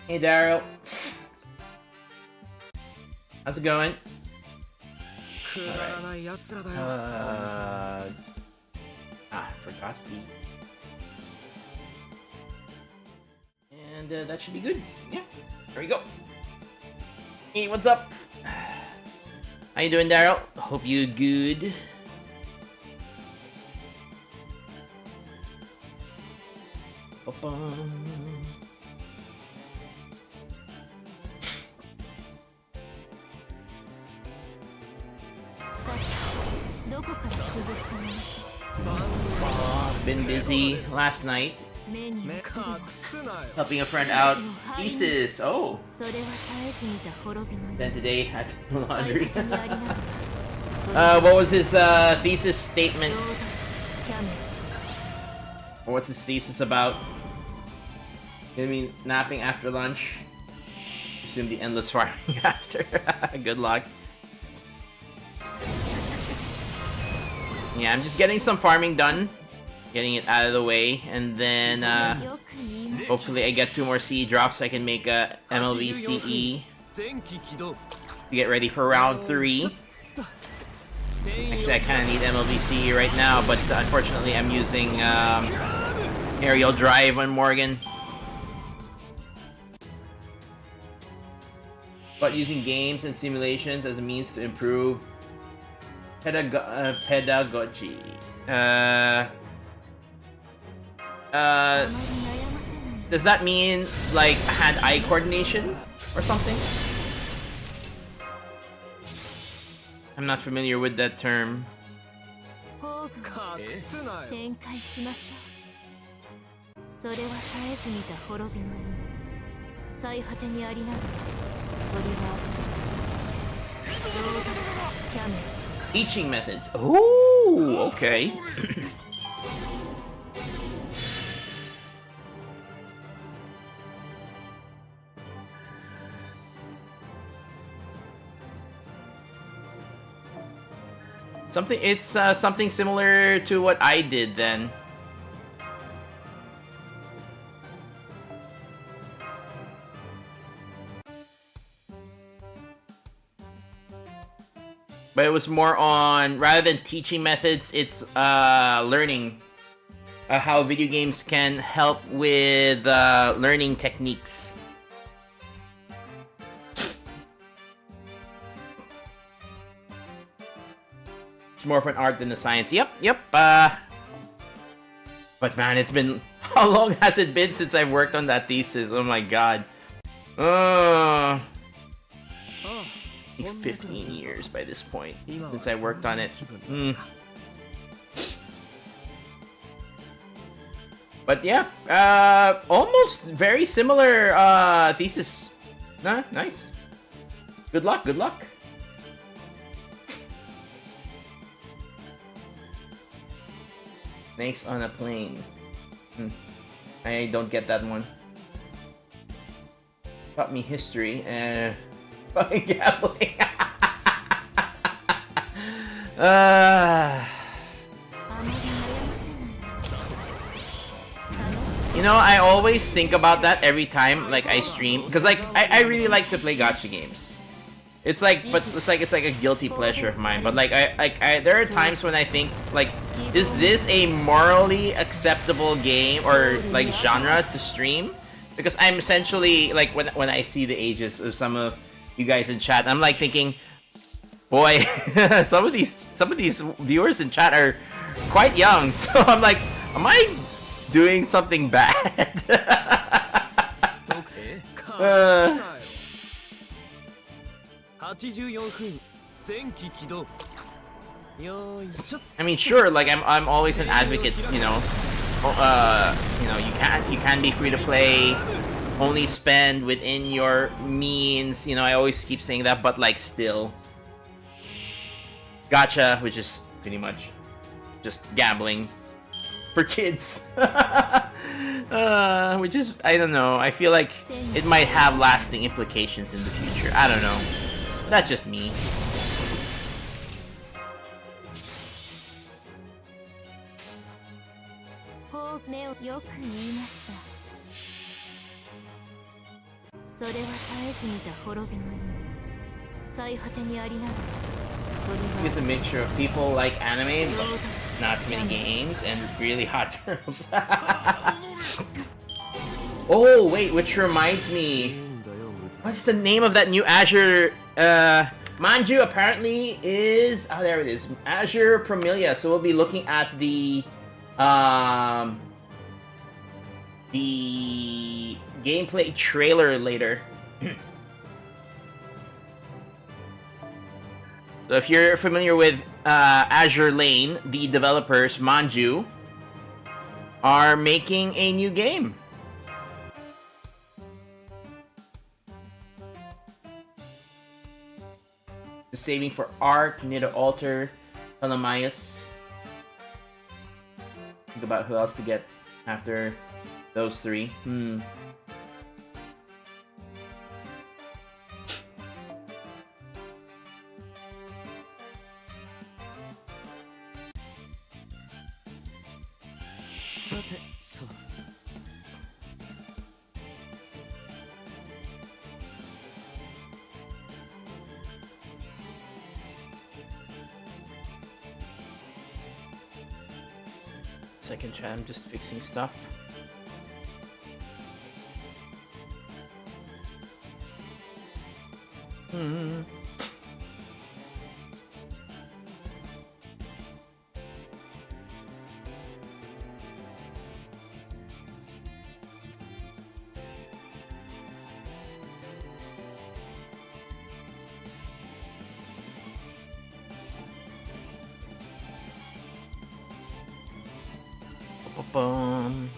Hey Daryl. How's it going? Forgot the... And that should be good. Yeah, there we go. Hey, what's up? How you doing, Daryl? Hope you good. Been busy last night. Helping a friend out. Thesis. Oh. Then today had laundry. What was his thesis statement? Or what's his thesis about? Gonna be napping after lunch. Assume the endless farming after. Good luck. Yeah, I'm just getting some farming done. Getting it out of the way. And then hopefully I get 2 more CE drops so I can make a MLB CE. To get ready for round 3. Actually, I kind of need MLB CE right now, but unfortunately I'm using aerial drive on Morgan. But using games and simulations as a means to improve pedagogy. Does that mean like hand-eye coordination or something? I'm not familiar with that term. Teaching methods. Oh, okay. It's something similar to what I did then. But it was more on, rather than teaching methods, it's learning. How video games can help with learning techniques. It's more of an art than a science. Yep. But man, it's been... How long has it been since I've worked on that thesis? Oh my god. 15 years by this point since I worked on it. But yeah, almost very similar thesis. Nice. Good luck. Snakes on a plane. I don't get that one. Taught me history and fucking gambling. You know, I always think about that every time like I stream, because like I really like to play gacha games. It's like a guilty pleasure of mine. But like I there are times when I think like, is this a morally acceptable game or like genre to stream? Because I'm essentially like, when I see the ages of some of you guys in chat, I'm like thinking, boy, some of these viewers in chat are quite young. So I'm like, am I doing something bad? I mean, sure, like I'm always an advocate, you know, you can be free to play, only spend within your means, you know, I always keep saying that, but like still, gacha, which is pretty much just gambling for kids. Which is, I don't know, I feel like it might have lasting implications in the future. I don't know. That's just me. それは絶えず見た滅びの意味。最果てにありながら。It's a mixture of people like anime, but not too many games, and really hot girls. Oh, wait, which reminds me. What's the name of that new Azure? Manju apparently is. Oh, there it is. Azure Promilia. So we'll be looking at the gameplay trailer later. So if you're familiar with Azure Lane, the developers, Manju, are making a new game. Saving for Ark, Nida Alter, Palamayas. Think about who else to get after those three. Second chat, I'm just fixing stuff. Bum.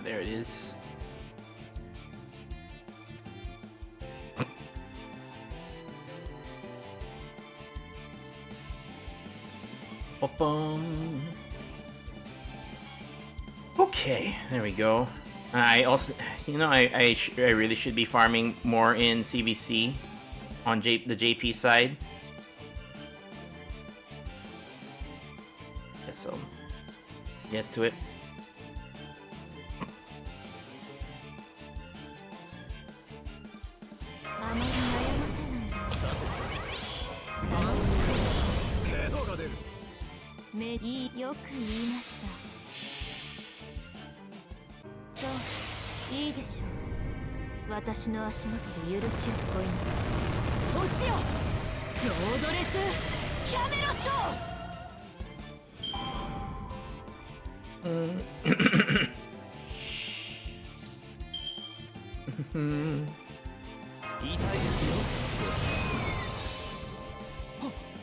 There it is. Okay, there we go. I also, I really should be farming more in CBC on the JP side. Guess I'll get to it.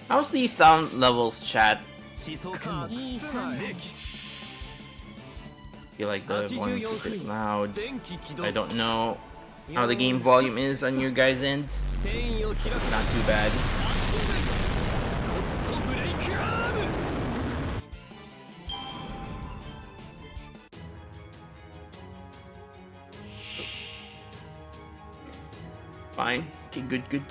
How's the sound levels, chat? Feel like the volume's a bit loud. I don't know how the game volume is on your guys' end. It's not too bad. Fine. Okay, good.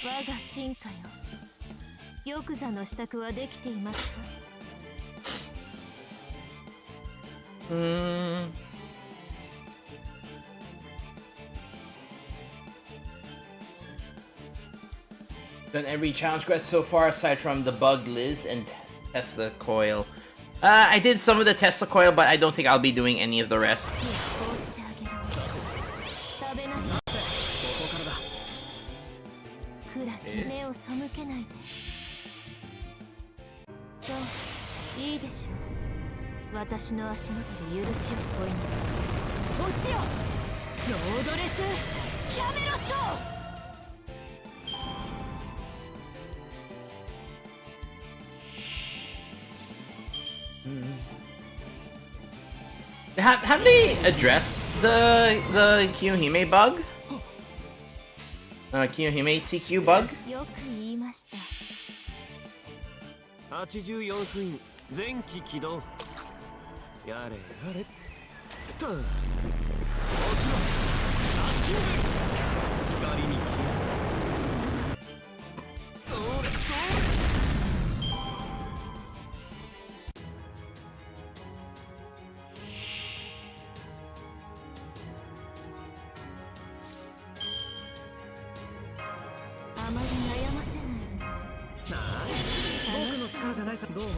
我が進化よ。玉座の支度はできていますか？Done every challenge quest so far aside from the bug Liz and Tesla coil. I did some of the Tesla coil, but I don't think I'll be doing any of the rest. Have they addressed the Kiyohime bug? Kiyohime TQ bug? 84分前期起動やれやれともちろん足を光にそれそれあまり悩ませないなあ僕の力じゃないさどう思う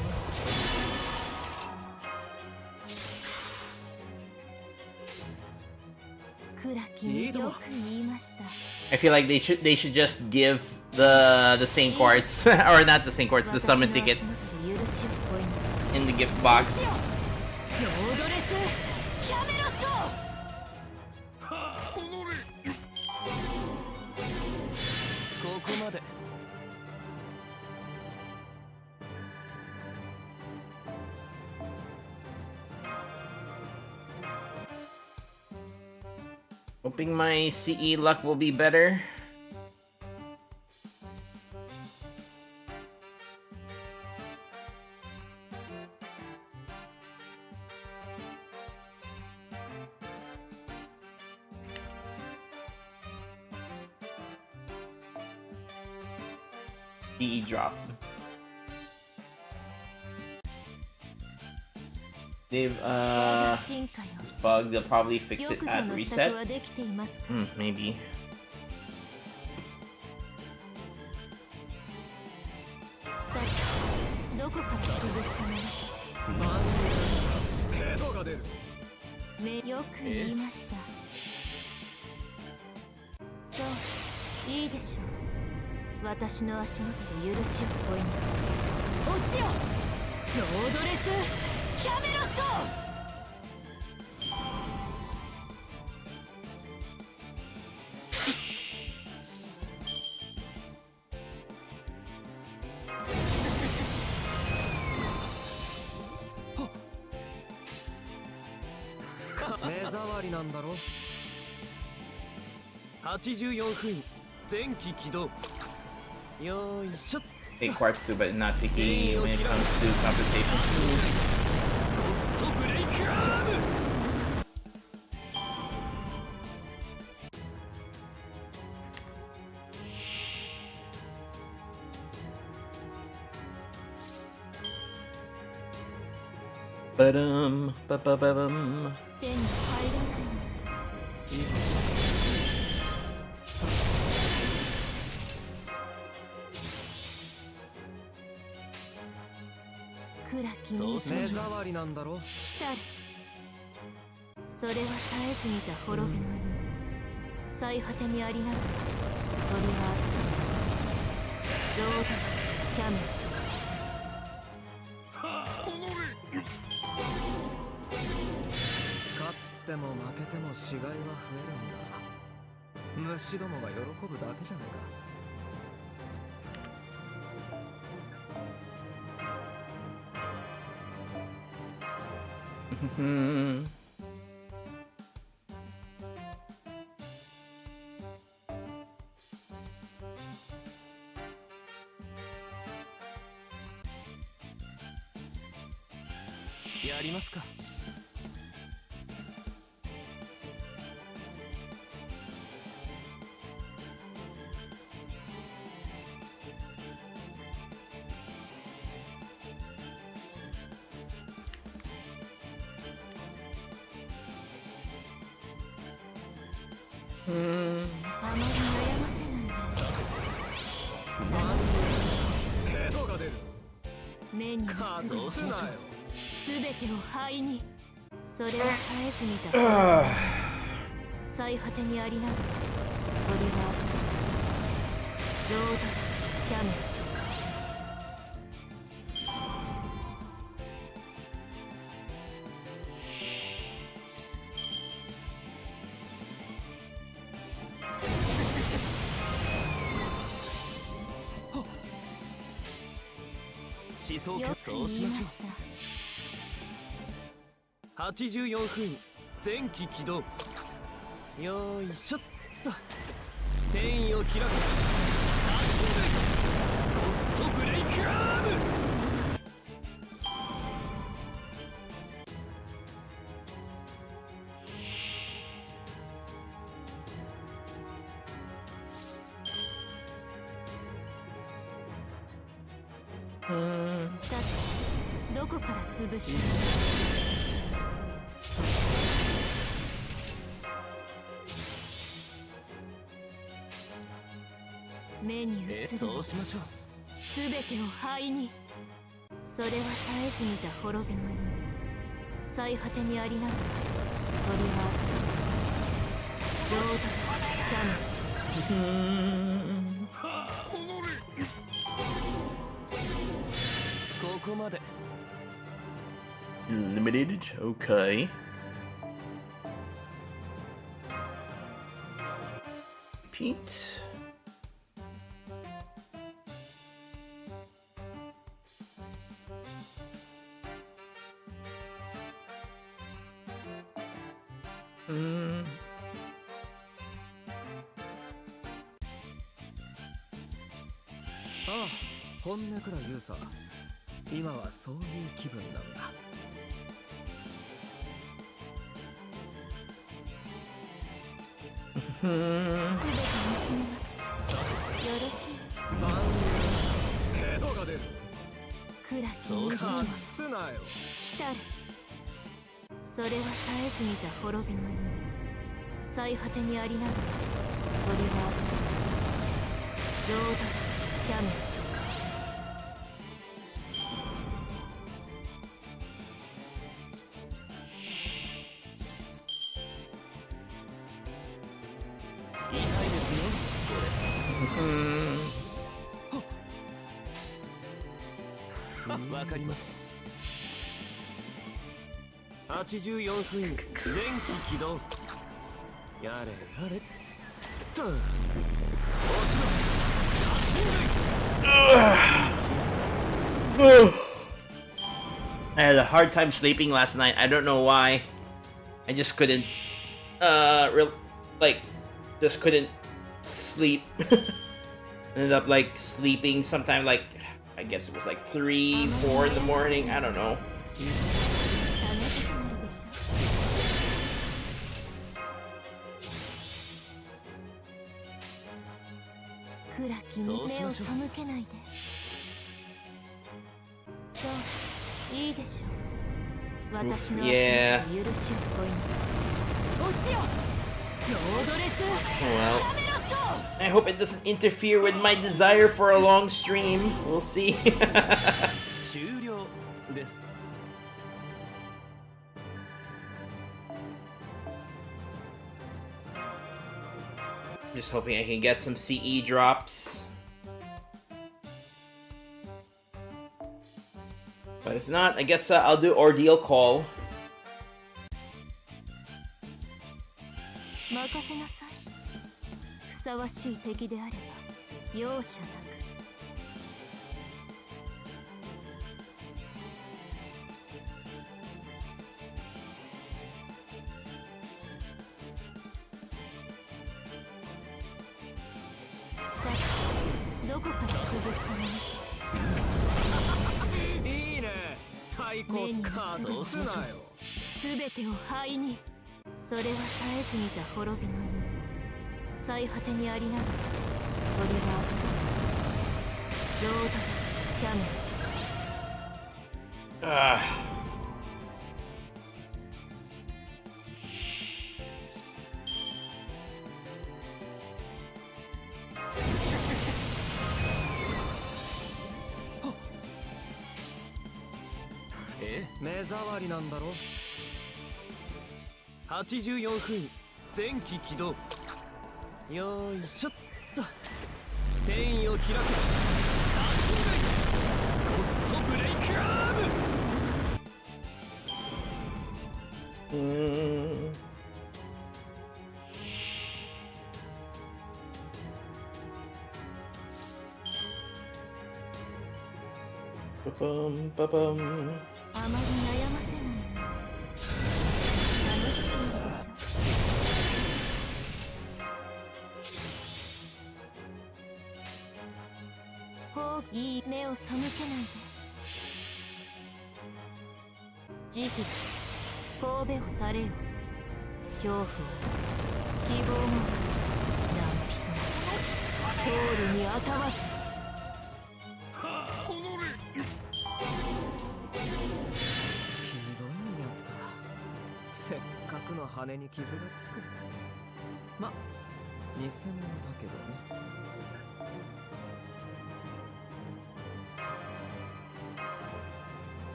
I feel like they should just give the same quartz or not the same quartz, the summon ticket in the gift box. Hoping my CE luck will be better. CE drop. They've this bug, they'll probably fix it at reset. Maybe. Take quartz too, but not picky when it comes to compensation. Ba-dum. そう目障りなんだろそれは絶えず見た滅びの意味最果てにありながらトリガースの私ロードスキャメ勝っても負けても死骸は増えるんだ虫どもが喜ぶだけじゃないかやりますかあまり悩ませないで。ヘドが出る。目に映る数をすなよ。すべてを灰に。それを絶えず見た最果てにありながらトリガースロードツキャメル。思想よくそうしましょ言いました。う。84分前期起動。よーいしょっと。転移を開く。ゴッドブレイクアーム。さてどこから潰して目に映るそうしましょう。すべてを灰に。それは絶えず見た滅びの意味。最果てにありながらトリガースロードツキャメル。ここまで。 Limited? Okay. Pete? Hmm. ああ、本音から言うさ。今はそういう気分なんだ。すべて見つめますよろしい。万ヘドが出る。暗きそう水に隠すなよ。来たる。それは絶えず見た滅びの意味。最果てにありながらトリガースロードツキャメル。痛いですよ。わかります。84分前期起動。やれやれっと。落ちろ。 I had a hard time sleeping last night. I don't know why. I just couldn't, just couldn't sleep. Ended up like sleeping sometime like, I guess it was like 3, 4 in the morning. I don't know. 楽しくなるでしょ。暗きに目を背けないで。そういいでしょう。私の足元に許しを乞いなさい。落ちよロードレス Well, キャメロット。 I hope it doesn't interfere with my desire for a long stream. We'll see. 終了です。 Just hoping I can get some CE drops. But if not, I guess I'll do Ordeal Call. 任せなさい。ふさわしい敵であれば容赦なく。さあ、どこから潰したの？いいね。最高カード押すなよ。すべてを灰に。それは絶えず見た滅びの意味。最果てにありながらトリガースロードツキャメル。 Ugh. 障りなんだろ。84分前期起動。よーいしょっと。転移を開く。ゴッドブレイクアーム。あまり悩ませないの。楽しくなるでしょ。ほう、いい目を背けないで。慈悲、神戸を垂れよ。恐怖を、希望も、何人も、ゴールにあたわず。せっかくの羽に傷がつく。ま、偽物だけどね。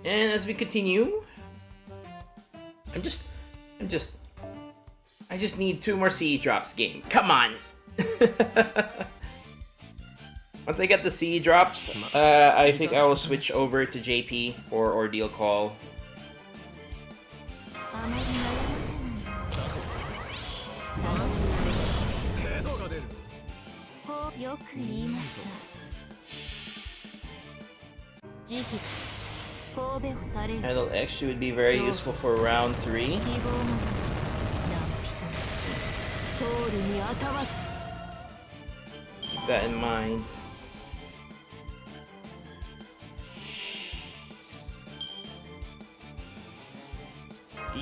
And as we continue, I just need 2 more CE drops. Game, come on. Once I get the CE drops, I think I will switch over to JP for Ordeal Call. よく言いました。慈悲、神戸を垂れよ。 Idle X would be very useful for round 3. 希望も、何人も、ゴールにあたわず。 Keep that in mind. I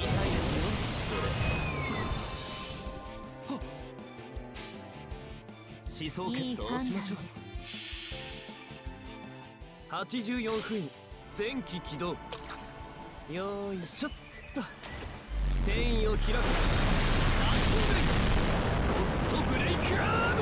い判断です。84分前期起動。よーいしょっと。転移を開く。ゴッドブレイクアーム。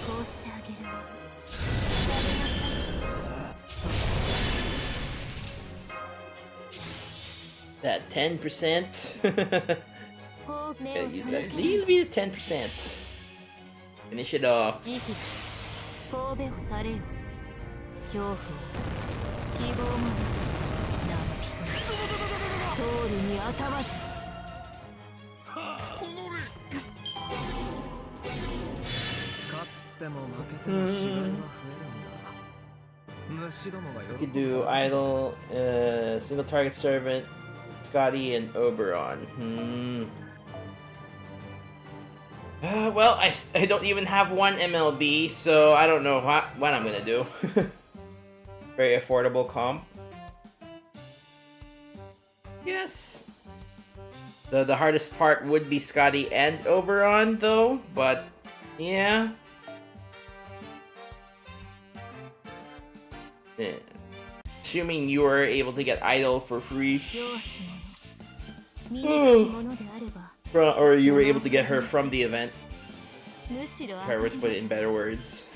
こうしてあげるわ。 That 10%. Gotta use that little bit of 10%. Finish it off. 慈悲、神戸を垂れよ。恐怖を、希望も、何人も、ゴールにあたわず。 でも負けても試合は増えるんだ。虫どもが You could do Idle, Single Target Servant, Scotty, and Oberon. Well, I don't even have 1 MLB, so I don't know what I'm gonna do. Very affordable comp. Yes. The hardest part would be Scotty and Oberon, though, but yeah. Assuming you were able to get Idol for free. Or you were able to get her from the event. If I were to put it in better words.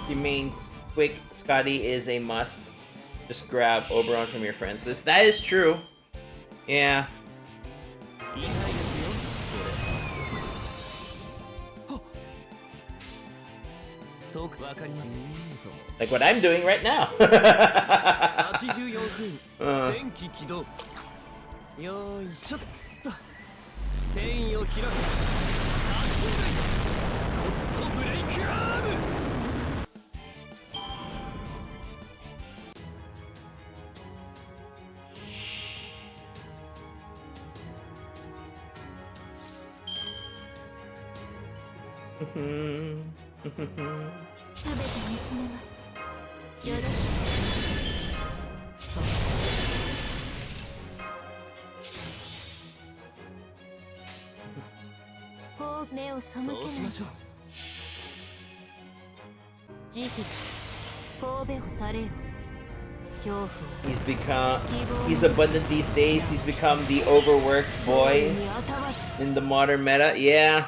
The main quick Scotty is a must. Just grab Oberon from your friends list. That is true. Yeah. Like what I'm doing right now. すべて見つめます。よろしく。そうこう目を背けない。そうしましょう。慈悲神戸を垂れよ。恐怖を He's abundant these days. He's become the overworked boy にあたわず。 in the modern meta. Yeah.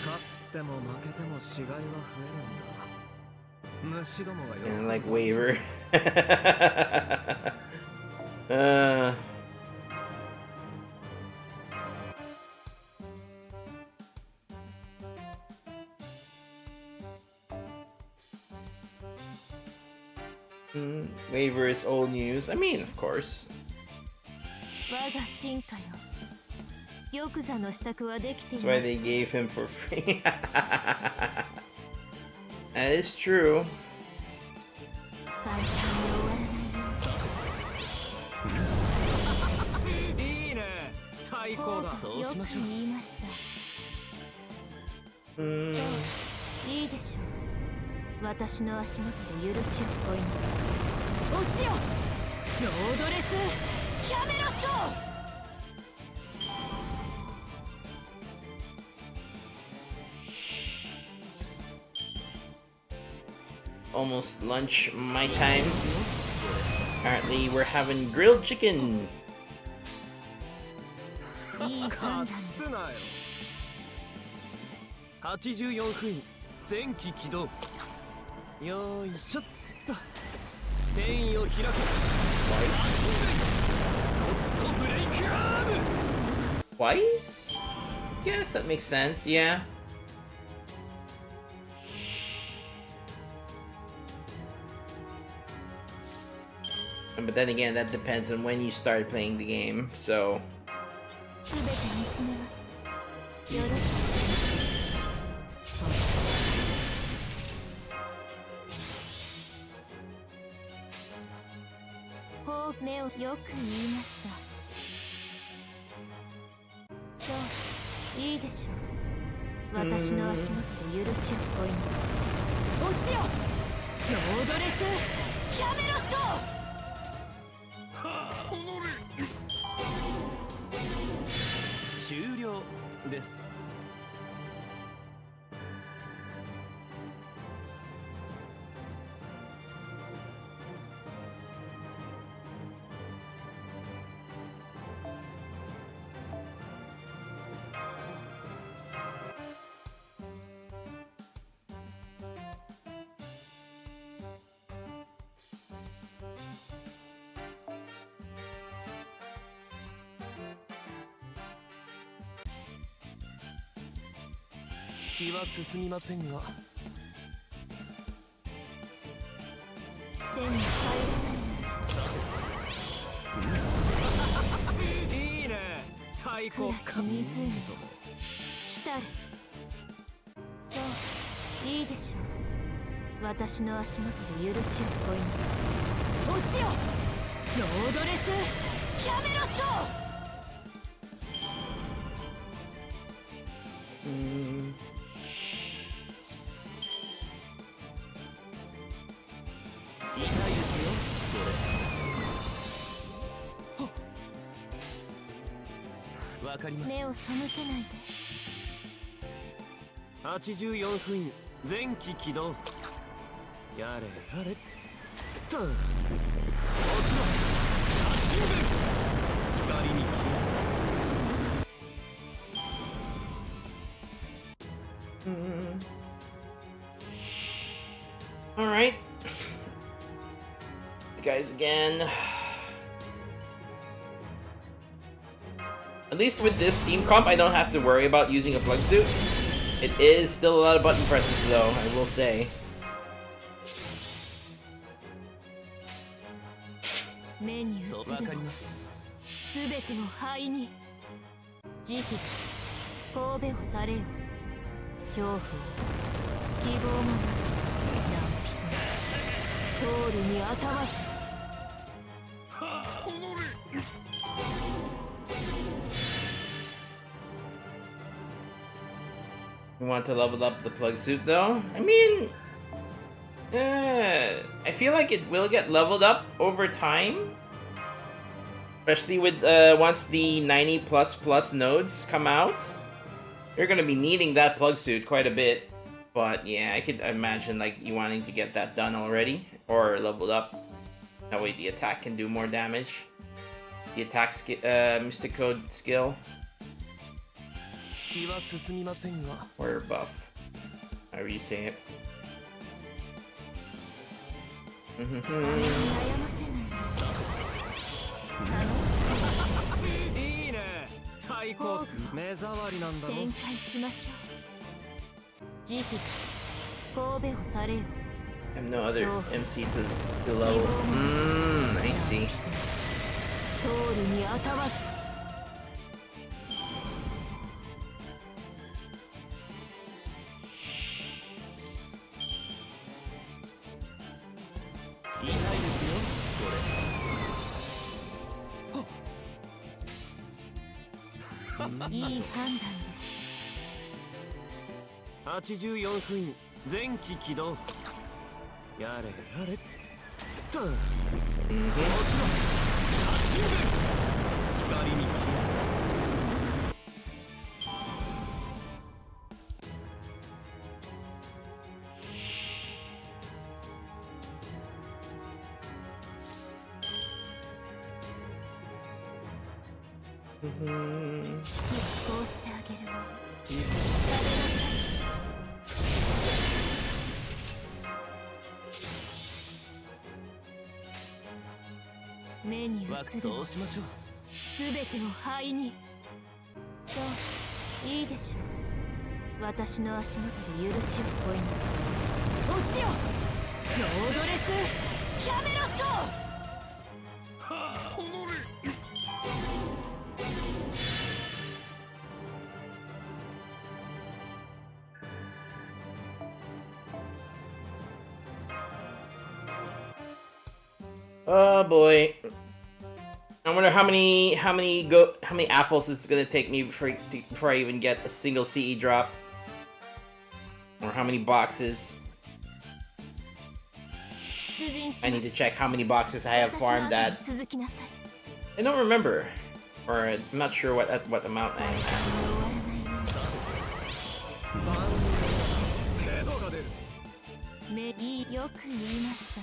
勝っても負けても死骸は増えるんだ。虫どもがよ。 And like waiver. Waiver is old news. I mean, of course. 我が進化よ。玉座の支度はできてい That's ま why す。 they gave him for free. That is true. 簡単に終わらないよ。いいね。最高だ。そうよくしましょう。言いました。そういいでしょう。私の足元で許しを請いなさい。落ちよロードレスキャメロット。 Almost lunch my time. Apparently we're having grilled chicken. いい判断隠すなよ。84分前期起動。よーいしょっと。転移を開く。ゴッドブレイクアーム。 Twice? Yes, that makes sense. Yeah. But then again, that depends on when you start playing the game. So すべて見つめます。よろしく。そう。目をよく言いました。そういいでしょう。私の足元で許しを請いなさい。落ちよロードレスキャメロット。終了です。気は進みませんが。手に入らない。いいね。最高。暗き湖来たれ。そういいでしょう。私の足元で許しを請いなさい。落ちよロードレスキャメロット。痛いですよ。わかります。目を背けないで。84分前期起動。やれやれっと。落ちろ発進弁光に消え all right. These guys again. At least with this Steam comp, I don't have to worry about using a plug suit. It is still a lot of button presses though, I will say. 目に映るそうわかります。すべてを灰に。慈悲神戸を垂れよ。恐怖を希望もなく何人通るにあたわず。You want to level up the plug suit though? I mean, I feel like it will get leveled up over time. Especially with once the 90 plus nodes come out. You're gonna be needing that plug suit quite a bit. But yeah, I could imagine like you wanting to get that done already or leveled up. That way the attack can do more damage. The attack Mystic Code skill. Or buff. However you say it. I have no other MC to level. I see.いい判断です。84分前期起動。やれやれっと。もちろん足で光に消え。式をこうしてあげるわ。目に映るそうしましょう。すべてを灰に。そういいでしょう。私の足元で許しを乞いなさい。落ちよロードレスキャメロット。Oh boy. I wonder how many apples it's gonna take me before I even get a single CE drop. Or how many boxes. I need to check how many boxes I have farmed at. I don't remember. Or I'm not sure what amount I am at. よく言いました。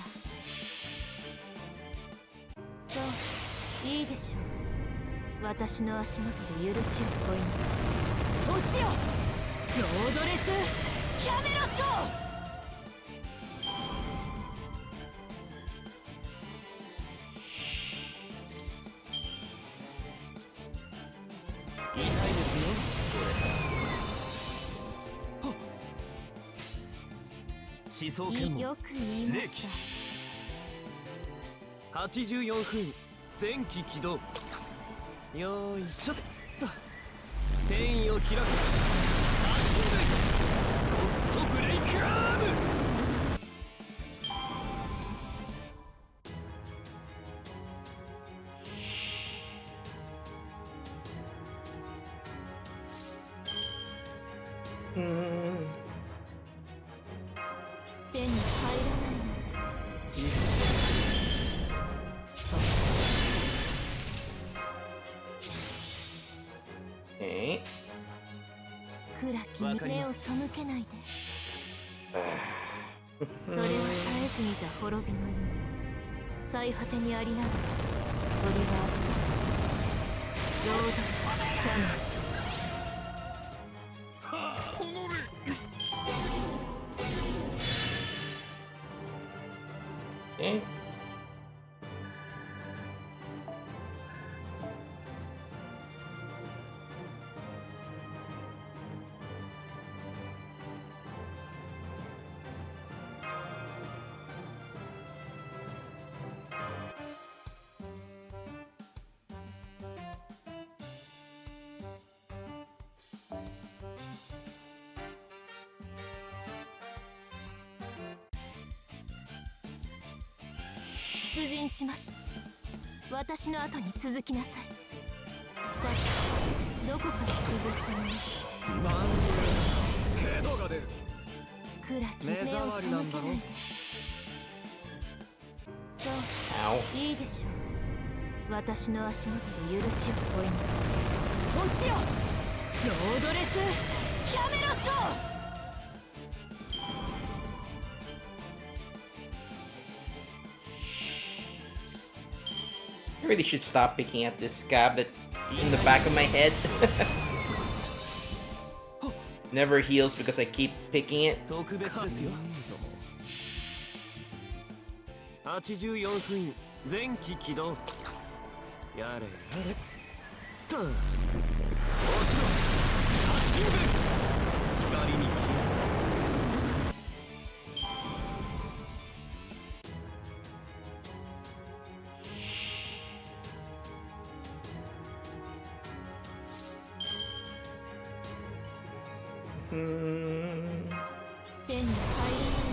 そういいでしょう。私の足元で許しを乞いなさい。落ちよロードレスキャメロット。痛いですよ思想権もよく言いました。84分前期起動。よーいしょっと転移を開く。足でゴッドブレイクアーム。手に入らないの。暗きに目を背けないで。それは絶えず見た滅びの夢。最果てにありながらトリガースロードレスキャノン。出陣します。私の後に続きなさい。さてどこから崩したの？暗き目を背けないで。そう Ow. いいでしょう。私の足元で許しを請いなさい。落ちよ、ロードレスキャメロット。 I really should stop picking at this scab that in the back of my head. Never heals because I keep picking it. 特別ですよ。84封印前期起動。やれやれと。もちろん発信部光に消え。 手に入らない。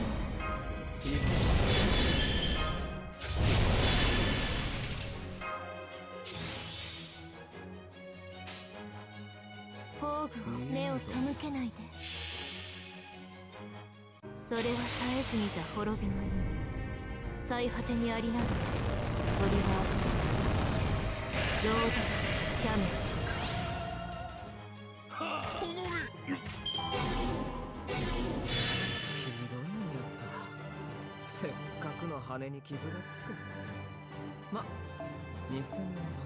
宝具を目を背けないで。それは絶えず見た滅びの夢。最果てにありながらトリバースロードレスキャメロ。 せっかくの羽に傷がつく。ま、偽物だ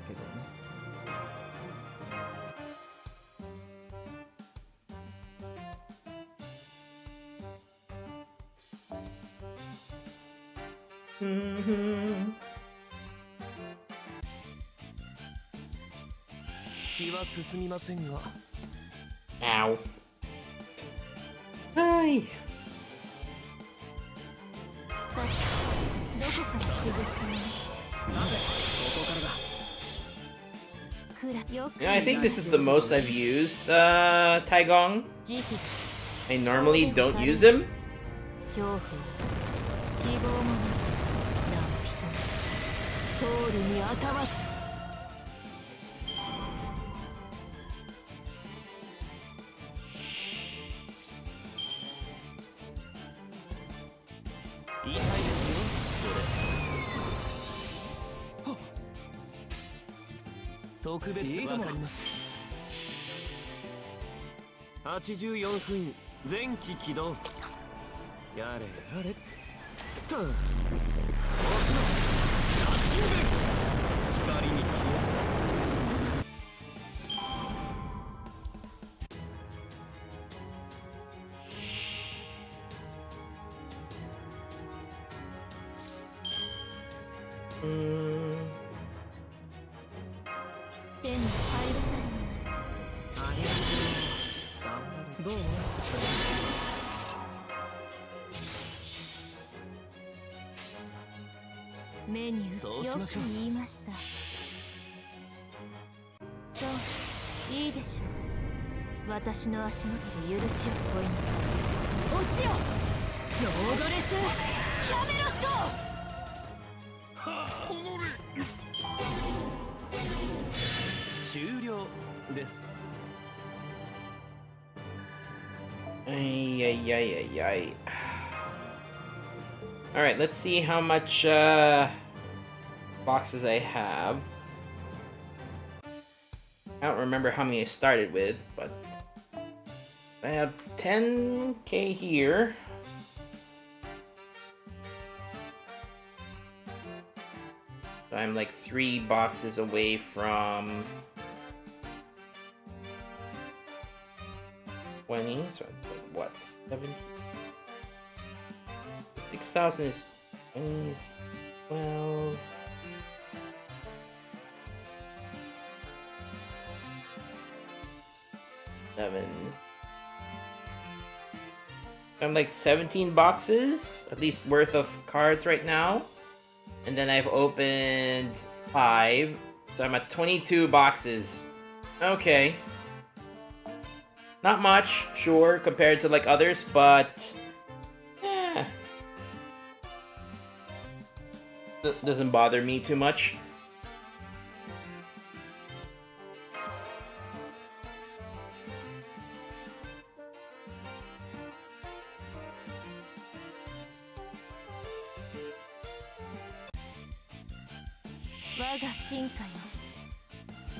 けどね。気は進みませんが。Ow. Hi. どこから崩したの？さて、ここからだ。 Yeah, I think this is the most I've used Taigong. I normally don't use him. 恐怖、希望もない何人も通るにあたわず。痛いですよ、これ。特別でわかります。84封印前期起動。やれやれと。もちろん発信部光に消え。 手に入らない。ありがとう。どうも。目に打つ。そうしよくましょう。言いました。そういいでしょう。私の足元で許しを請いなさい。落ちよ、ロードレスキャメロット。 終了です。 Ay, ay, ay, ay, ay. All right, let's see how much boxes I have. I don't remember how many I started with, but I have 10k here. So I'm like 3 boxes away from 20, so it's like what, 17? 6,000 is 20 is 12. I'm like 17 boxes at least worth of cards right now, and then I've opened 5, so I'm at 22 boxes. Okay. Not much, sure, compared to like others, but yeah, doesn't bother me too much. 我が進化よ。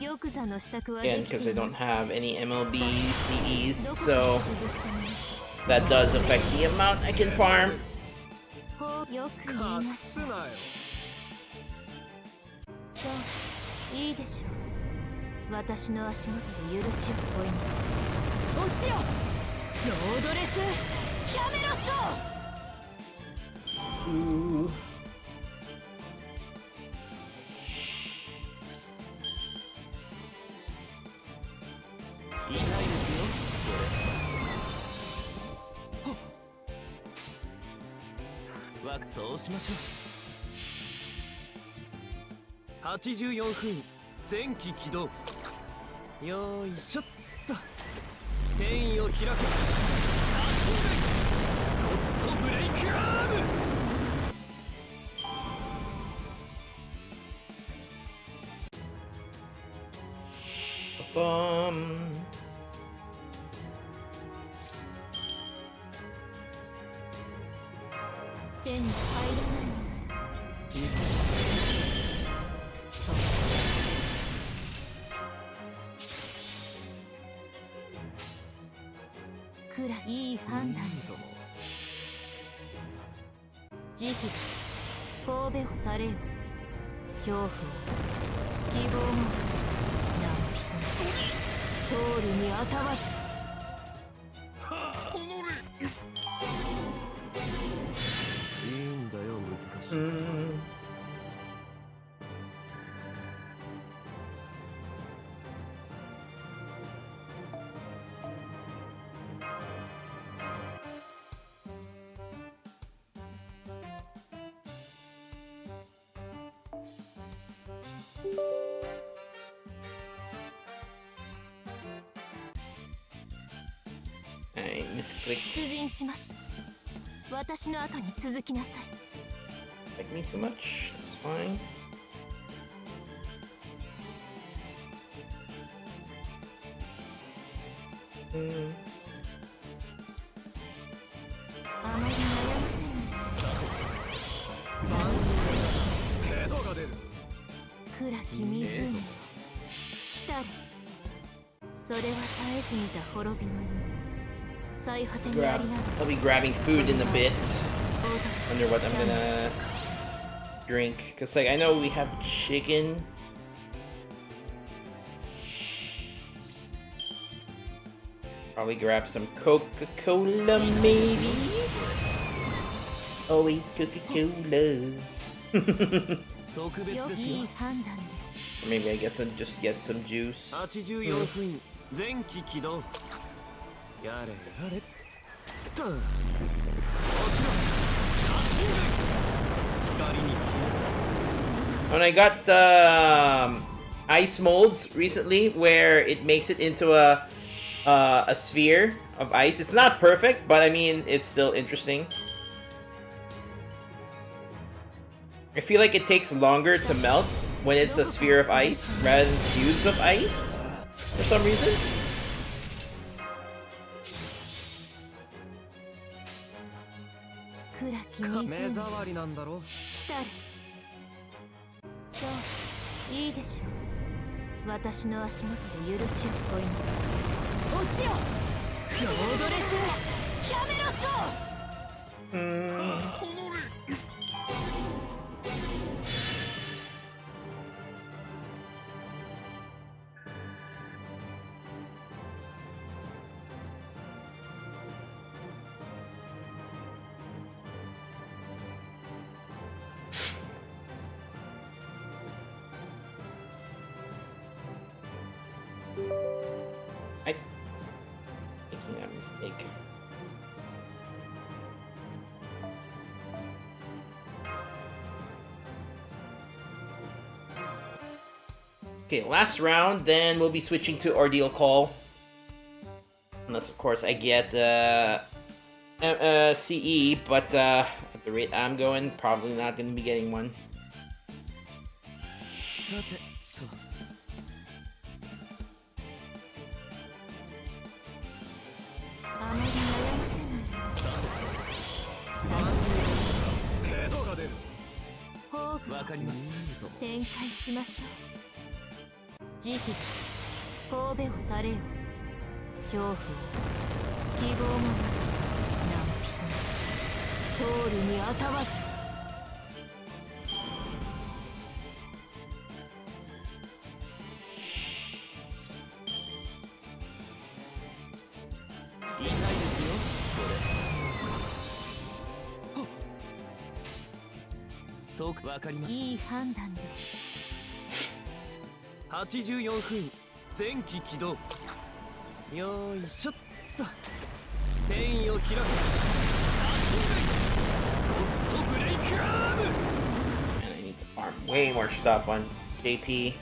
玉座の支度は Again, でき because て I いま don't す。 have any MLB CEs, どこ so を潰したの？ that does affect the amount I can farm. ほうよく言いま隠した。すなよ。そういいでしょう。私の足元で許しを請います。落ちよ、ロードレスキャメロット。 Ooh. いないですよ。そうしましょう。84分前期起動。よいしょっと。転移を開け。ゴッドブレイクアーム。 手に入らない。そう。くらいい判断です。慈悲、神戸を垂れよ。恐怖を、希望も、何人も通るにあたわず。 いいんだよ、難しい。I misclicked. 出陣します。私の後に続きなさい。 Like me too much. That's fine. Mm. あまり悩ませない。ヘドが出る。暗き湖に来たれ。それは絶えず見た滅びの世。最果てにありながら。 I'll be grabbing food in a bit. Wonder what I'm gonna drink. Cause like I know we have chicken. Probably grab some Coca-Cola maybe. Always Coca-Cola. 特別良ですよ。きいい判断です。 Or maybe I guess I'll just get some juice. 84分前期起動。やれやれっと。もちろん。光に。 When I got ice molds recently, where it makes it into a sphere of ice. It's not perfect, but I mean it's still interesting. I feel like it takes longer to melt when it's a sphere of ice rather than cubes of ice for some reason. 暗き湖に目障りなんだろ。来たれ。そういいでしょう。私の足元で許しを請います。落ちよ、ロードレスキャメロット。 I'm making a mistake. Okay, last round, then we'll be switching to Ordeal Call. Unless, of course, I get CE, but at the rate I'm going, probably not going to be getting one. さてと。あまり悩ませない。ヘドが出る。放棄わかります。展開しましょう。慈悲神戸を垂れよ。恐怖を希望もなく何人も通るにあたわず。痛いですよこれ。遠くわかります。いい判断です。84分前期起動。よーいしょっと。転移を開く。ゴッドブレイクアーム。 And I need to farm way more stuff on JP.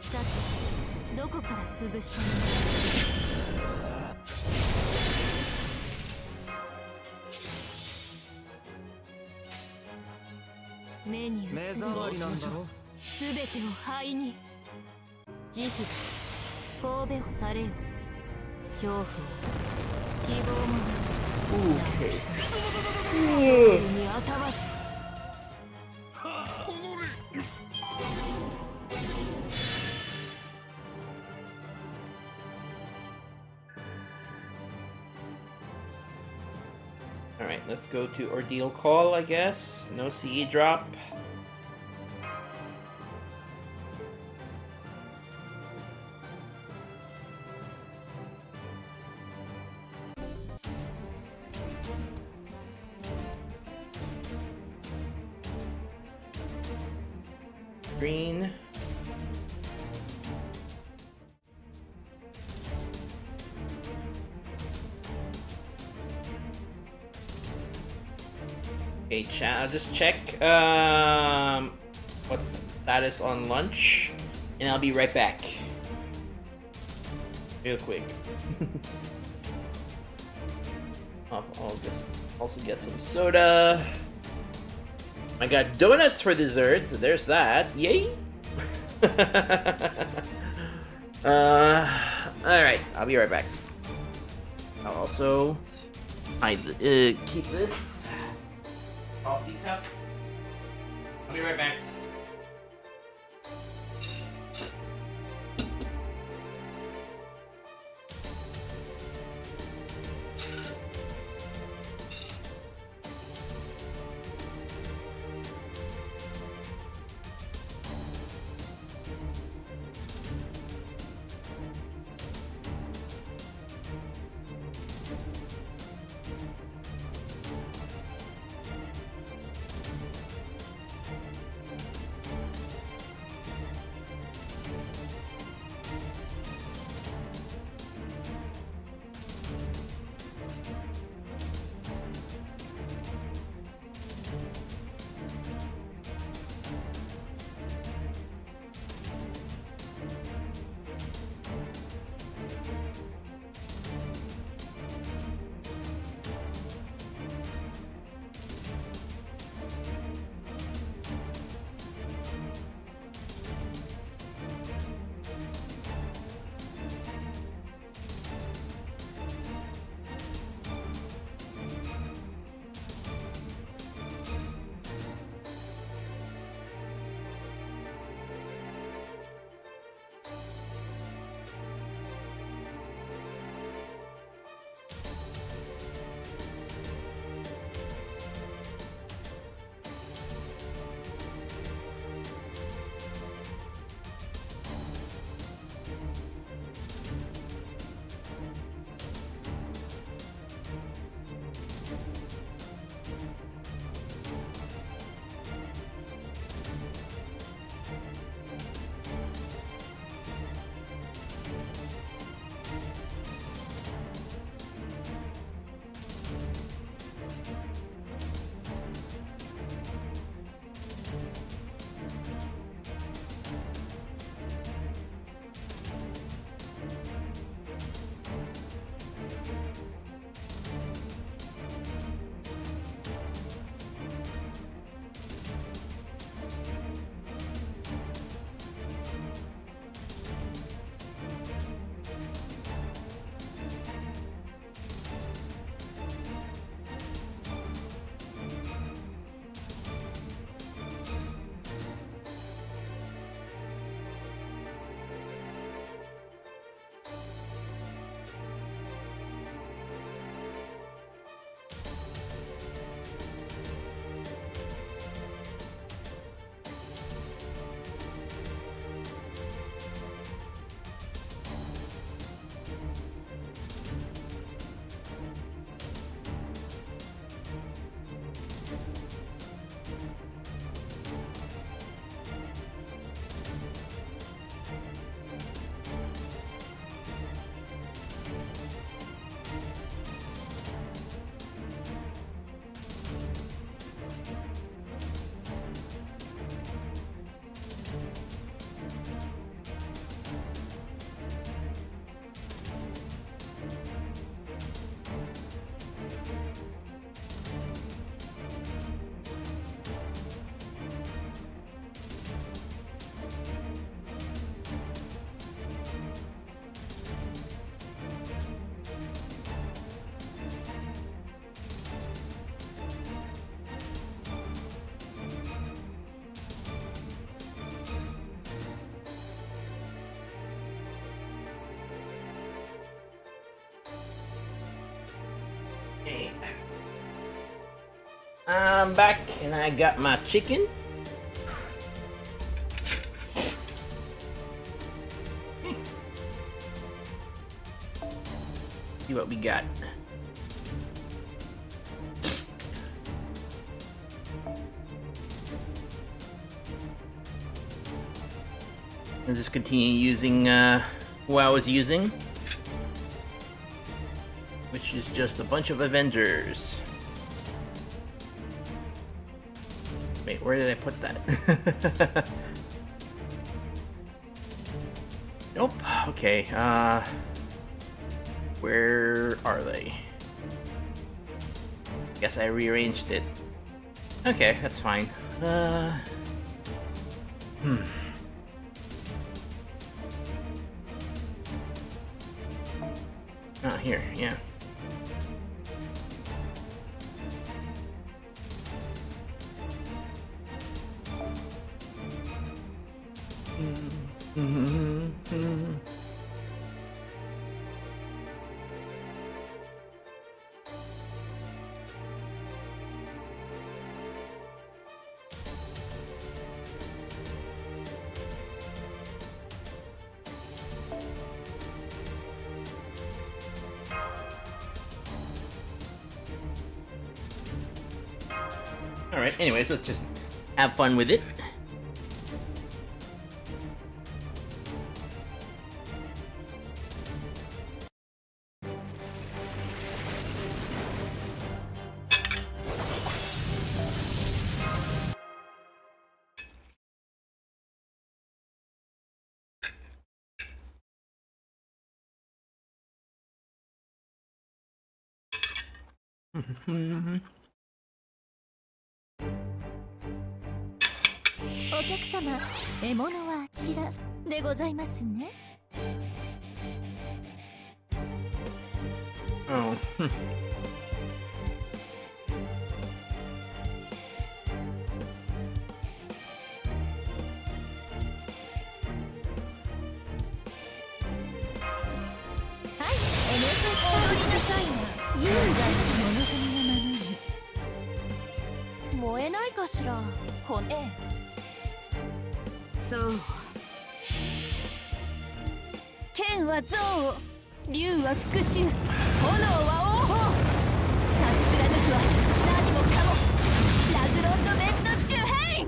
さてどこから潰したのか。目に映目る障りなんだろ。すべてを灰に。慈悲神戸を垂れよ。恐怖を希望もなく何人もにあたわず。Alright, let's go to Ordeal Call, I guess. No CE drop. Green. Okay, chat. I'll just check what's status on lunch, and I'll be right back. Real quick. I'll just also get some soda. I got donuts for dessert, so there's that. Yay! Alright, I'll be right back. I'll also keep this coffee cup. I'll be right back. Hey. I'm back and I got my chicken. See what we got. I'll just continue using what I was using, which is just a bunch of Avengers. Wait, where did I put that? Nope. Okay. Where are they? Guess I rearranged it. Okay, that's fine. Oh, here, yeah. Alright, anyways, let's just have fun with it. Mm-hmm. お客様、獲物はあちらでございますね。Oh. はい、踊りなさいな。優雅に物神のままに。燃えないかしら、骨。そう。剣は憎悪、竜は復讐、炎は王法。差し貫くは何もかも。ラグロンドメントデュヘイン。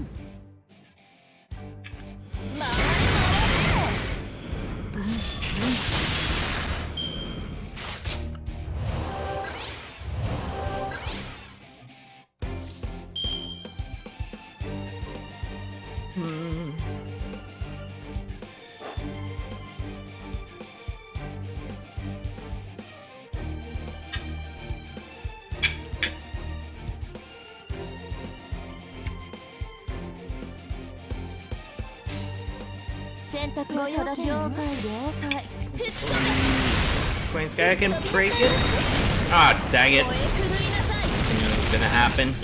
回れ回れ。ブンブン。選択をただ了解了解。 Queen's guy can break it? Ah, dang it. I knew it was gonna happen.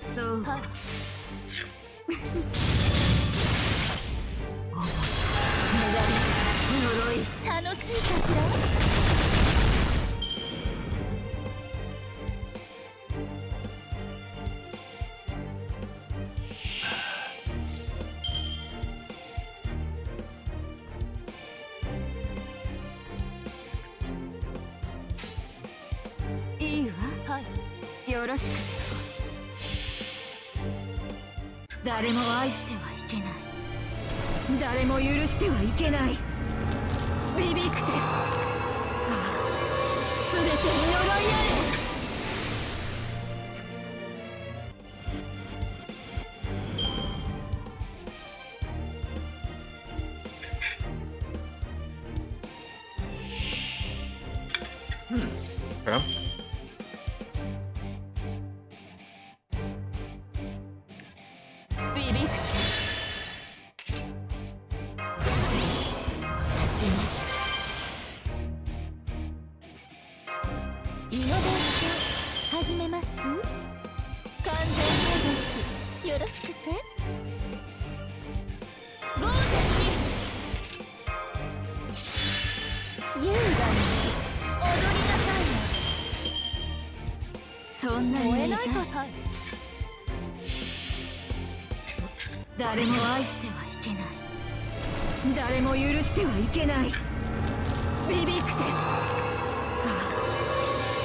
So. 楽しいかしら。いいわ。はい。よろしく。誰も愛してはいけない。誰も許してはいけない。ビビクテス。すべてに呪いあれ。Okay. そんなに見たい。誰も愛してはいけない。誰も許してはいけない。ビビクテス。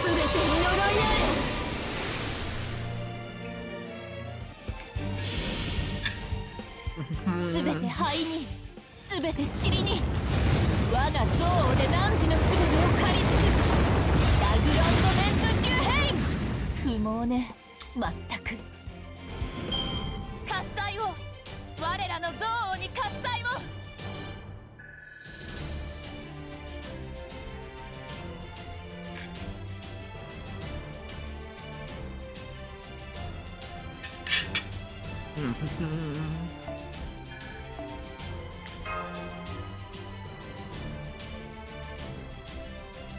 すべてに呪いあれ。すべて灰に、すべて塵に、我が憎悪で汝のすべてを狩り尽くす。ラグロンドメント・デュヘイン。不毛ね、まったく。喝采を、我らの憎悪に喝采を。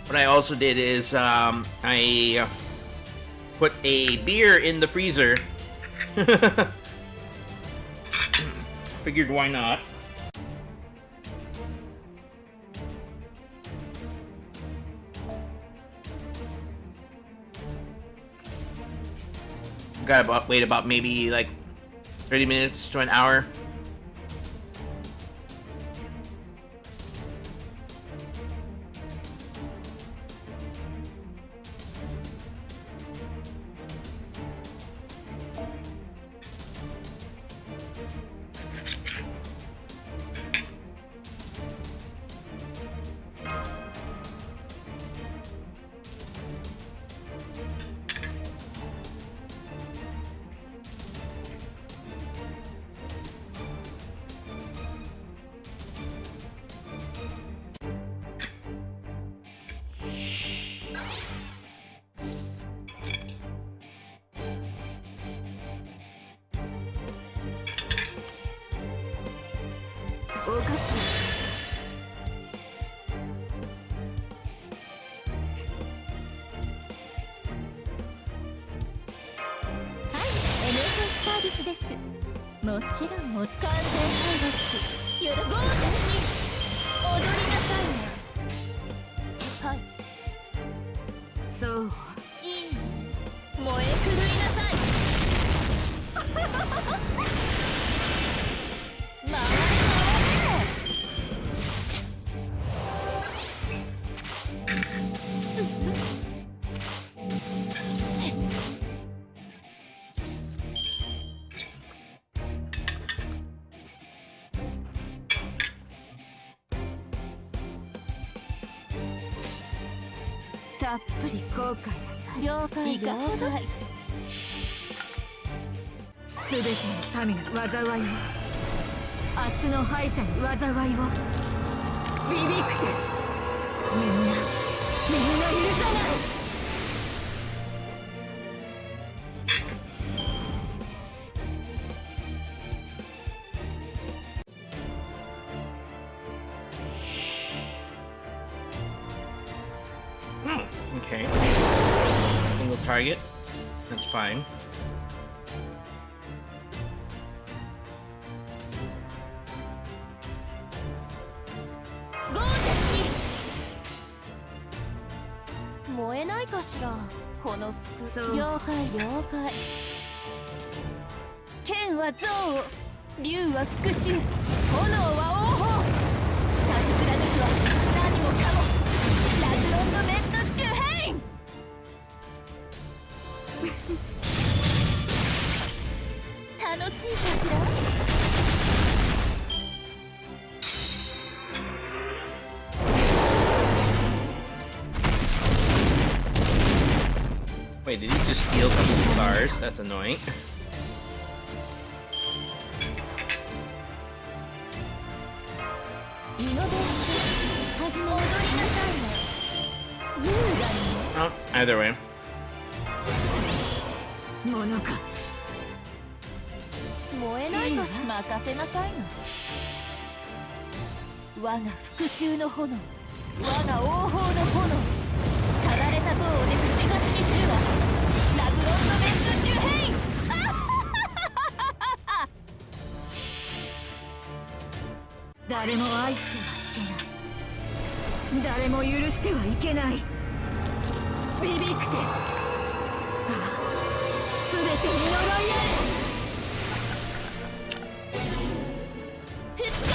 What I also did is I put a beer in the freezer. Figured why not. Gotta wait about maybe like 30 minutes to an hour.もちろん完全放牧よろしく。ゴージャスに踊りなさいな。はい、そういい、燃え狂いなさい。回れ回れ。たっぷり後悔なさい。了解了解。すべての民の災いを、明日の敗者に災いを。ビビクテス、みんな許さない。Okay. Single target. That's fine.燃えないかしら、この服。了解了解。剣は憎悪、竜は復讐、炎は王鵬。差し貫くは何もかも。ラグロンドメント・デュヘイン。楽しいかしら。Wait, did he just steal some of the stars? That's annoying. イノベーション始め踊りなさいね。優雅に。 Oh, either way. ものか。燃えないとし任せなさいな。我が復讐の炎、我が王鵬の炎。ただれた像をね串刺しにするわ。ラグロンドメント・デュヘイン。誰も愛してはいけない。誰も許してはいけない。ビビクテス。てに呪いあれ。吹っ飛べ。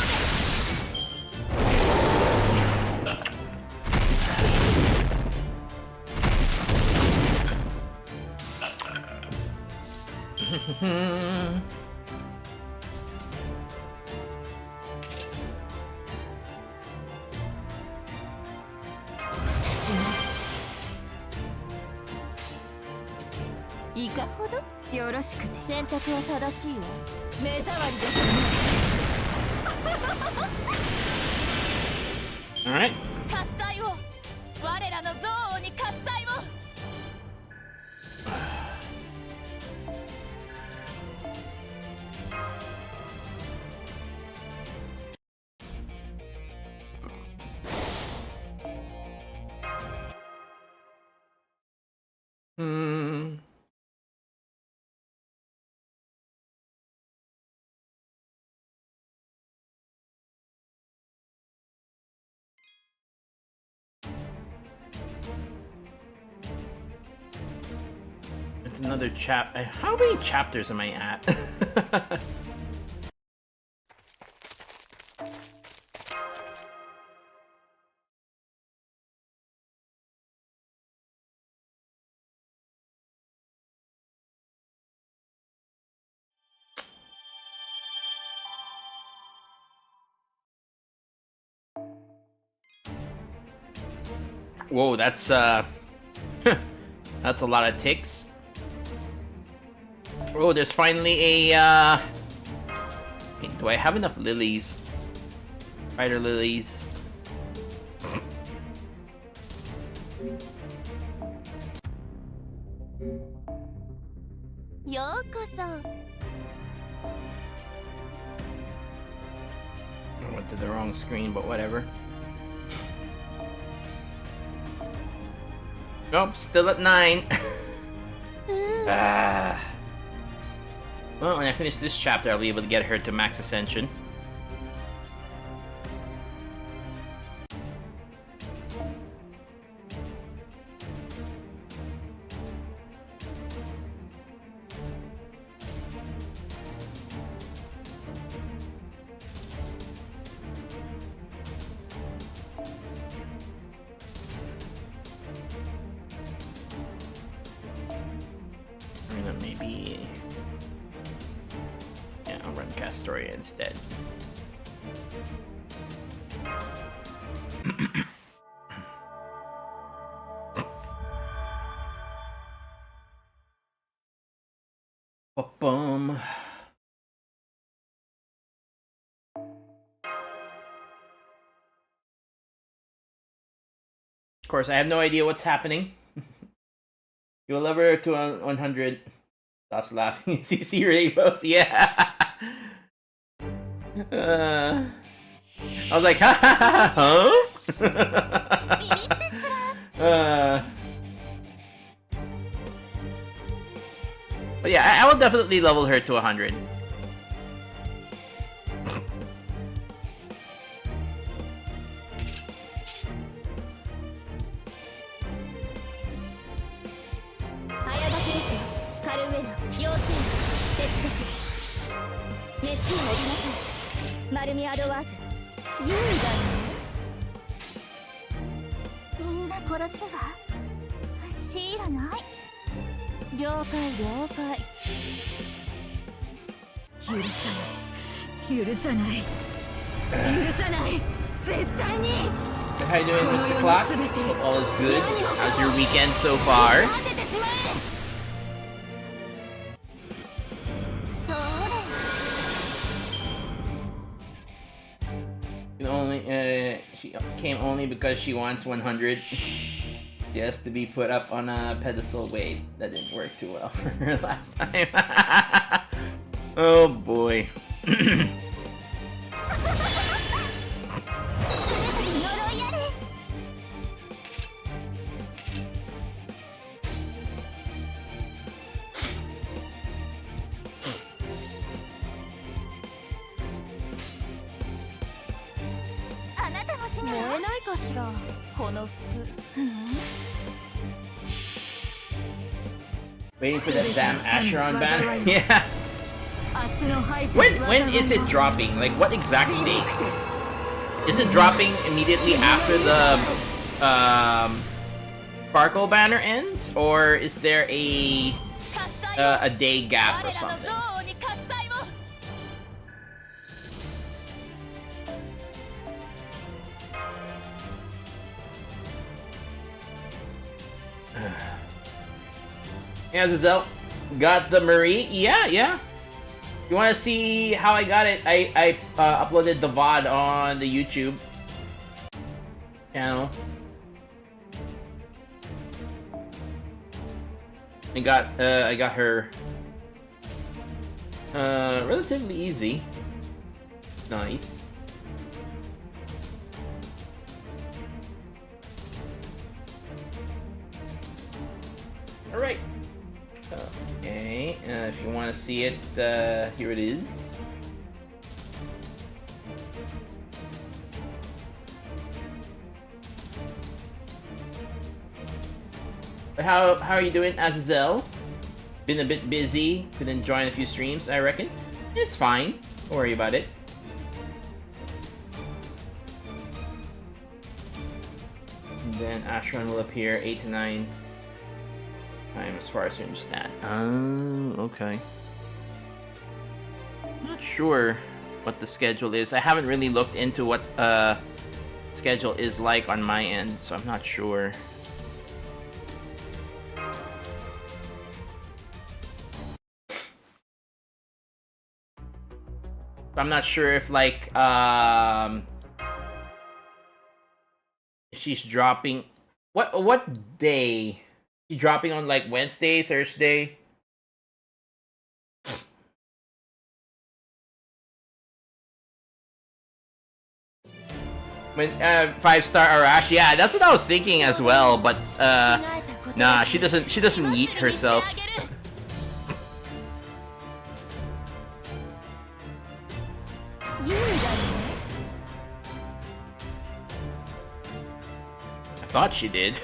いかほどよろしくて。選択は正しいわ。目障りですね。Alright. 喝采を。我らの憎悪に喝采を。Hmm. It's another How many chapters am I at? Whoa, that's that's a lot of ticks. Oh, there's finally a wait, do I have enough lilies? Spider lilies. Yokoso. I went to the wrong screen, but whatever. Nope, still at 9. Well, when I finish this chapter, I'll be able to get her to max ascension. And then maybe... yeah, I'll run Castoria instead. Ba-bum. Of course, I have no idea what's happening. You'll level her to 100. Stops laughing. CC rainbows. Yeah. I was like, ha ha ha, huh? But yeah, I will definitely level her to 100. How you doing, Mr. Clock? Hope all is good. How's your weekend so far? She came only because she wants 100. She has to be put up on a pedestal. Wait, that didn't work too well for her last time. Oh boy. Waiting for that damn Acheron banner. Yeah. 明日の敗者に When is it dropping? Like what exact date? Is it dropping immediately after the Sparkle banner ends, or is there a day gap or something? Yeah, Giselle, got the Marie? Yeah. You want to see how I got it? I uploaded the VOD on the YouTube channel. I got her relatively easy. Nice. All right. Okay, if you want to see it, here it is. How are you doing, Azazel? Been a bit busy, couldn't join a few streams, I reckon. It's fine, don't worry about it. And then Ashron will appear 8 to 9 time as far as I understand. Oh, okay. Not sure what the schedule is. I haven't really looked into what schedule is like on my end, so I'm not sure. I'm not sure if like she's dropping what day? She's dropping on like Wednesday, Thursday. When 5-star Arash, yeah, that's what I was thinking as well. But nah, she doesn't yeet herself. I thought she did.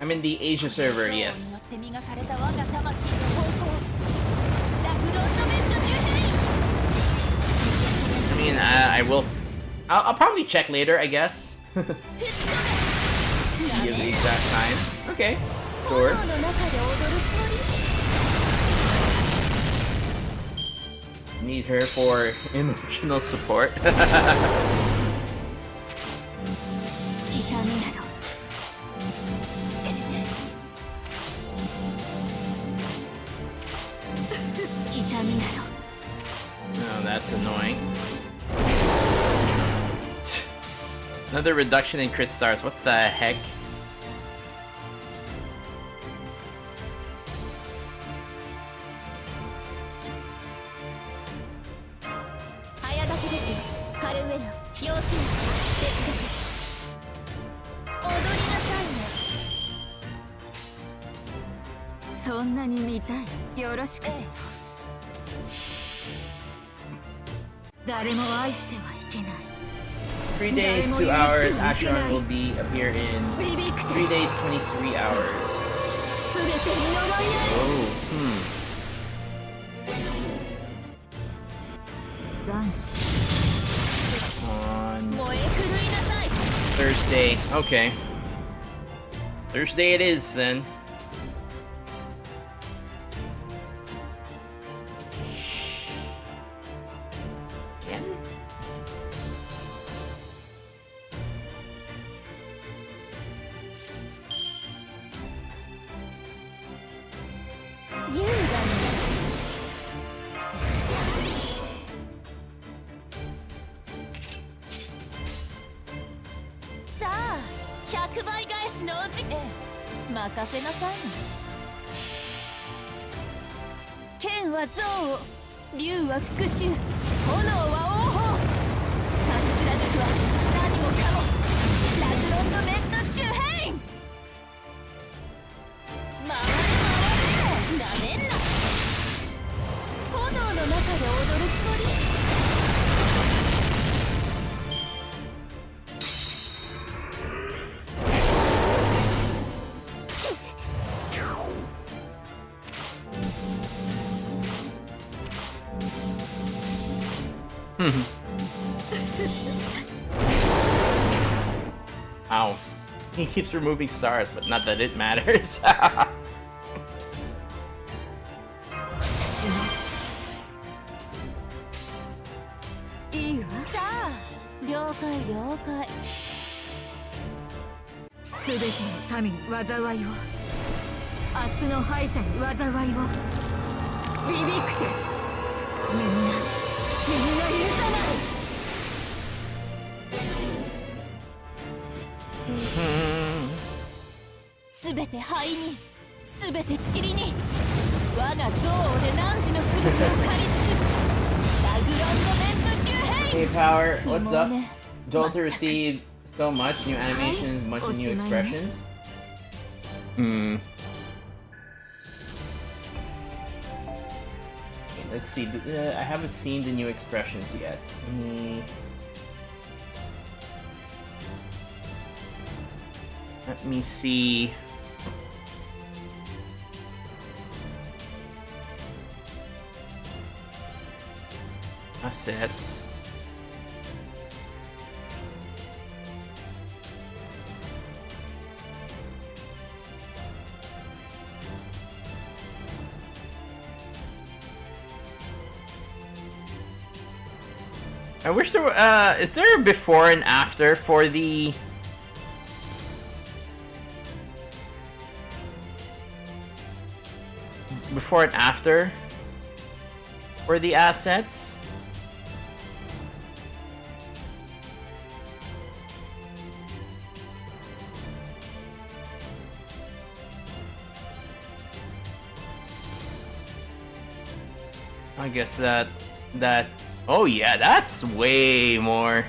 I'm in the Asia server, yes. I mean, I'll probably check later, I guess. Give the exact time. Okay, sure. Need her for emotional support. Oh, that's annoying. Another reduction in crit stars. What the heck? Three days, 2 hours. Ashron will appear in 3 days, 23 hours. Oh, On Thursday. Okay. Thursday it is then. Ow. He keeps removing stars, but not that it matters. いいわさあ了解了解全ての民に災いを明日の敗者に災いをビビクテスみんな許さない全て灰に全て塵に我が憎悪で汝の全てを狩り尽くすラグランドメントデュヘイ Hey Power, what's up? Jolter received so much new animations, bunch of new expressions. Okay, let's see. I haven't seen the new expressions yet. Let me see. Assets. I wish there were, is there a before and after for the... Before and after for the assets? I guess that... Oh yeah, that's way more.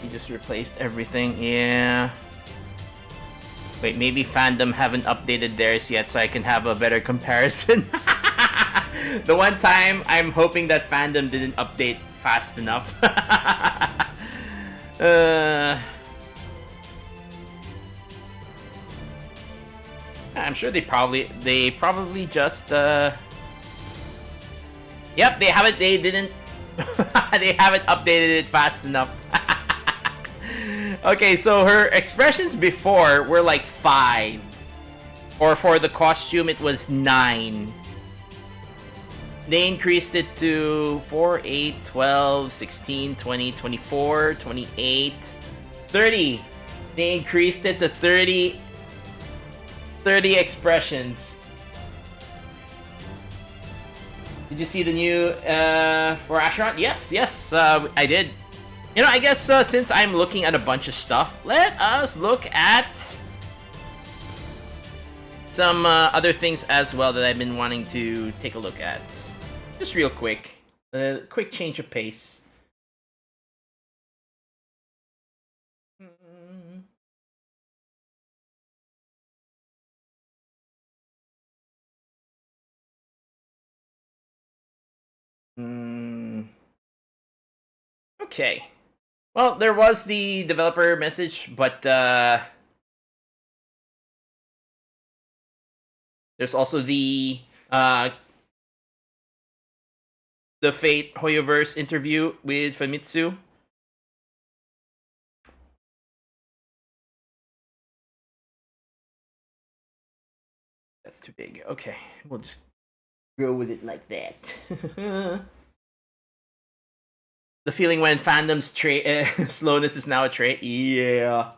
You just replaced everything, yeah. Wait, maybe fandom haven't updated theirs yet so I can have a better comparison. The one time I'm hoping that fandom didn't update fast enough. I'm sure they probably just Yep, they didn't they haven't updated it fast enough. Okay, so her expressions before were like 5. Or for the costume, it was 9. They increased it to 4, 8, 12, 16, 20, 24, 28, 30. They increased it to 30 expressions. Did you see the new for Asheron? Yes, I did. You know, I guess since I'm looking at a bunch of stuff, let us look at some other things as well that I've been wanting to take a look at. Just real quick. Quick change of pace. Okay. Well, there was the developer message, but there's also the Fate Hoyoverse interview with Famitsu. That's too big. Okay, we'll just go with it like that. The feeling when fandom's slowness is now a trait. Yeah.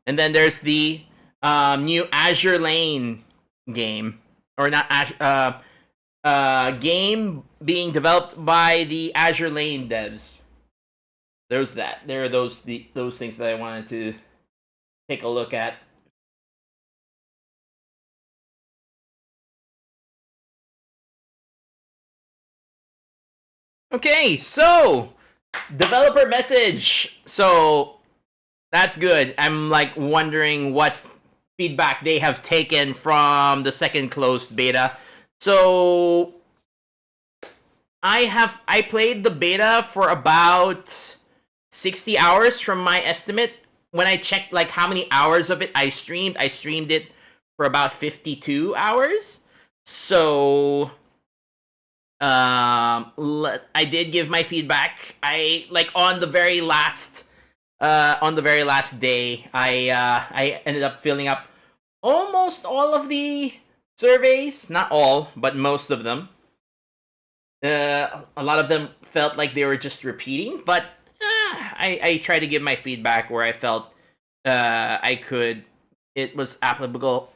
And then there's the new Azure Lane game, or not game being developed by the Azure Lane devs. There's that. There are those things that I wanted to take a look at. Okay, so developer message. So that's good. I'm like wondering what feedback they have taken from the second closed beta. So I played the beta for about 60 hours from my estimate. When I checked like how many hours of it I streamed it for about 52 hours. So I did give my feedback. I like on the very last day, I ended up filling up almost all of the surveys. Not all, but most of them. A lot of them felt like they were just repeating, but I tried to give my feedback where I felt it was applicable.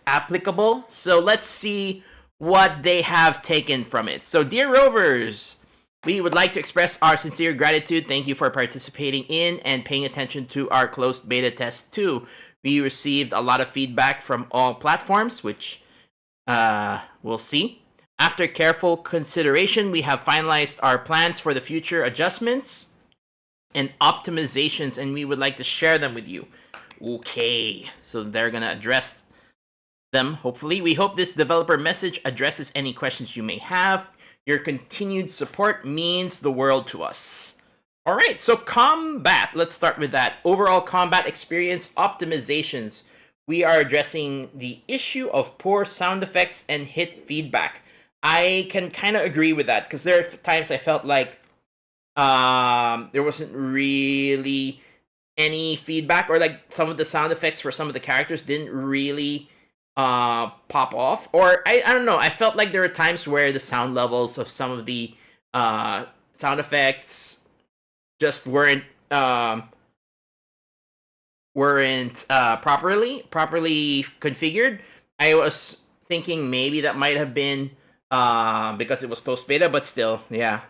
So let's see what they have taken from it. So, dear Rovers, we would like to express our sincere gratitude. Thank you for participating in and paying attention to our closed beta test 2. We received a lot of feedback from all platforms, which we'll see. After careful consideration, we have finalized our plans for the future adjustments and optimizations, and we would like to share them with you. Okay, so they're going to address them, hopefully. We hope this developer message addresses any questions you may have. Your continued support means the world to us. All right, so combat. Let's start with that. Overall combat experience optimizations. We are addressing the issue of poor sound effects and hit feedback. I can kind of agree with that, because there are times I felt like there wasn't really any feedback, or like some of the sound effects for some of the characters didn't really pop off, or I don't know. I felt like there were times where the sound levels of some of the sound effects just weren't properly configured. I was thinking maybe that might have been because it was closed beta, but still, yeah.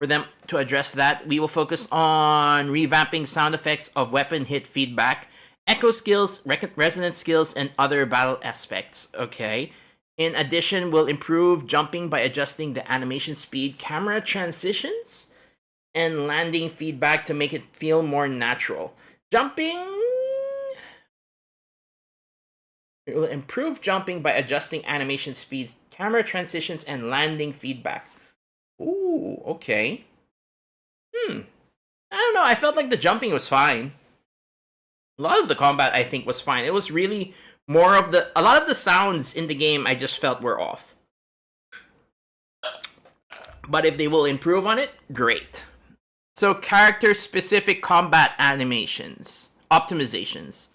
For them to address that, we will focus on revamping sound effects of weapon hit feedback, echo skills, resonance skills, and other battle aspects. Okay. In addition, we'll improve jumping by adjusting the animation speed, camera transitions, and landing feedback to make it feel more natural. Jumping. It will improve jumping by adjusting animation speed, camera transitions, and landing feedback. Ooh, okay. I don't know. I felt like the jumping was fine. A lot of the combat, I think, was fine. It was really more of a lot of the sounds in the game I just felt were off. But if they will improve on it, great. So, character-specific combat animations, optimizations.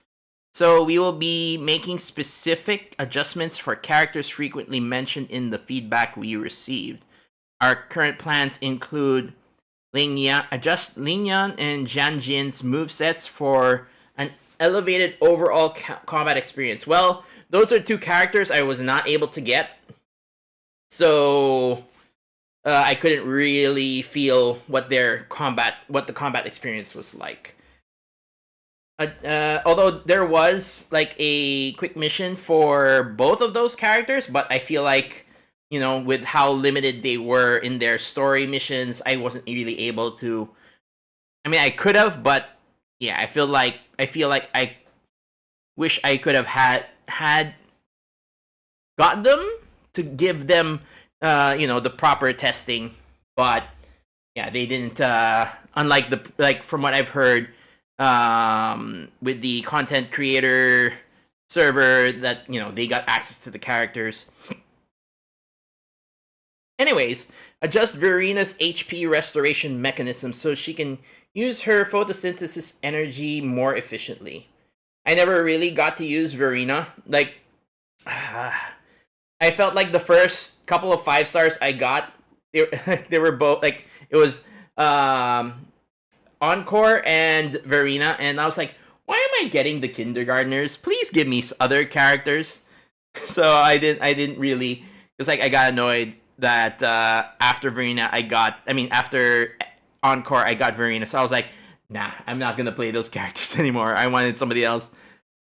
So, we will be making specific adjustments for characters frequently mentioned in the feedback we received. Our current plans include adjust Lingyan and Janjin's movesets for an elevated overall combat experience. Well, those are two characters I was not able to get, so I couldn't really feel what the combat experience was like. Although there was like a quick mission for both of those characters, but I feel like, you know, with how limited they were in their story missions, I wasn't really able to. I mean, I could have, but yeah, I feel like I wish I could have had got them to give them, the proper testing, but yeah, they didn't. Unlike from what I've heard, with the content creator server, that they got access to the characters. Anyways, adjust Verina's HP restoration mechanism so she can use her photosynthesis energy more efficiently. I never really got to use Verina. I felt like the first couple of 5 stars I got, they were both like, it was Encore and Verina, and I was like, why am I getting the kindergartners? Please give me other characters. So I didn't really, because I got annoyed that after Encore I got Verina, so I was like, nah, I'm not gonna play those characters anymore. I wanted somebody else.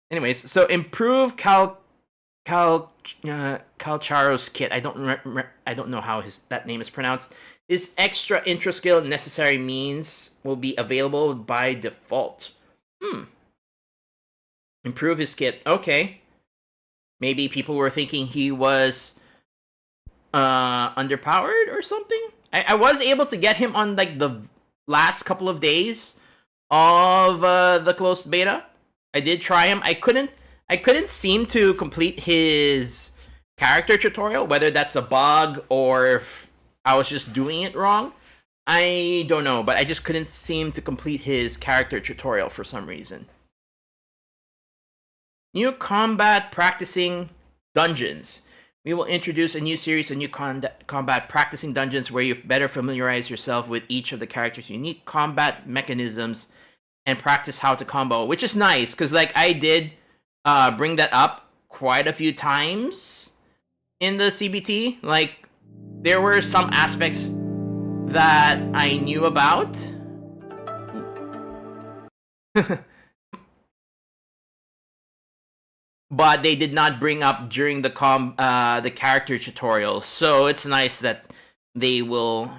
Anyways, so improve Calcharo's kit. I don't know how that name is pronounced. His extra intro skill necessary means will be available by default. Improve his kit. Okay. Maybe people were thinking he was underpowered or something. I was able to get him on like the last couple of days of the closed beta. I did try him. I couldn't seem to complete his character tutorial, whether that's a bug or if I was just doing it wrong. I don't know, but I just couldn't seem to complete his character tutorial for some reason. New combat practicing dungeons. We will introduce a new series of new combat practicing dungeons where you better familiarize yourself with each of the characters' unique combat mechanisms and practice how to combo, which is nice, because like I did bring that up quite a few times in the CBT. Like, there were some aspects that I knew about. But they did not bring up during the character tutorials. So it's nice that they will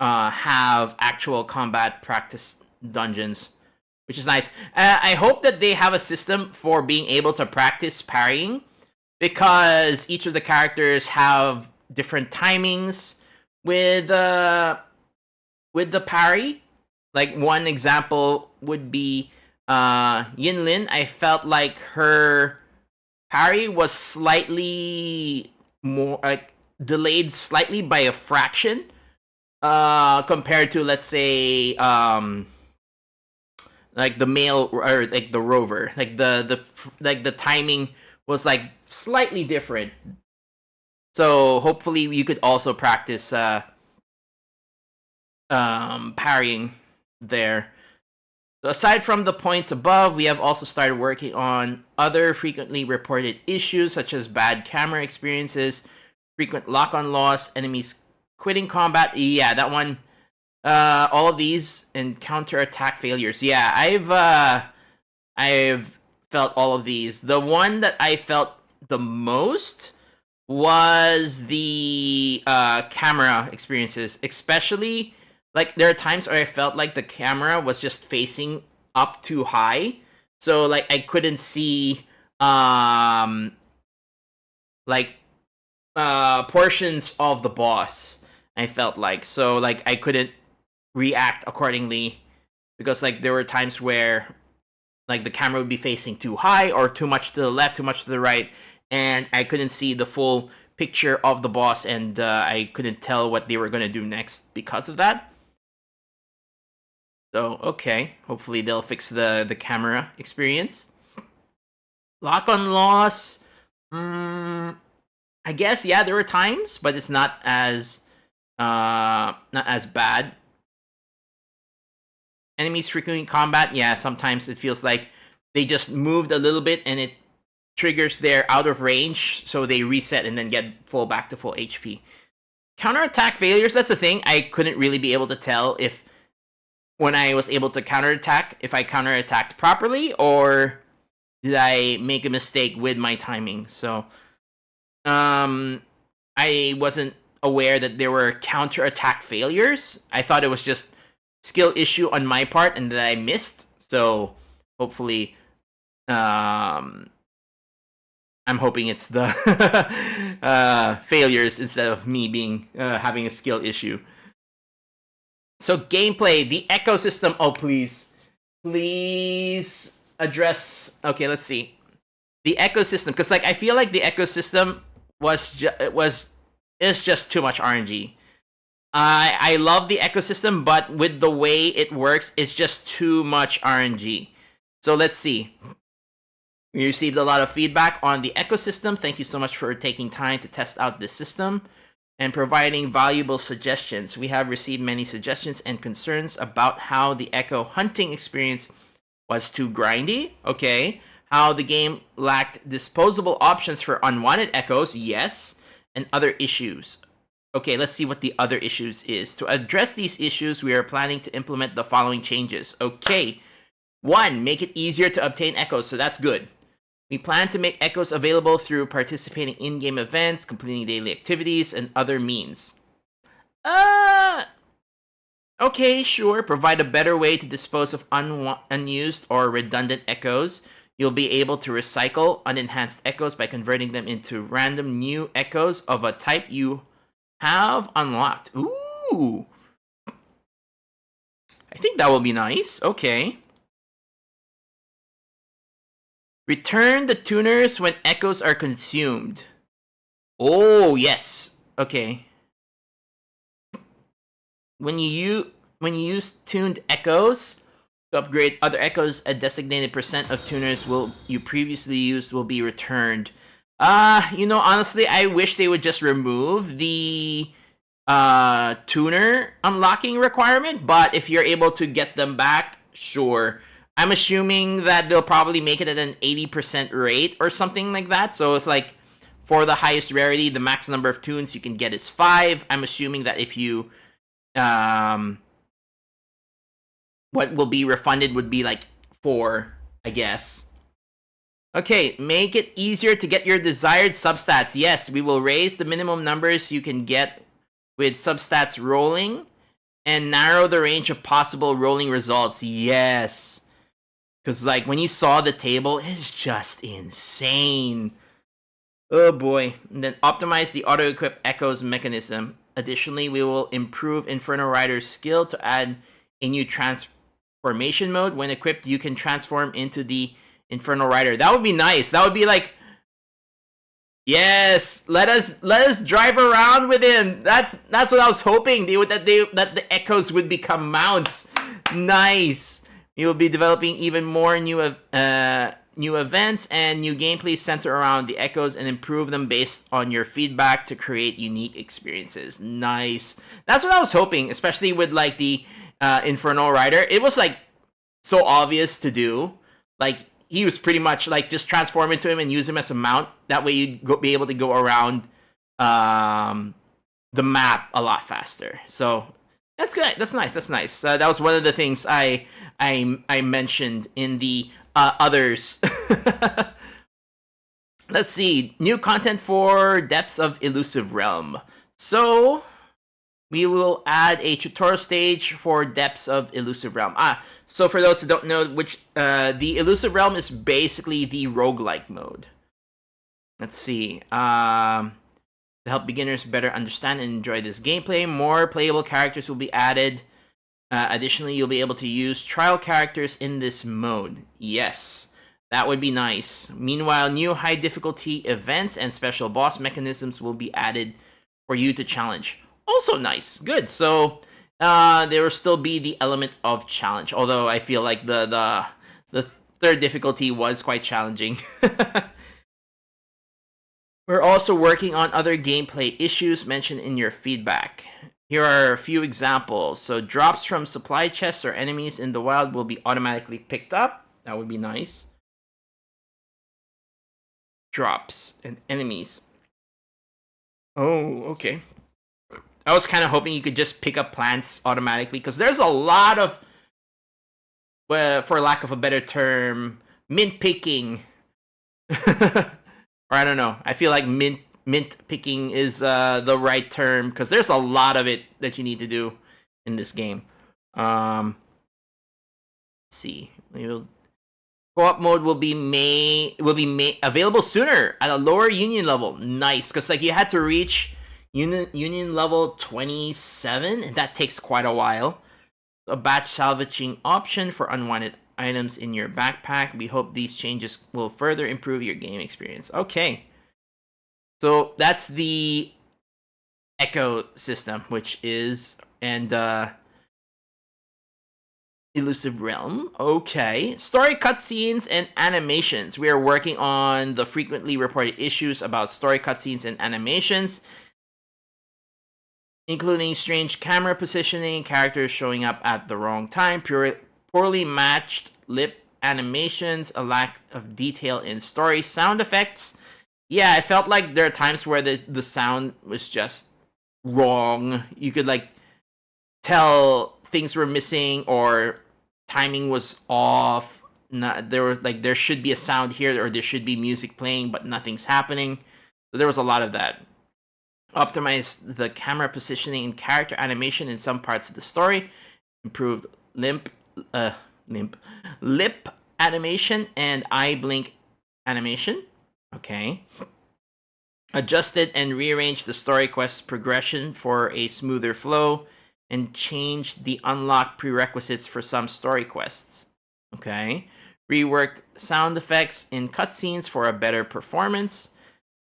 have actual combat practice dungeons, which is nice. I hope that they have a system for being able to practice parrying, because each of the characters have different timings with the parry. Like, one example would be Yinlin. I felt like her parry was slightly more delayed slightly by a fraction compared to, let's say, like the male or like the rover. Like the timing was like slightly different. So hopefully you could also practice parrying there. So aside from the points above, we have also started working on other frequently reported issues, such as bad camera experiences, frequent lock-on loss, enemies quitting combat. Yeah, that one. All of these, and counter-attack failures. Yeah, I've felt all of these. The one that I felt the most was the camera experiences, especially. Like, there are times where I felt like the camera was just facing up too high. So, like, I couldn't see, portions of the boss, I felt like. So, like, I couldn't react accordingly. Because, like, there were times where, like, the camera would be facing too high or too much to the left, too much to the right. And I couldn't see the full picture of the boss. And I couldn't tell what they were going to do next because of that. So, okay. Hopefully they'll fix the camera experience. Lock-on loss. I guess, yeah, there were times, but it's not as bad. Enemies frequently combat. Yeah, sometimes it feels like they just moved a little bit and it triggers their out of range, so they reset and then get back to full HP. Counterattack failures, that's the thing. I couldn't really be able to tell if when I was able to counterattack, if I counterattacked properly, or did I make a mistake with my timing. So, I wasn't aware that there were counterattack failures. I thought it was just skill issue on my part and that I missed. So, hopefully, I'm hoping it's the failures instead of me being having a skill issue. So, gameplay, the ecosystem. Oh, please address. Okay, let's see the ecosystem, because like I feel like the ecosystem is just too much RNG. I love the ecosystem, but with the way it works, it's just too much RNG. So let's see. We received a lot of feedback on the ecosystem. Thank you so much for taking time to test out this system and providing valuable suggestions. We have received many suggestions and concerns about how the echo hunting experience was too grindy. Okay. How the game lacked disposable options for unwanted echoes. Yes. And other issues. Okay, let's see what the other issues is. To address these issues, we are planning to implement the following changes. Okay. 1, make it easier to obtain echoes. So that's good. We plan to make echoes available through participating in-game events, completing daily activities, and other means. Okay, sure. Provide a better way to dispose of unused or redundant echoes. You'll be able to recycle unenhanced echoes by converting them into random new echoes of a type you have unlocked. Ooh. I think that will be nice. Okay. Return the tuners when echoes are consumed. Oh, yes. Okay. When you use tuned echoes to upgrade other echoes, a designated % of tuners you previously used will be returned. Honestly, I wish they would just remove the tuner unlocking requirement, but if you're able to get them back, sure. I'm assuming that they'll probably make it at an 80% rate or something like that. So if like for the highest rarity, the max number of tunes you can get is 5. I'm assuming that if you what will be refunded would be like 4, I guess. Okay, make it easier to get your desired substats. Yes, we will raise the minimum numbers you can get with substats rolling and narrow the range of possible rolling results. Yes. Because, like, when you saw the table, it's just insane. Oh, boy. And then optimize the auto-equip echoes mechanism. Additionally, we will improve Inferno Rider's skill to add a new transformation mode. When equipped, you can transform into the Inferno Rider. That would be nice. That would be like, yes, let us drive around with him. That's what I was hoping. That the echoes would become mounts. Nice. You will be developing even more new events and new gameplay center around the echoes and improve them based on your feedback to create unique experiences. Nice. That's what I was hoping, especially with like the Inferno Rider. It was like so obvious to do. Like he was pretty much like just transform into him and use him as a mount. That way you'd be able to go around the map a lot faster. So that's good. That's nice. That's nice. That was one of the things I mentioned in the others. Let's see. New content for Depths of Elusive Realm. So we will add a tutorial stage for Depths of Elusive Realm. So for those who don't know, which the Elusive Realm is basically the roguelike mode. Let's see. To help beginners better understand and enjoy this gameplay, more playable characters will be added. Additionally, you'll be able to use trial characters in this mode. Yes, that would be nice. Meanwhile, new high difficulty events and special boss mechanisms will be added for you to challenge. Also nice. Good. So there will still be the element of challenge, although I feel like the third difficulty was quite challenging. We're also working on other gameplay issues mentioned in your feedback. Here are a few examples. So drops from supply chests or enemies in the wild will be automatically picked up. That would be nice. Drops and enemies. Oh, okay. I was kind of hoping you could just pick up plants automatically, because there's a lot of, for lack of a better term, mint picking. Or I don't know. I feel like mint picking is the right term, because there's a lot of it that you need to do in this game. Let's see. Co-op mode will be available sooner at a lower union level. Nice, because like you had to reach union level 27, and that takes quite a while. A batch salvaging option for unwanted items in your backpack. We hope these changes will further improve your game experience. Okay. So that's the Echo system, which is Elusive Realm. Okay. Story cutscenes and animations. We are working on the frequently reported issues about story cutscenes and animations, including strange camera positioning, characters showing up at the wrong time, poorly matched lip animations, a lack of detail in story sound effects. Yeah, I felt like there are times where the sound was just wrong. You could like tell things were missing or timing was off. there should be a sound here or there should be music playing, but nothing's happening. So there was a lot of that. Optimized the camera positioning and character animation in some parts of the story. Improved lip animation and eye blink animation. Okay. Adjusted and rearranged the story quest progression for a smoother flow, and changed the unlock prerequisites for some story quests. Okay. Reworked sound effects in cutscenes for a better performance.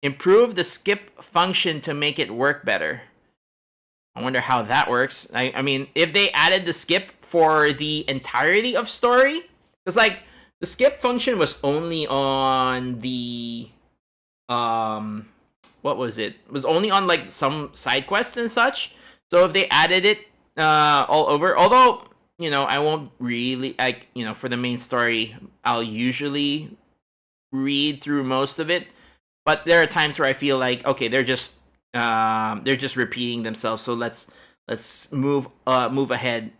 Improved the skip function to make it work better. I wonder how that works. I mean, if they added the skip for the entirety of story, because like the skip function was only on the what was it? It was only on like some side quests and such. So if they added it all over, although I won't really for the main story, I'll usually read through most of it. But there are times where I feel like, okay, they're just repeating themselves. So let's move ahead.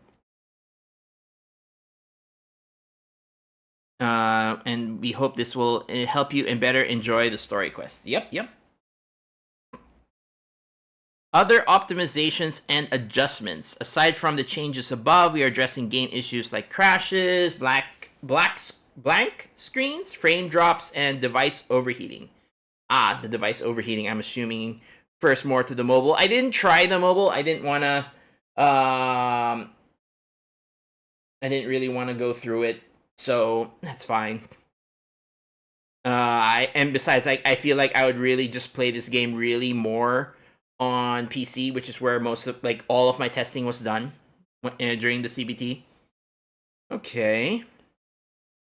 And we hope this will help you and better enjoy the story quest. Yep. Other optimizations and adjustments. Aside from the changes above, we are addressing game issues like crashes, blank screens, frame drops, and device overheating. The device overheating, I'm assuming first more to the mobile. I didn't try the mobile. I didn't really want to go through it, so that's fine. And besides, I feel like I would really just play this game really more on PC, which is where most of all of my testing was done during the CBT. Okay.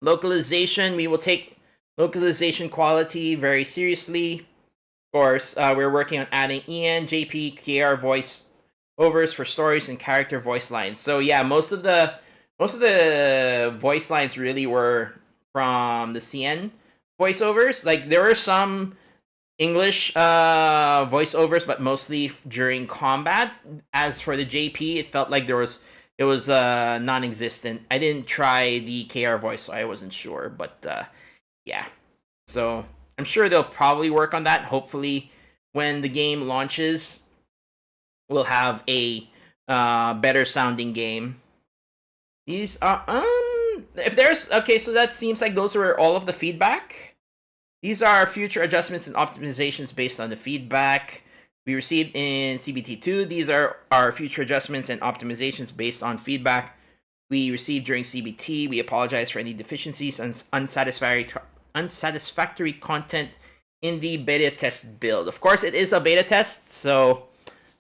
Localization, we will take localization quality very seriously. Of course, we're working on adding EN, JP, KR voice overs for stories and character voice lines. So yeah, most of the voice lines really were from the CN voiceovers. Like there were some English voiceovers, but mostly during combat. As for the JP, it felt like it was non-existent. I didn't try the KR voice, so I wasn't sure. But yeah, so I'm sure they'll probably work on that. Hopefully, when the game launches, we'll have a better sounding game. These are if there's okay, so that seems like those were all of the feedback. These are future adjustments and optimizations based on the feedback we received in CBT2. These are our future adjustments and optimizations based on feedback we received during CBT. We apologize for any deficiencies and unsatisfactory content in the beta test build. Of course, it is a beta test, so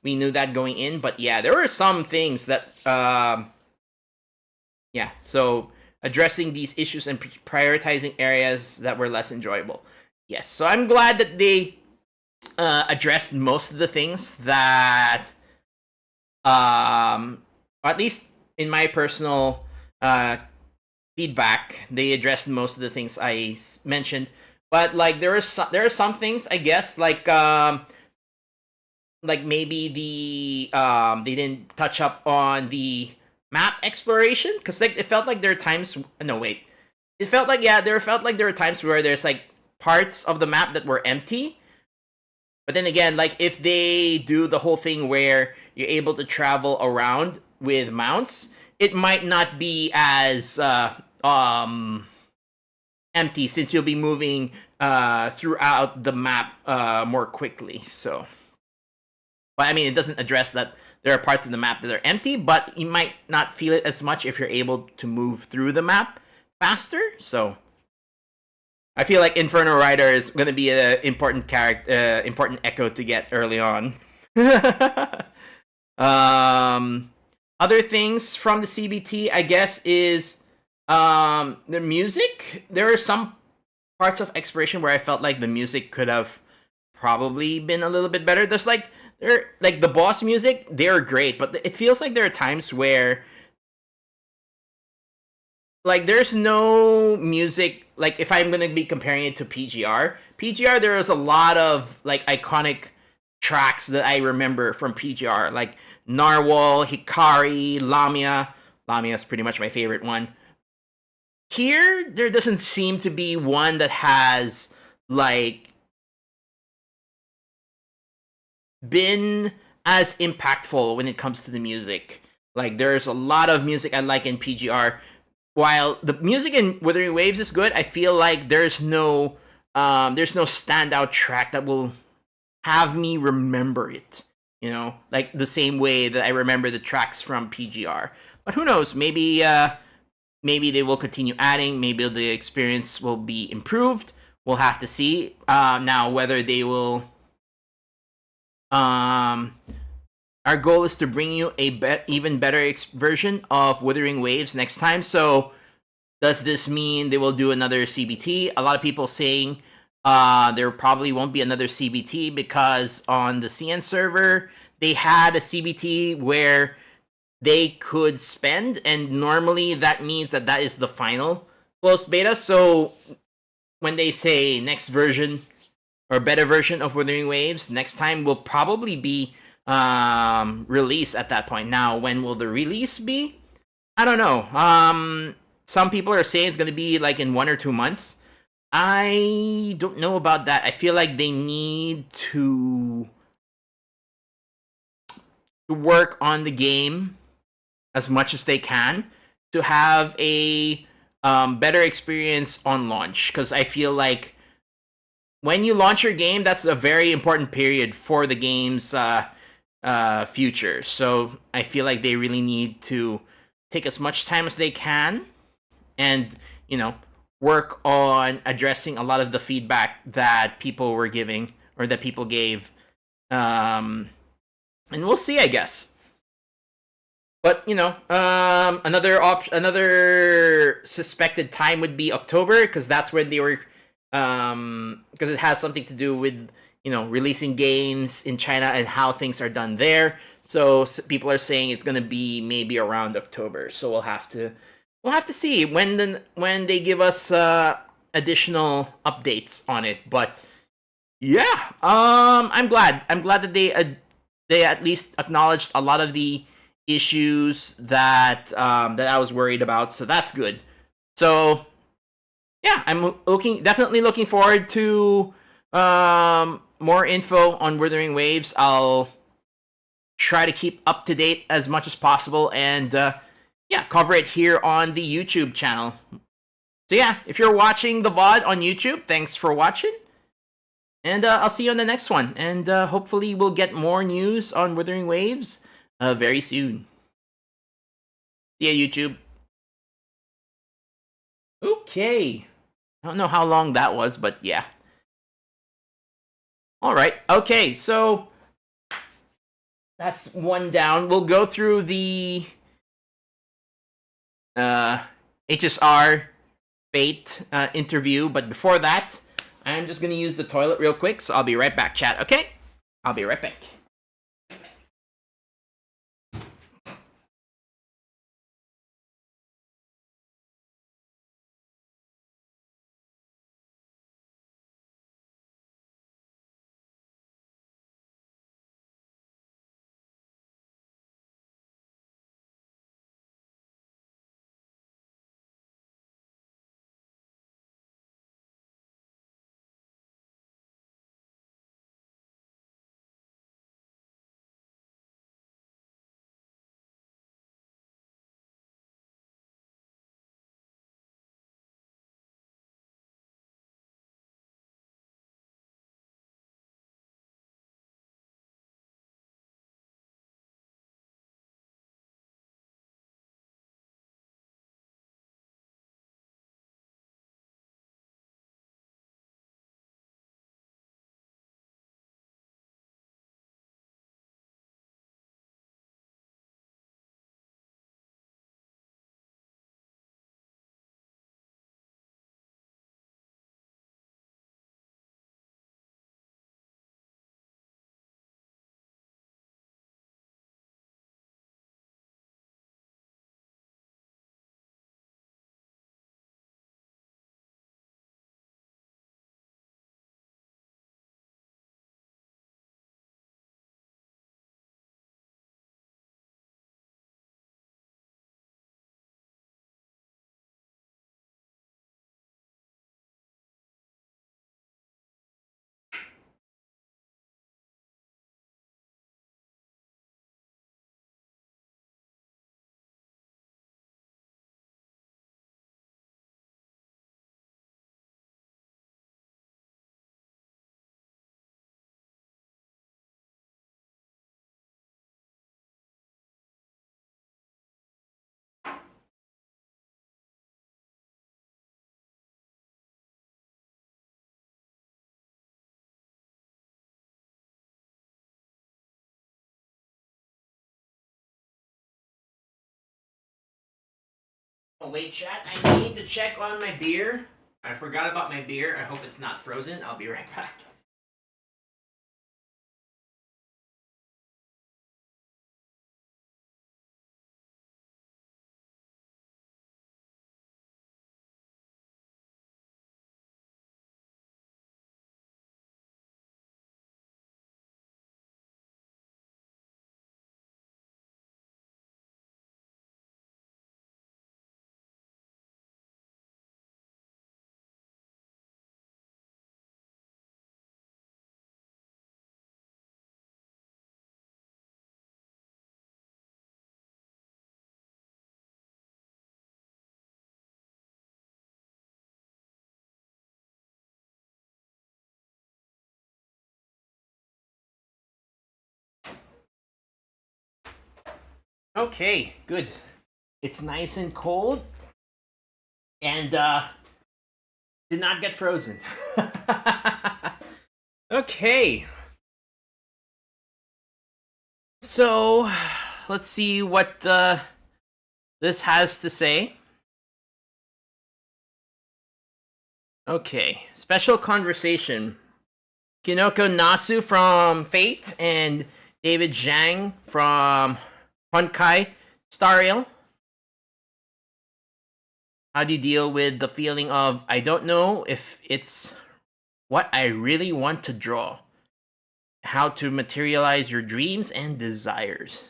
we knew that going in. But yeah, there were some things that, so addressing these issues and prioritizing areas that were less enjoyable. Yes, so I'm glad that they addressed most of the things that, at least in my personal feedback, they addressed most of the things I mentioned. But like there are some things, I guess, like maybe they didn't touch up on the map exploration, because like it felt like there are times. No, wait. It felt like there were times where there's like parts of the map that were empty. But then again, like if they do the whole thing where you're able to travel around with mounts, it might not be as empty, since you'll be moving throughout the map more quickly. So, but I mean, it doesn't address that there are parts of the map that are empty, but you might not feel it as much if you're able to move through the map faster. So I feel like Inferno Rider is going to be an important character, important echo to get early on. Other things from the CBT, I guess, is the music. There are some parts of exploration where I felt like the music could have probably been a little bit better. There's like the boss music, they're great, but it feels like there are times where like there's no music. Like if I'm gonna be comparing it to PGR, there is a lot of like iconic tracks that I remember from PGR, like Narwhal, Hikari, Lamia. Lamia is pretty much my favorite one. here there doesn't seem to be one that has like been as impactful when it comes to the music. Like there's a lot of music I like in PGR. While the music in Wuthering Waves is good, I feel like there's no standout track that will have me remember it. You know, like the same way that I remember the tracks from PGR. But who knows? Maybe they will continue adding. Maybe the experience will be improved. We'll have to see. Now whether they will. Our goal is to bring you a even better version of Wuthering Waves next time. So does this mean they will do another CBT? A lot of people saying there probably won't be another CBT because on the CN server they had a CBT where they could spend, and normally that means that that is the final closed beta. So when they say next version or better version of Wuthering Waves, next time will probably be release at that point. Now, when will the release be? I don't know. Some people are saying it's going to be like in 1 or 2 months. I don't know about that. I feel like they need to work on the game as much as they can to have a better experience on launch. Because I feel like when you launch your game, that's a very important period for the game's future. So I feel like they really need to take as much time as they can and, you know, work on addressing a lot of the feedback that people were giving or that people gave. And we'll see, I guess. But, you know, another suspected time would be October, because that's when they were, because it has something to do with, you know, releasing games in China and how things are done there. So people are saying it's going to be maybe around October. So we'll have to see when they give us additional updates on it. But yeah, I'm glad that they at least acknowledged a lot of the issues that I was worried about. So that's good. So yeah, I'm definitely looking forward to more info on Wuthering Waves. I'll try to keep up to date as much as possible and yeah, cover it here on the YouTube channel. So yeah, if you're watching the VOD on YouTube, thanks for watching. And I'll see you on the next one. And hopefully we'll get more news on Wuthering Waves very soon. See ya, YouTube. Okay. I don't know how long that was, but yeah. Alright, okay, so that's one down. We'll go through the HSR Fate interview, but before that, I'm just gonna use the toilet real quick, so I'll be right back, chat, okay? I'll be right back. Oh wait, chat. I need to check on my beer. I forgot about my beer. I hope it's not frozen. I'll be right back. Okay, good. It's nice and cold, and did not get frozen. Okay. So, let's see what this has to say. Okay, special conversation. Kinoko Nasu from Fate and David Zhang from Honkai Star Rail. How do you deal with the feeling of, I don't know if it's what I really want to draw? How to materialize your dreams and desires.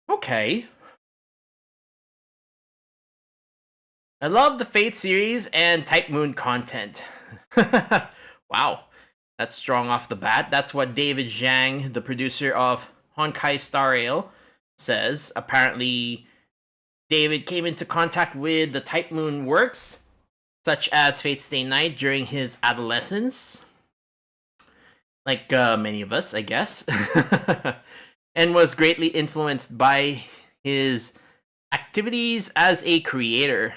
Okay. I love the Fate series and Type Moon content. Wow. That's strong off the bat. That's what David Zhang, the producer of Honkai Star Rail, says. Apparently, David came into contact with the Type Moon works, such as Fate Stay Night, during his adolescence. Like many of us, I guess. And was greatly influenced by his activities as a creator.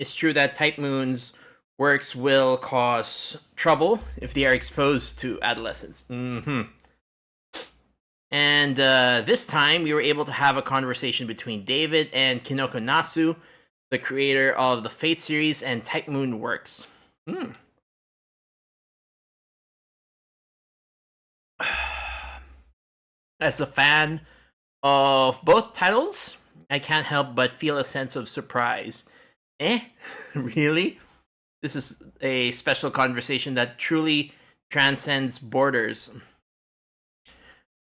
It's true that Type Moon's works will cause trouble if they are exposed to adolescents. And this time, we were able to have a conversation between David and Kinoko Nasu, the creator of the Fate series and Type Moon works. As a fan of both titles, I can't help but feel a sense of surprise. Really? This is a special conversation that truly transcends borders.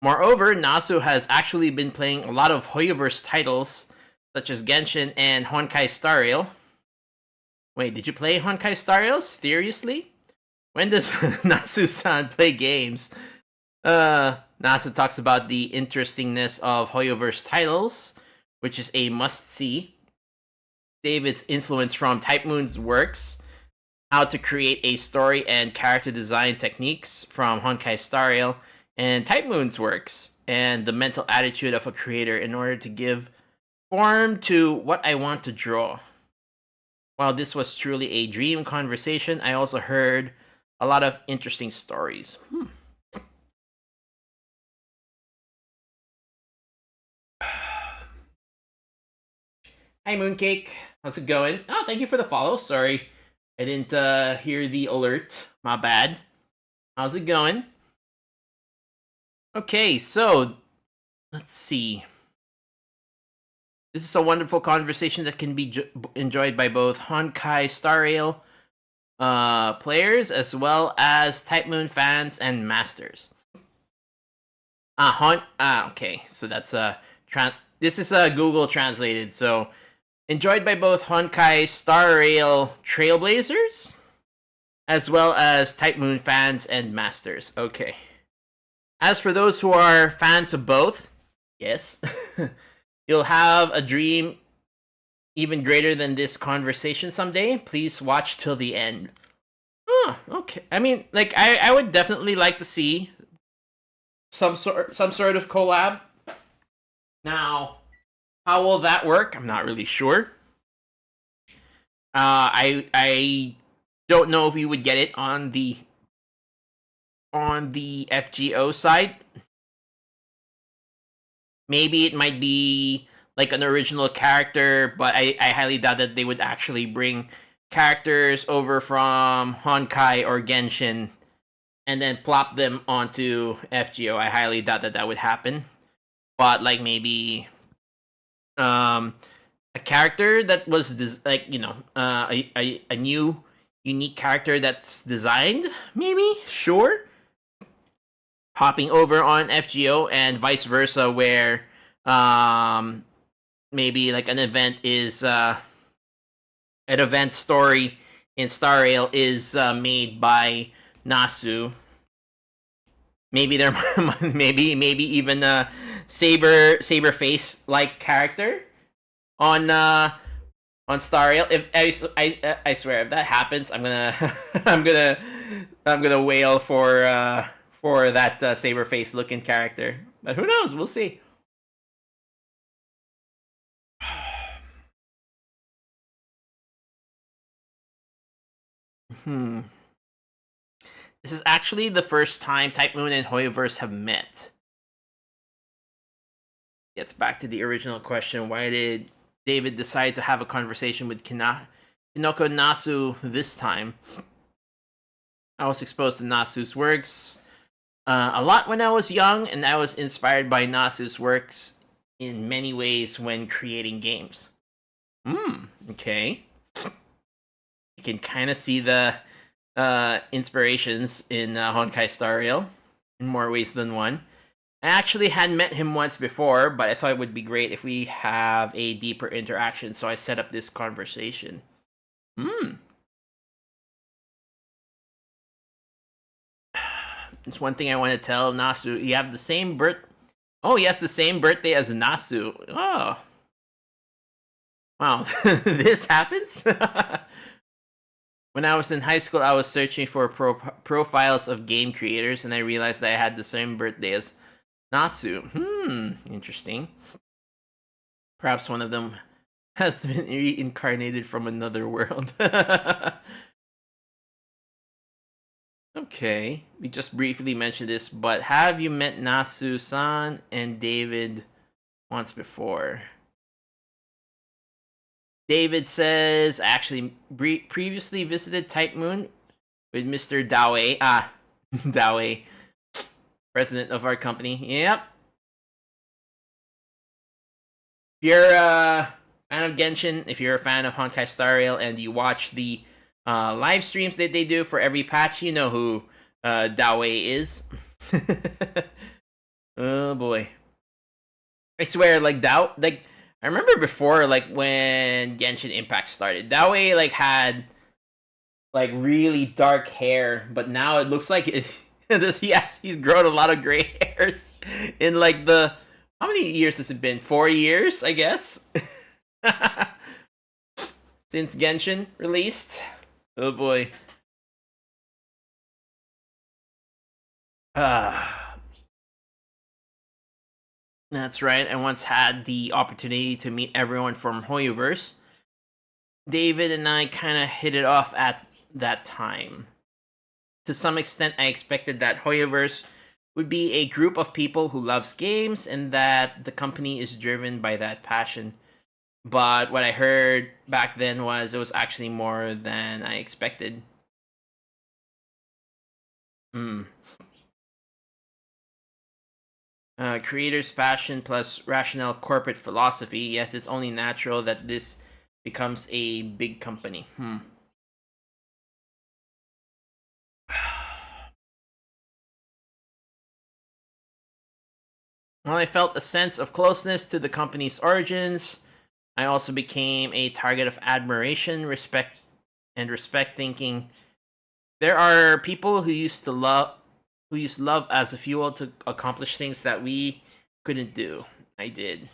Moreover, Nasu has actually been playing a lot of Hoyoverse titles, such as Genshin and Honkai Star Rail. Wait, did you play Honkai Star Rail? Seriously? When does Nasu-san play games? Nasu talks about the interestingness of Hoyoverse titles, which is a must-see. David's influence from Type Moon's works, how to create a story and character design techniques from Honkai Star Rail, and Type Moon's works, and the mental attitude of a creator in order to give form to what I want to draw. While this was truly a dream conversation, I also heard a lot of interesting stories. Hi, Mooncake. How's it going? Oh, thank you for the follow. Sorry, I didn't hear the alert. My bad. How's it going? Okay, so let's see. This is a wonderful conversation that can be enjoyed by both Honkai Star Rail players as well as Type Moon fans and masters. Okay, so that's this is Google translated. So enjoyed by both Honkai Star Rail trailblazers as well as Type Moon fans and masters. Okay. As for those who are fans of both, yes, you'll have a dream even greater than this conversation someday. Please watch till the end. Oh, okay. I mean, like, I would definitely like to see some sort of collab. Now, how will that work? I'm not really sure. I don't know if we would get it on the FGO side. Maybe it might be like an original character, but I highly doubt that they would actually bring characters over from Honkai or Genshin and then plop them onto FGO. I highly doubt that that would happen. But like maybe a character that was a new unique character that's designed, maybe, sure, hopping over on FGO and vice versa, where maybe like an event is an event story in Star Rail is made by Nasu. Maybe there, maybe even a saber face like character on Star Rail. If I swear, if that happens, I'm gonna I'm gonna wail for that saber face looking character. But who knows? We'll see. This is actually the first time Type Moon and Hoyoverse have met. Gets back to the original question: why did David decide to have a conversation with Kinoko Nasu this time? I was exposed to Nasu's works a lot when I was young, and I was inspired by Nasu's works in many ways when creating games. Okay. You can kind of see the inspirations in Honkai Star Rail in more ways than one. I actually had met him once before, but I thought it would be great if we have a deeper interaction, so I set up this conversation. It's one thing I want to tell Nasu. You have the same he has the same birthday as Nasu. Oh. Wow. This happens? When I was in high school, I was searching for profiles of game creators, and I realized that I had the same birthday as Nasu. Interesting. Perhaps one of them has been reincarnated from another world. Okay, we just briefly mentioned this, but have you met Nasu-san and David once before? David says, actually previously visited Type Moon with Mr. Dawe. Dawe, president of our company. Yep. If you're a fan of Genshin, if you're a fan of Honkai Star Rail, and you watch the live streams that they do for every patch, you know who Dawe is. Oh boy. I swear, like, I remember before, like, when Genshin Impact started, Dawe, like, had, like, really dark hair, but now it looks like he's grown a lot of gray hairs in, like, how many years has it been? 4 years, I guess? Since Genshin released. Oh boy. That's right. I once had the opportunity to meet everyone from Hoyoverse. David and I kind of hit it off at that time. To some extent, I expected that Hoyoverse would be a group of people who loves games and that the company is driven by that passion. But what I heard back then was it was actually more than I expected. Creator's passion plus rational corporate philosophy. Yes, it's only natural that this becomes a big company. Well, I felt a sense of closeness to the company's origins. I also became a target of admiration, respect, thinking there are people who used love as a fuel to accomplish things that we couldn't do. I did.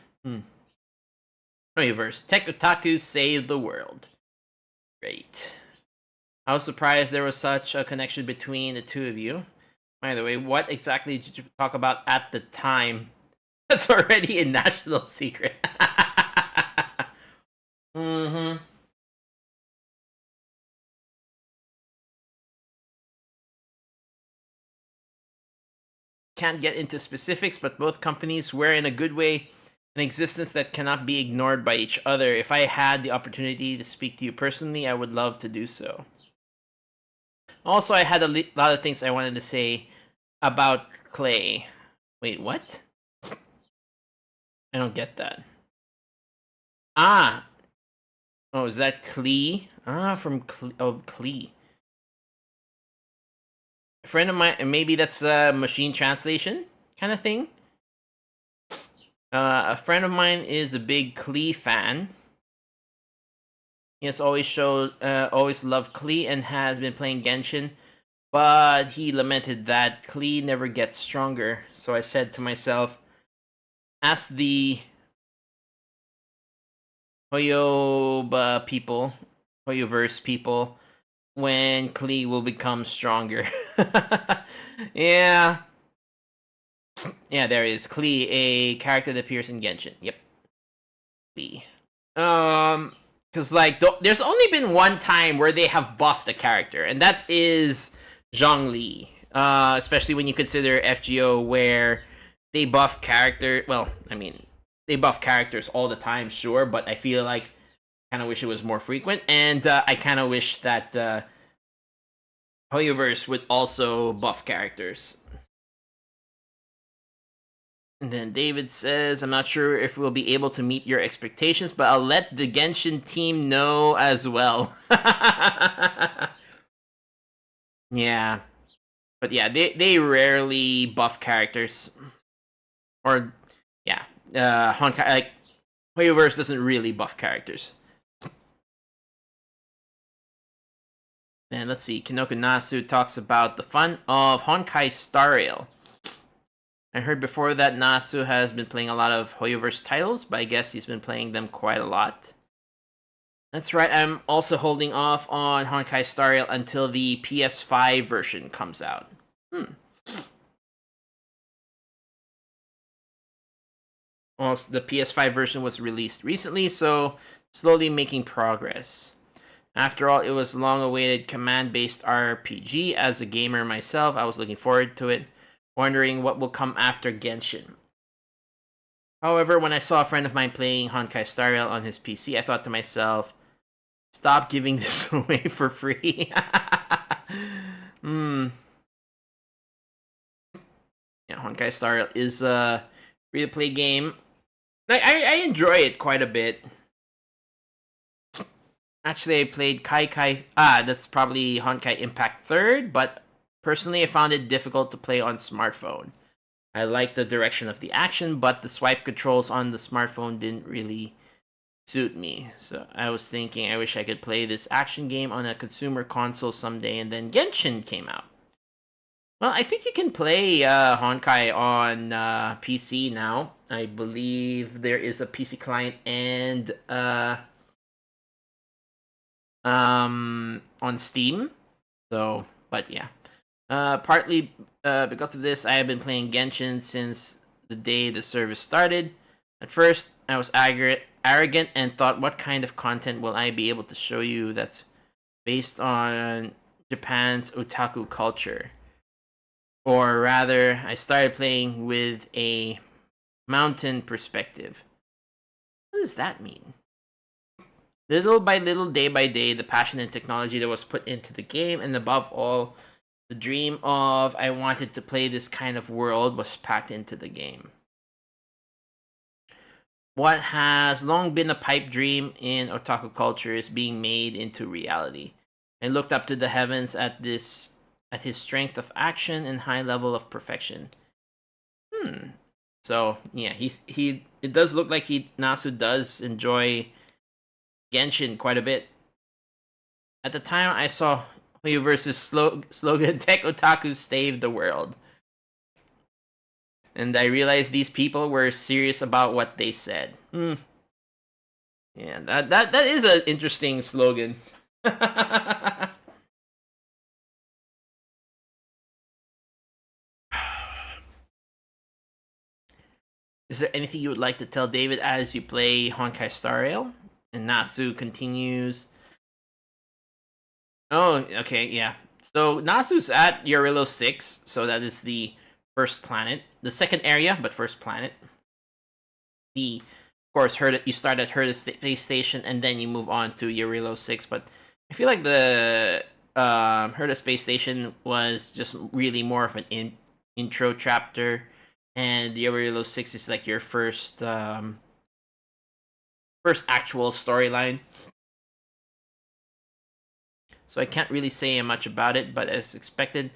Reverse. Tech otaku saved the world. Great. I was surprised there was such a connection between the two of you. By the way, what exactly did you talk about at the time? That's already a national secret. Can't get into specifics, but both companies were in a good way An existence that cannot be ignored by each other. If I had the opportunity to speak to you personally, I would love to do so. Also, I had a lot of things I wanted to say about Clay. Wait, what? I don't get that. Ah! Oh, is that Klee? Ah, from Klee. A friend of mine, maybe that's a machine translation kind of thing. A friend of mine is a big Klee fan. He has always always loved Klee and has been playing Genshin, but he lamented that Klee never gets stronger. So I said to myself, ask the Hoyoba people, Hoyoverse people, when Klee will become stronger. Yeah. Yeah, there is Klee, a character that appears in Genshin. Yep. Klee. Because like there's only been one time where they have buffed a character, and that is Zhongli. Especially when you consider FGO, where they buff character. Well, I mean, they buff characters all the time, sure, but I feel like kind of wish it was more frequent, and I kind of wish that Hoyoverse would also buff characters. And then David says, I'm not sure if we'll be able to meet your expectations, but I'll let the Genshin team know as well. Yeah. But yeah, they rarely buff characters. Or, yeah. Honkai, like, Hoyoverse doesn't really buff characters. And let's see, Kinoko Nasu talks about the fun of Honkai Star Rail. I heard before that Nasu has been playing a lot of Hoyoverse titles, but I guess he's been playing them quite a lot. That's right, I'm also holding off on Honkai Star Rail until the PS5 version comes out. Well, the PS5 version was released recently, so slowly making progress. After all, it was a long-awaited command-based RPG. As a gamer myself, I was looking forward to it, wondering what will come after Genshin. However, when I saw a friend of mine playing Honkai Star Rail on his PC, I thought to myself, stop giving this away for free. Yeah, Honkai Star Rail is a free-to-play game. I enjoy it quite a bit. Actually, I played Kai. That's probably Honkai Impact 3rd, but personally, I found it difficult to play on smartphone. I like the direction of the action, but the swipe controls on the smartphone didn't really suit me. So I was thinking I wish I could play this action game on a consumer console someday, and then Genshin came out. Well, I think you can play Honkai on PC now. I believe there is a PC client and on Steam. So, but yeah. Partly because of this, I have been playing Genshin since the day the service started. At first, I was arrogant and thought, what kind of content will I be able to show you that's based on Japan's otaku culture? Or rather, I started playing with a mountain perspective. What does that mean? Little by little, day by day, the passion and technology that was put into the game, and above all, the dream of I wanted to play this kind of world was packed into the game. What has long been a pipe dream in otaku culture is being made into reality. I looked up to the heavens at his strength of action and high level of perfection. So yeah, it does look like Nasu does enjoy Genshin quite a bit. At the time, I saw Hoyoverse's slogan, Tech Otaku Save the World. And I realized these people were serious about what they said. Yeah, that is an interesting slogan. Is there anything you would like to tell David as you play Honkai Star Rail? And Nasu continues. Oh, okay, yeah. So Nasu's at Yorilo 6, so that is the first planet. The second area, but first planet. of course, you start at Herda Space Station and then you move on to Yarilo 6. But I feel like the Herda Space Station was just really more of an intro chapter, and Yarilo 6 is like your first actual storyline. So I can't really say much about it, but as expected,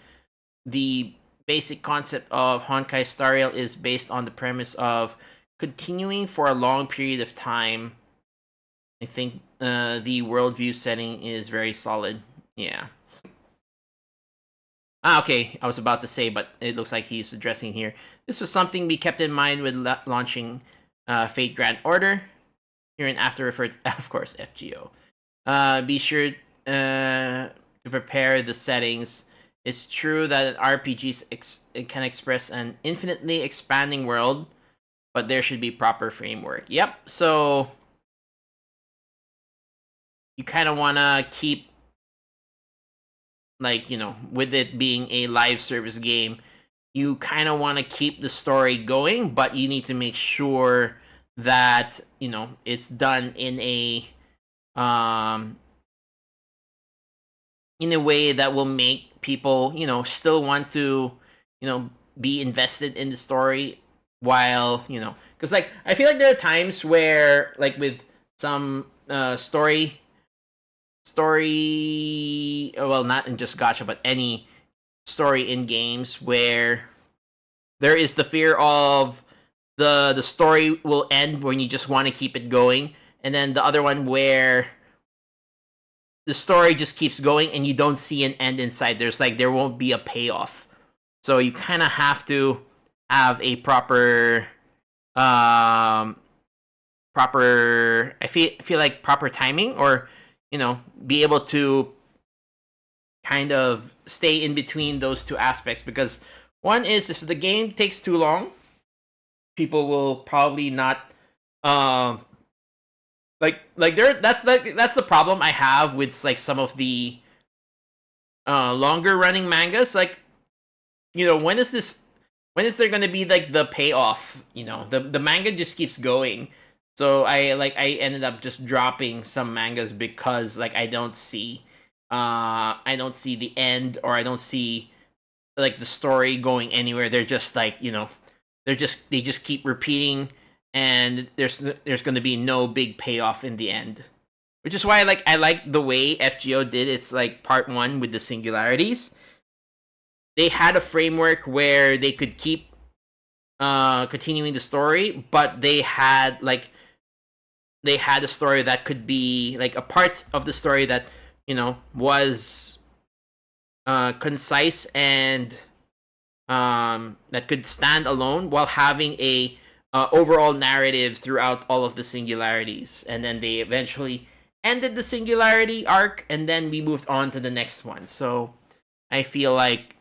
the basic concept of Honkai Star Rail is based on the premise of continuing for a long period of time. I think the worldview setting is very solid. Yeah. Okay, I was about to say, but it looks like he's addressing here. This was something we kept in mind with launching Fate Grand Order. Here and after referred to, of course, FGO. Be sure to prepare the settings. It's true that RPGs can express an infinitely expanding world, but there should be proper framework. Yep, so you kind of want to keep, like, you know, with it being a live service game, you kind of want to keep the story going, but you need to make sure that, you know, it's done in a way that will make people, you know, still want to, you know, be invested in the story while, you know, because, like, I feel like there are times where, like, with some story, well, not in just gacha, but any story in games, where there is the fear of the story will end when you just want to keep it going, and then the other one where the story just keeps going and you don't see an end in sight. There won't be a payoff. So you kind of have to have a proper I feel like proper timing, or, you know, be able to kind of stay in between those two aspects, because one is, if the game takes too long, people will probably not that's the problem I have with, like, some of the longer running mangas. Like, you know, when is there going to be, like, the payoff? You know, the manga just keeps going. So I ended up just dropping some mangas because, like, I don't see the end, or I don't see, like, the story going anywhere. They're just, like, you know, they just keep repeating, and there's going to be no big payoff in the end. Which is why, like, I like the way FGO did its, like, part 1 with the singularities. They had a framework where they could keep continuing the story, but they had a story that could be, like, a part of the story that, you know, was concise and that could stand alone while having a overall narrative throughout all of the singularities. And then they eventually ended the singularity arc, and then we moved on to the next one. So I feel like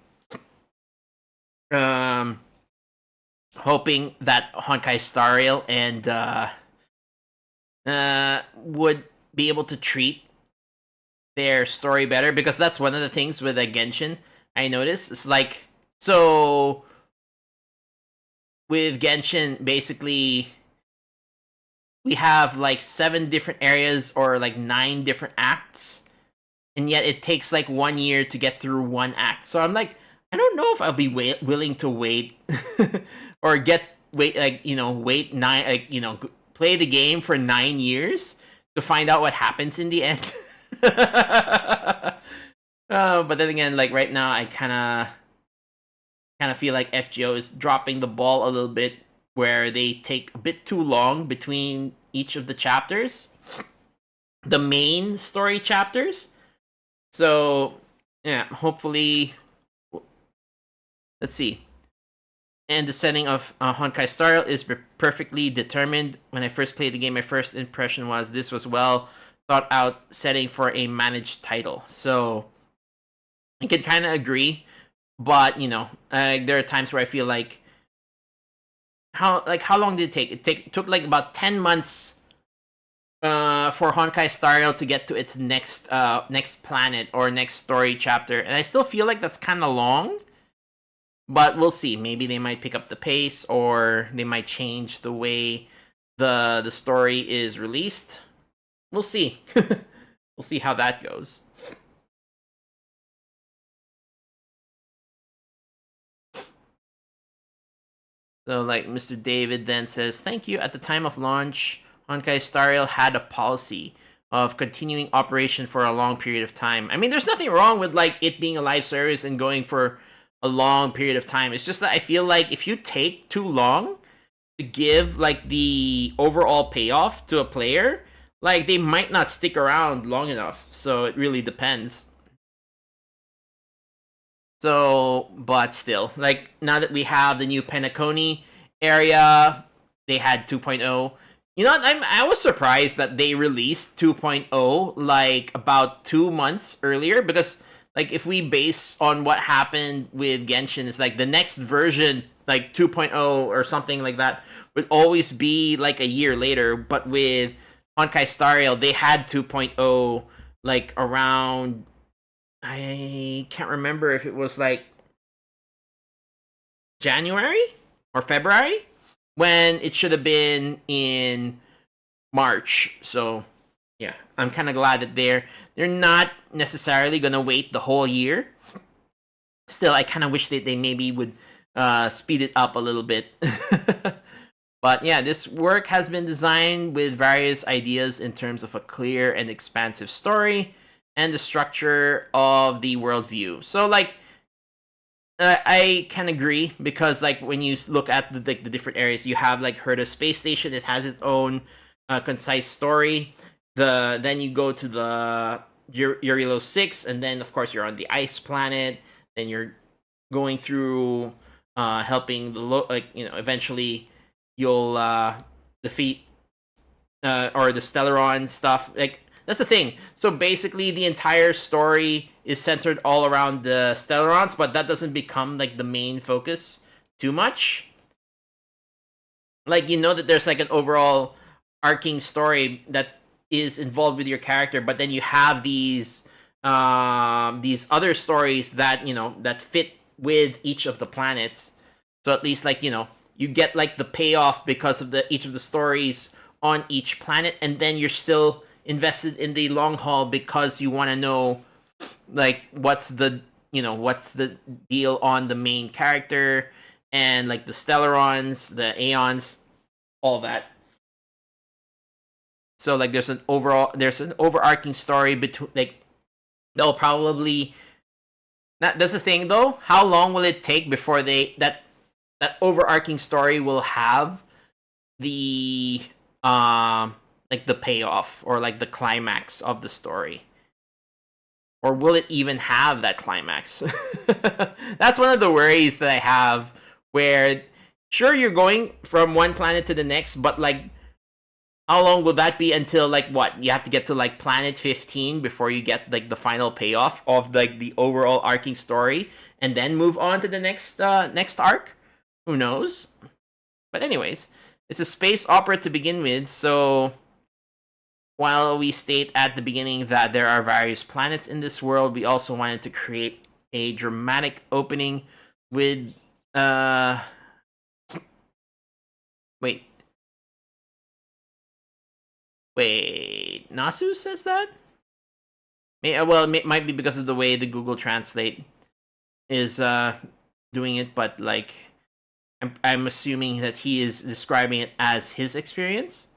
hoping that Honkai Star Rail and would be able to treat their story better, because that's one of the things with a Genshin I noticed. It's like, so with Genshin, basically we have, like, 7 different areas, or, like, 9 different acts, and yet it takes, like, 1 year to get through one act. So I'm like, I don't know if I'll be willing to wait or wait 9, like, you know, play the game for 9 years to find out what happens in the end. But then again, like, right now, I kind of feel like FGO is dropping the ball a little bit, where they take a bit too long between each of the chapters, the main story chapters. So yeah, hopefully, let's see. And the setting of Honkai Star Rail is perfectly determined. When I first played the game, my first impression was this was well thought out setting for a managed title. So I could kind of agree, but, you know, there are times where I feel like, how long did it take? It took like about 10 months for Honkai Star Rail to get to its next planet or next story chapter, and I still feel like that's kind of long. But we'll see. Maybe they might pick up the pace, or they might change the way the story is released. We'll see. We'll see how that goes. So, like, Mr. David then says, thank you. At the time of launch, Honkai Star Rail had a policy of continuing operation for a long period of time. I mean, there's nothing wrong with, like, it being a live service and going for a long period of time. It's just that I feel like if you take too long to give, like, the overall payoff to a player, like, they might not stick around long enough. So it really depends. So, but still, like, now that we have the new Penacony area, they had 2.0. You know what? I was surprised that they released 2.0 like about 2 months earlier, because like if we base on what happened with Genshin, it's like the next version, like 2.0 or something like that, would always be like a year later. But with Honkai Star Rail, they had 2.0 like around, I can't remember if it was like January or February, when it should have been in March. So yeah, I'm kind of glad that they're not necessarily gonna wait the whole year. Still, I kind of wish that they maybe would speed it up a little bit. But yeah, this work has been designed with various ideas in terms of a clear and expansive story and the structure of the worldview. So like, I can agree, because like when you look at the different areas, you have like Herda Space Station. It has its own concise story. Then you go to the Urilo 6, and then of course you're on the ice planet. Then you're going through helping eventually you'll defeat or the Stellaron stuff. Like, that's the thing. So basically, the entire story is centered all around the Stellarons, but that doesn't become like the main focus too much. Like, you know that there's like an overall arcing story that is involved with your character, but then you have these other stories that that fit with each of the planets. So at least like you get like the payoff because of each of the stories on each planet, and then you're still invested in the long haul because you want to know like what's the deal on the main character and like the Stellarons, the Aeons, all that. So like there's an overarching story between like they'll probably that's the thing though. How long will it take before that overarching story will have the like the payoff or like the climax of the story? Or will it even have that climax? That's one of the worries that I have, where sure you're going from one planet to the next, but like how long will that be until like what? You have to get to like planet 15 before you get like the final payoff of like the overall arcing story, and then move on to the next arc? Who knows? But anyways, it's a space opera to begin with, so while we state at the beginning that there are various planets in this world, we also wanted to create a dramatic opening with Wait, Nasu says that? It might be because of the way the Google Translate is doing it, but like I'm assuming that he is describing it as his experience.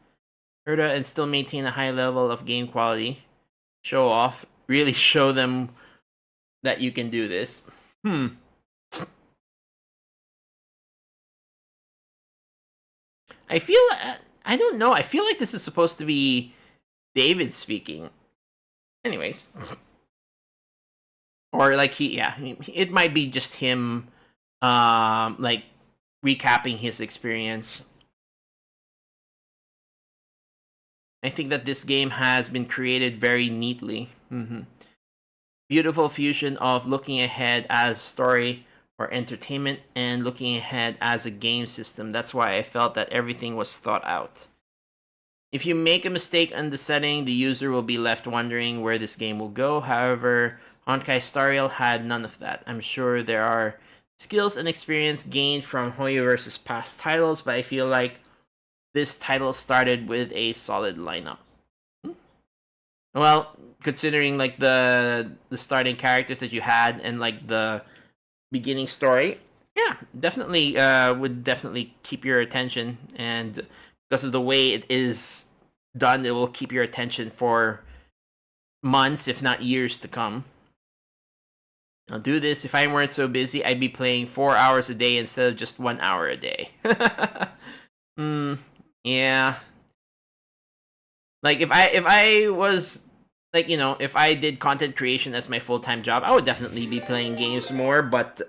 Herda, and still maintain a high level of game quality. Show off. Really show them that you can do this. I feel... I don't know. I feel like this is supposed to be David speaking. Anyways. Or like it might be just him like recapping his experience. I think that this game has been created very neatly. Beautiful fusion of looking ahead as story or entertainment and looking ahead as a game system. That's why I felt that everything was thought out. If you make a mistake on the setting, the user will be left wondering where this game will go. However, Honkai Star Rail had none of that. I'm sure there are skills and experience gained from Hoyo versus past titles, but I feel like this title started with a solid lineup. Well, considering like the starting characters that you had and like the beginning story, yeah, definitely would definitely keep your attention, and because of the way it is done, it will keep your attention for months, if not years to come. I'll do this. If I weren't so busy, I'd be playing 4 hours a day instead of just 1 hour a day. Yeah. Like if I was like, if I did content creation as my full-time job, I would definitely be playing games more, but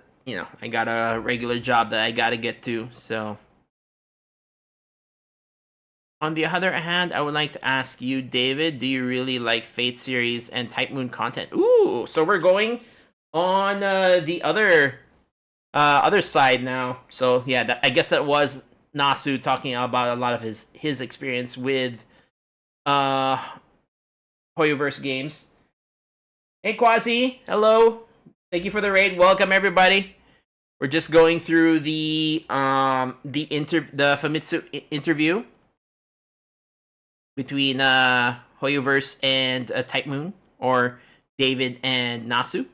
I got a regular job that I gotta get to, so. On the other hand, I would like to ask you, David, do you really like Fate series and Type Moon content? Ooh, so we're going on the other side now. So yeah, I guess that was Nasu talking about a lot of his experience with Hoyoverse games. Hey Quasi, hello. Thank you for the raid. Welcome everybody. We're just going through the Famitsu interview between Hoyoverse and Type Moon, or David and Nasu. Of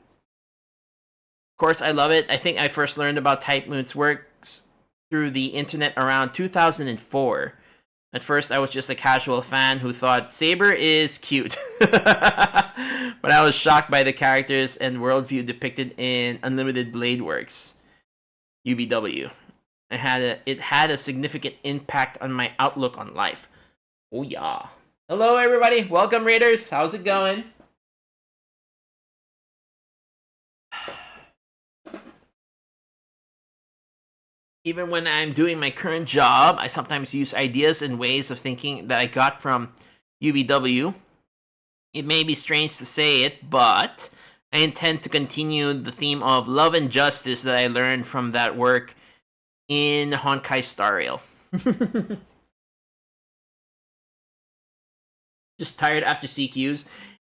course, I love it. I think I first learned about Type Moon's works through the internet around 2004. At first, I was just a casual fan who thought Saber is cute. But I was shocked by the characters and worldview depicted in Unlimited Blade Works, UBW. It had a significant impact on my outlook on life. Oh yeah. Hello everybody. Welcome Raiders. How's it going? Even when I'm doing my current job, I sometimes use ideas and ways of thinking that I got from UBW. It may be strange to say it, but I intend to continue the theme of love and justice that I learned from that work in Honkai Star Rail. Just tired after CQs.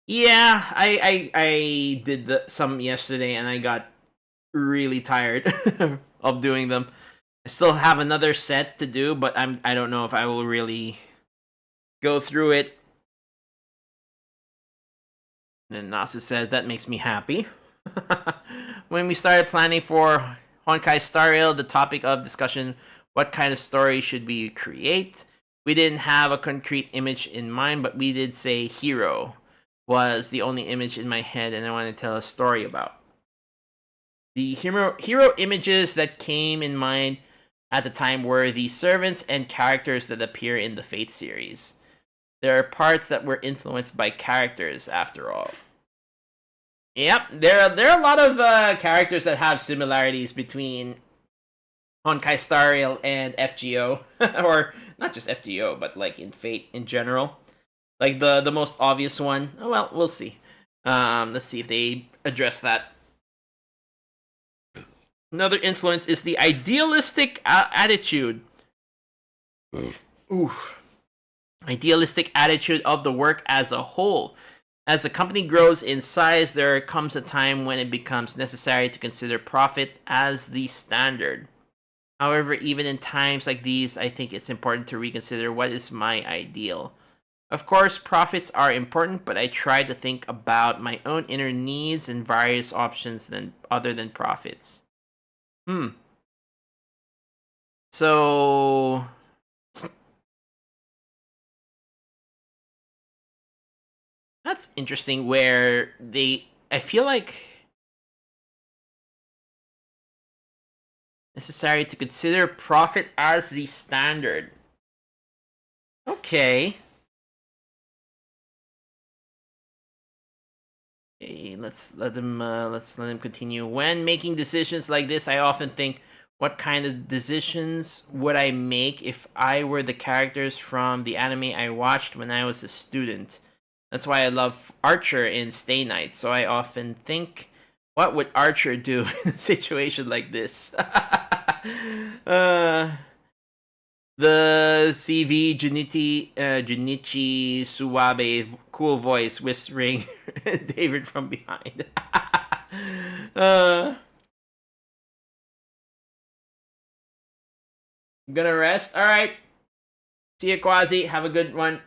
Yeah, I did some yesterday and I got really tired of doing them. I still have another set to do, but I don't know if I will really go through it. And Nasu says that makes me happy. When we started planning for Honkai Star Rail, the topic of discussion, what kind of story should we create? We didn't have a concrete image in mind, but we did say hero was the only image in my head and I wanted to tell a story about. The hero images that came in mind at the time were the servants and characters that appear in the Fate series. There are parts that were influenced by characters, after all. Yep, there are a lot of characters that have similarities between Honkai Star Rail and FGO. Or not just FGO, but like in Fate in general. Like the most obvious one. Oh, well, we'll see. Let's see if they address that. Another influence is the idealistic attitude. Ooh. Idealistic attitude of the work as a whole. As a company grows in size, there comes a time when it becomes necessary to consider profit as the standard. However, even in times like these, I think it's important to reconsider what is my ideal. Of course, profits are important, but I try to think about my own inner needs and various options other than profits. So that's interesting where I feel like necessary to consider profit as the standard. Okay. Okay, let's let him continue. When making decisions like this, I often think, what kind of decisions would I make if I were the characters from the anime I watched when I was a student? That's why I love Archer in Stay Night. So I often think, what would Archer do in a situation like this? The CV Junichi Suwabe cool voice whispering David from behind. I'm gonna rest. All right. See you, Quasi. Have a good one.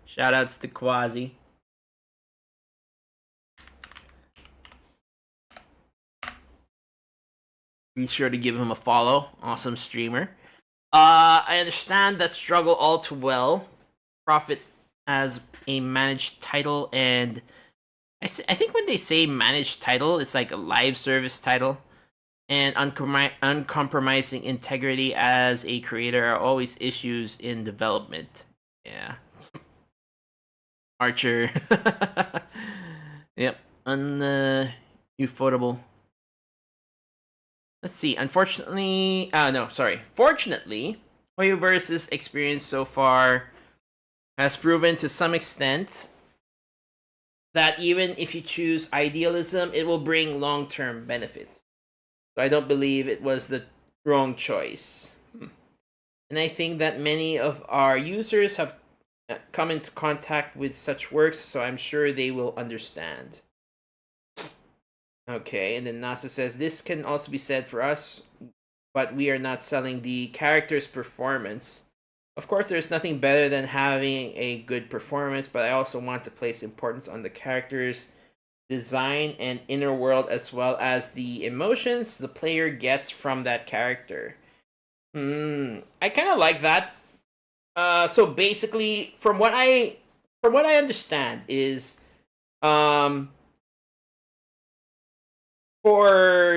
Shoutouts to Quasi. Be sure to give him a follow. Awesome streamer. I understand that struggle all too well. Profit as a managed title, and I think when they say managed title, it's like a live service title. And uncompromising integrity as a creator are always issues in development. Yeah. Archer. Yep. Ufotable. Let's see. Unfortunately, fortunately, Hoyoverse's experience so far has proven to some extent that even if you choose idealism, it will bring long-term benefits. So I don't believe it was the wrong choice. And I think that many of our users have come into contact with such works, so I'm sure they will understand. Okay, and then Nasu says, this can also be said for us, but we are not selling the character's performance. Of course, there's nothing better than having a good performance, but I also want to place importance on the character's design and inner world, as well as the emotions the player gets from that character. I kind of like that. So basically, from what I understand is, for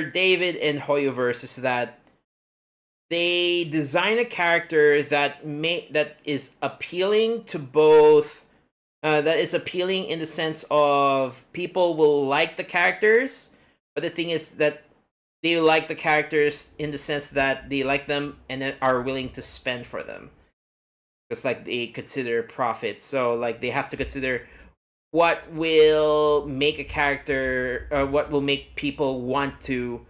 David and Hoyoverse, is that they design a character that is appealing to both. That is appealing in the sense of people will like the characters, but the thing is that they like the characters in the sense that they like them and then are willing to spend for them. It's like they consider profit, so like they have to consider what will make a character, what will make people want to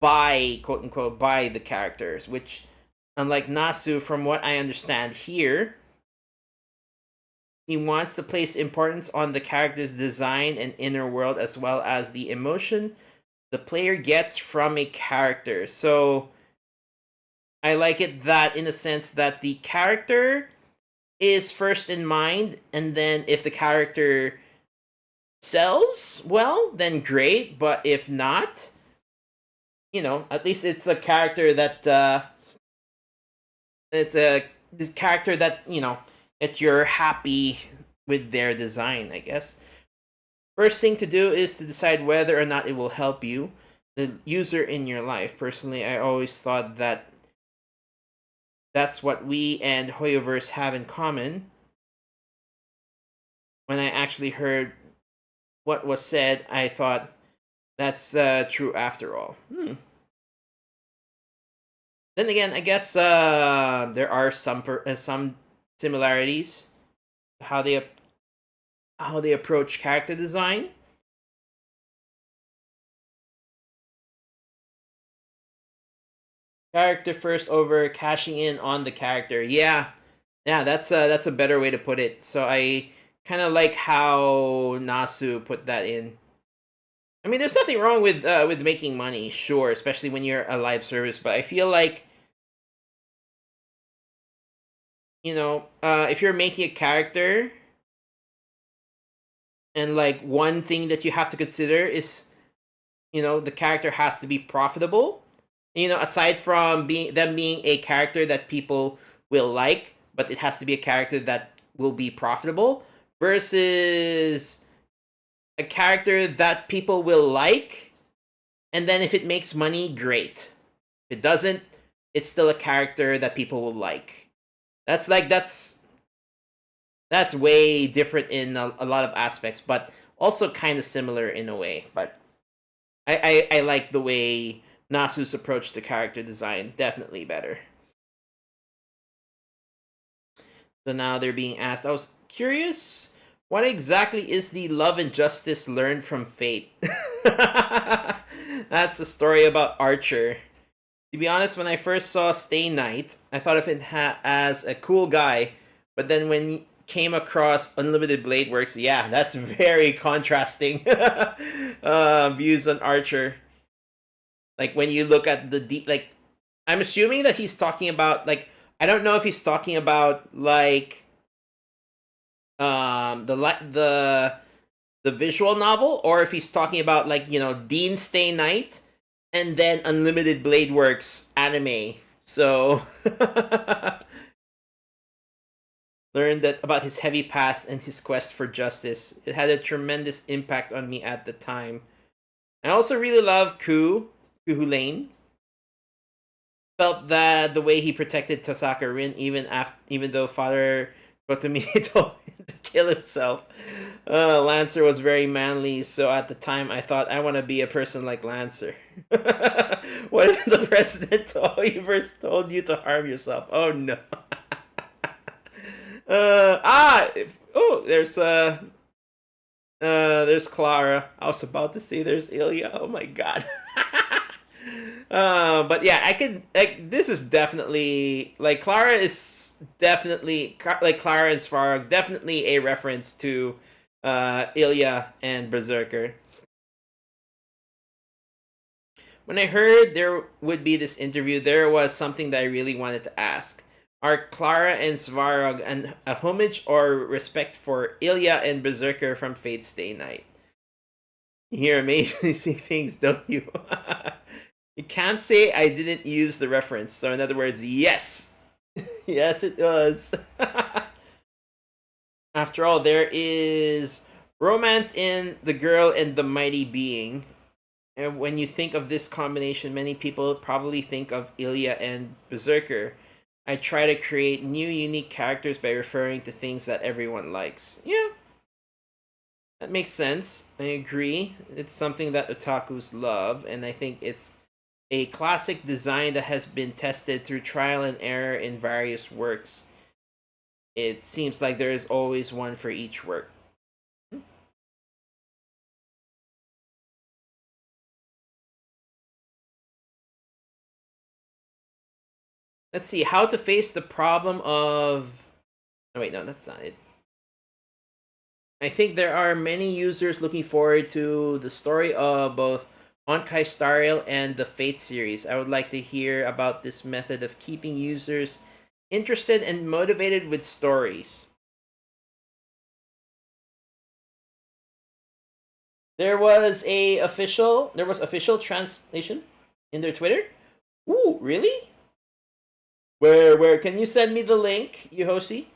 buy, quote unquote, buy the characters. Which, unlike Nasu, from what I understand here, he wants to place importance on the character's design and inner world, as well as the emotion the player gets from a character. So I like it that in a sense that the character is first in mind, and then if the character sells well, then great. But if not, at least it's a character that this character that that you're happy with their design, I guess. First thing to do is to decide whether or not it will help you, the user, in your life. Personally, I always thought that that's what we and Hoyoverse have in common. When I actually heard what was said, I thought that's true after all. Then again, I guess there are some similarities how they approach character design. Character first over cashing in on the character. Yeah, that's a better way to put it. So I kind of like how Nasu put that in. I mean, there's nothing wrong with making money, sure, especially when you're a live service. But I feel like, if you're making a character, and like one thing that you have to consider is, the character has to be profitable. Aside from being a character that people will like, but it has to be a character that will be profitable, versus a character that people will like, and then if it makes money, great. If it doesn't, it's still a character that people will like. That's way different in a lot of aspects, but also kind of similar in a way. But I like the way Nasu's approach to character design, definitely better. So now they're being asked, I was curious, what exactly is the love and justice learned from Fate? That's the story about Archer. To be honest, when I first saw Stay Night, I thought of it as a cool guy, but then when he came across Unlimited Blade Works, yeah, that's very contrasting views on Archer. Like when you look at the deep, like I'm assuming that he's talking about like I don't know if he's talking about like the visual novel, or if he's talking about like, you know, Dean Stay Night and then Unlimited Blade Works anime. So learned that about his heavy past and his quest for justice. It had a tremendous impact on me at the time. I also really love Kuhu Lane. Felt that the way he protected Tosaka Rin, even though Father Kotomi told him to kill himself. Lancer was very manly, so at the time I thought, I want to be a person like Lancer. What if the president first told you to harm yourself? Oh no. There's Clara. I was about to say there's Ilya. Oh my god. But yeah, I could like this is definitely like Clara is definitely like Clara and Svarog, definitely a reference to Ilya and Berserker. When I heard there would be this interview, there was something that I really wanted to ask. Are Clara and Svarog a homage or respect for Ilya and Berserker from Fate's Stay Night? You hear amazing things, don't you? You can't say I didn't use the reference. So in other words, yes. Yes, it was. After all, there is romance in the girl and the mighty being. And when you think of this combination, many people probably think of Ilya and Berserker. I try to create new, unique characters by referring to things that everyone likes. Yeah. That makes sense. I agree. It's something that otakus love, and I think it's a classic design that has been tested through trial and error in various works. It seems like there is always one for each work. Let's see, how to face the problem of... Oh wait, no, that's not it. I think there are many users looking forward to the story of both Honkai Star Rail and the Fate series. I would like to hear about this method of keeping users interested and motivated with stories. There was official translation in their Twitter. Ooh, really? Where can you send me the link, Yohoshi?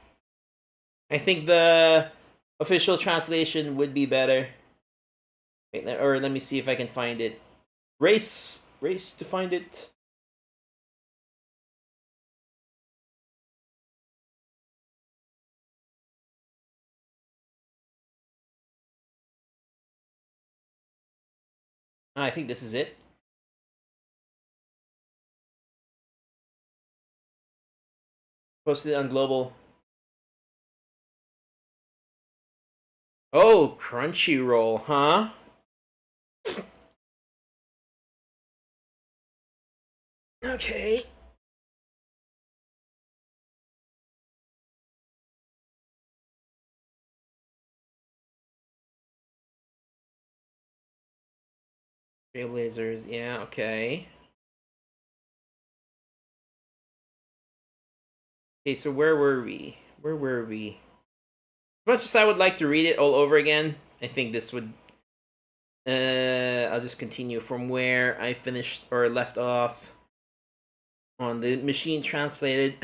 I think the official translation would be better. Wait, or let me see if I can find it. Race to find it. I think this is it. Posted on Global. Oh, Crunchyroll, huh? Okay. Trailblazers, yeah, okay. Okay, so where were we? As much as I would like to read it all over again, I think this would... I'll just continue from where I finished or left off on the machine translated.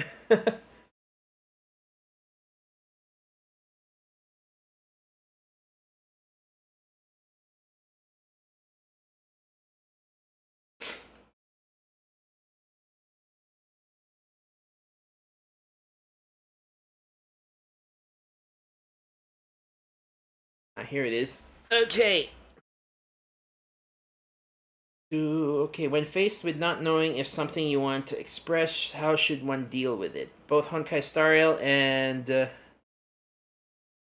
Here it is. Okay. Okay, when faced with not knowing if something you want to express, how should one deal with it? Both Honkai Star Rail and the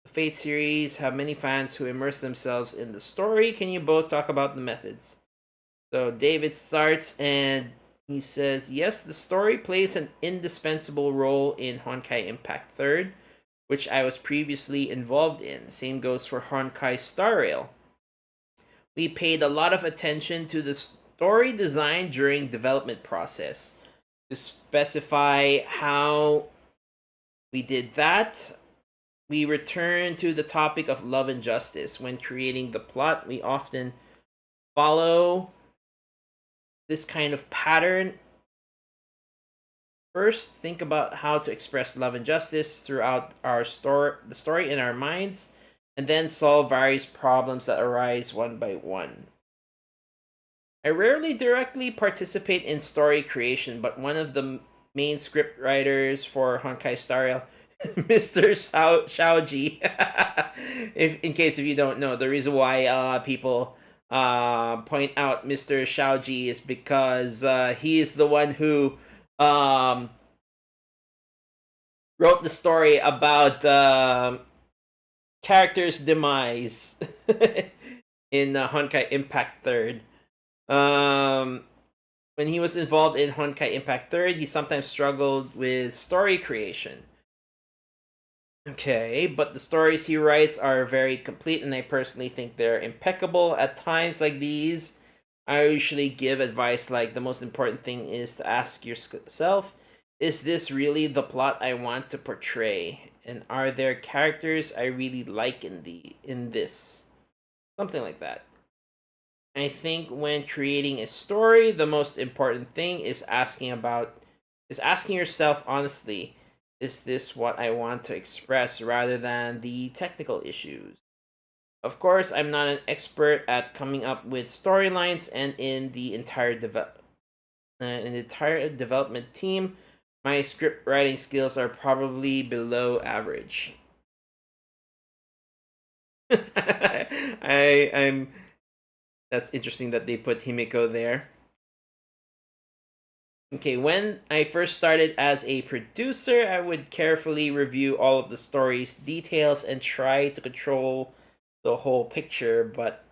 Fate series have many fans who immerse themselves in the story. Can you both talk about the methods? So David starts and he says, yes, the story plays an indispensable role in Honkai Impact 3rd, which I was previously involved in. Same goes for Honkai Star Rail. We paid a lot of attention to the story design during development process. To specify how we did that, we return to the topic of love and justice. When creating the plot, we often follow this kind of pattern. First, think about how to express love and justice throughout the story in our minds, and then solve various problems that arise one by one. I rarely directly participate in story creation, but one of the main script writers for Honkai Star Rail, Mr. Shaoji. In case if you don't know, the reason why people point out Mr. Shaoji is because he is the one who wrote the story about character's demise in Honkai Impact 3rd. When he was involved in Honkai Impact 3rd, he sometimes struggled with story creation. Okay, but the stories he writes are very complete, and I personally think they're impeccable. At times like these, I usually give advice like the most important thing is to ask yourself, is this really the plot I want to portray? And are there characters I really like in this? Something like that. I think when creating a story, the most important thing is asking yourself honestly, is this what I want to express, rather than the technical issues. Of course, I'm not an expert at coming up with storylines, and in the entire development team, my script writing skills are probably below average. I'm. That's interesting that they put Himiko there. Okay, when I first started as a producer, I would carefully review all of the story's details and try to control the whole picture, but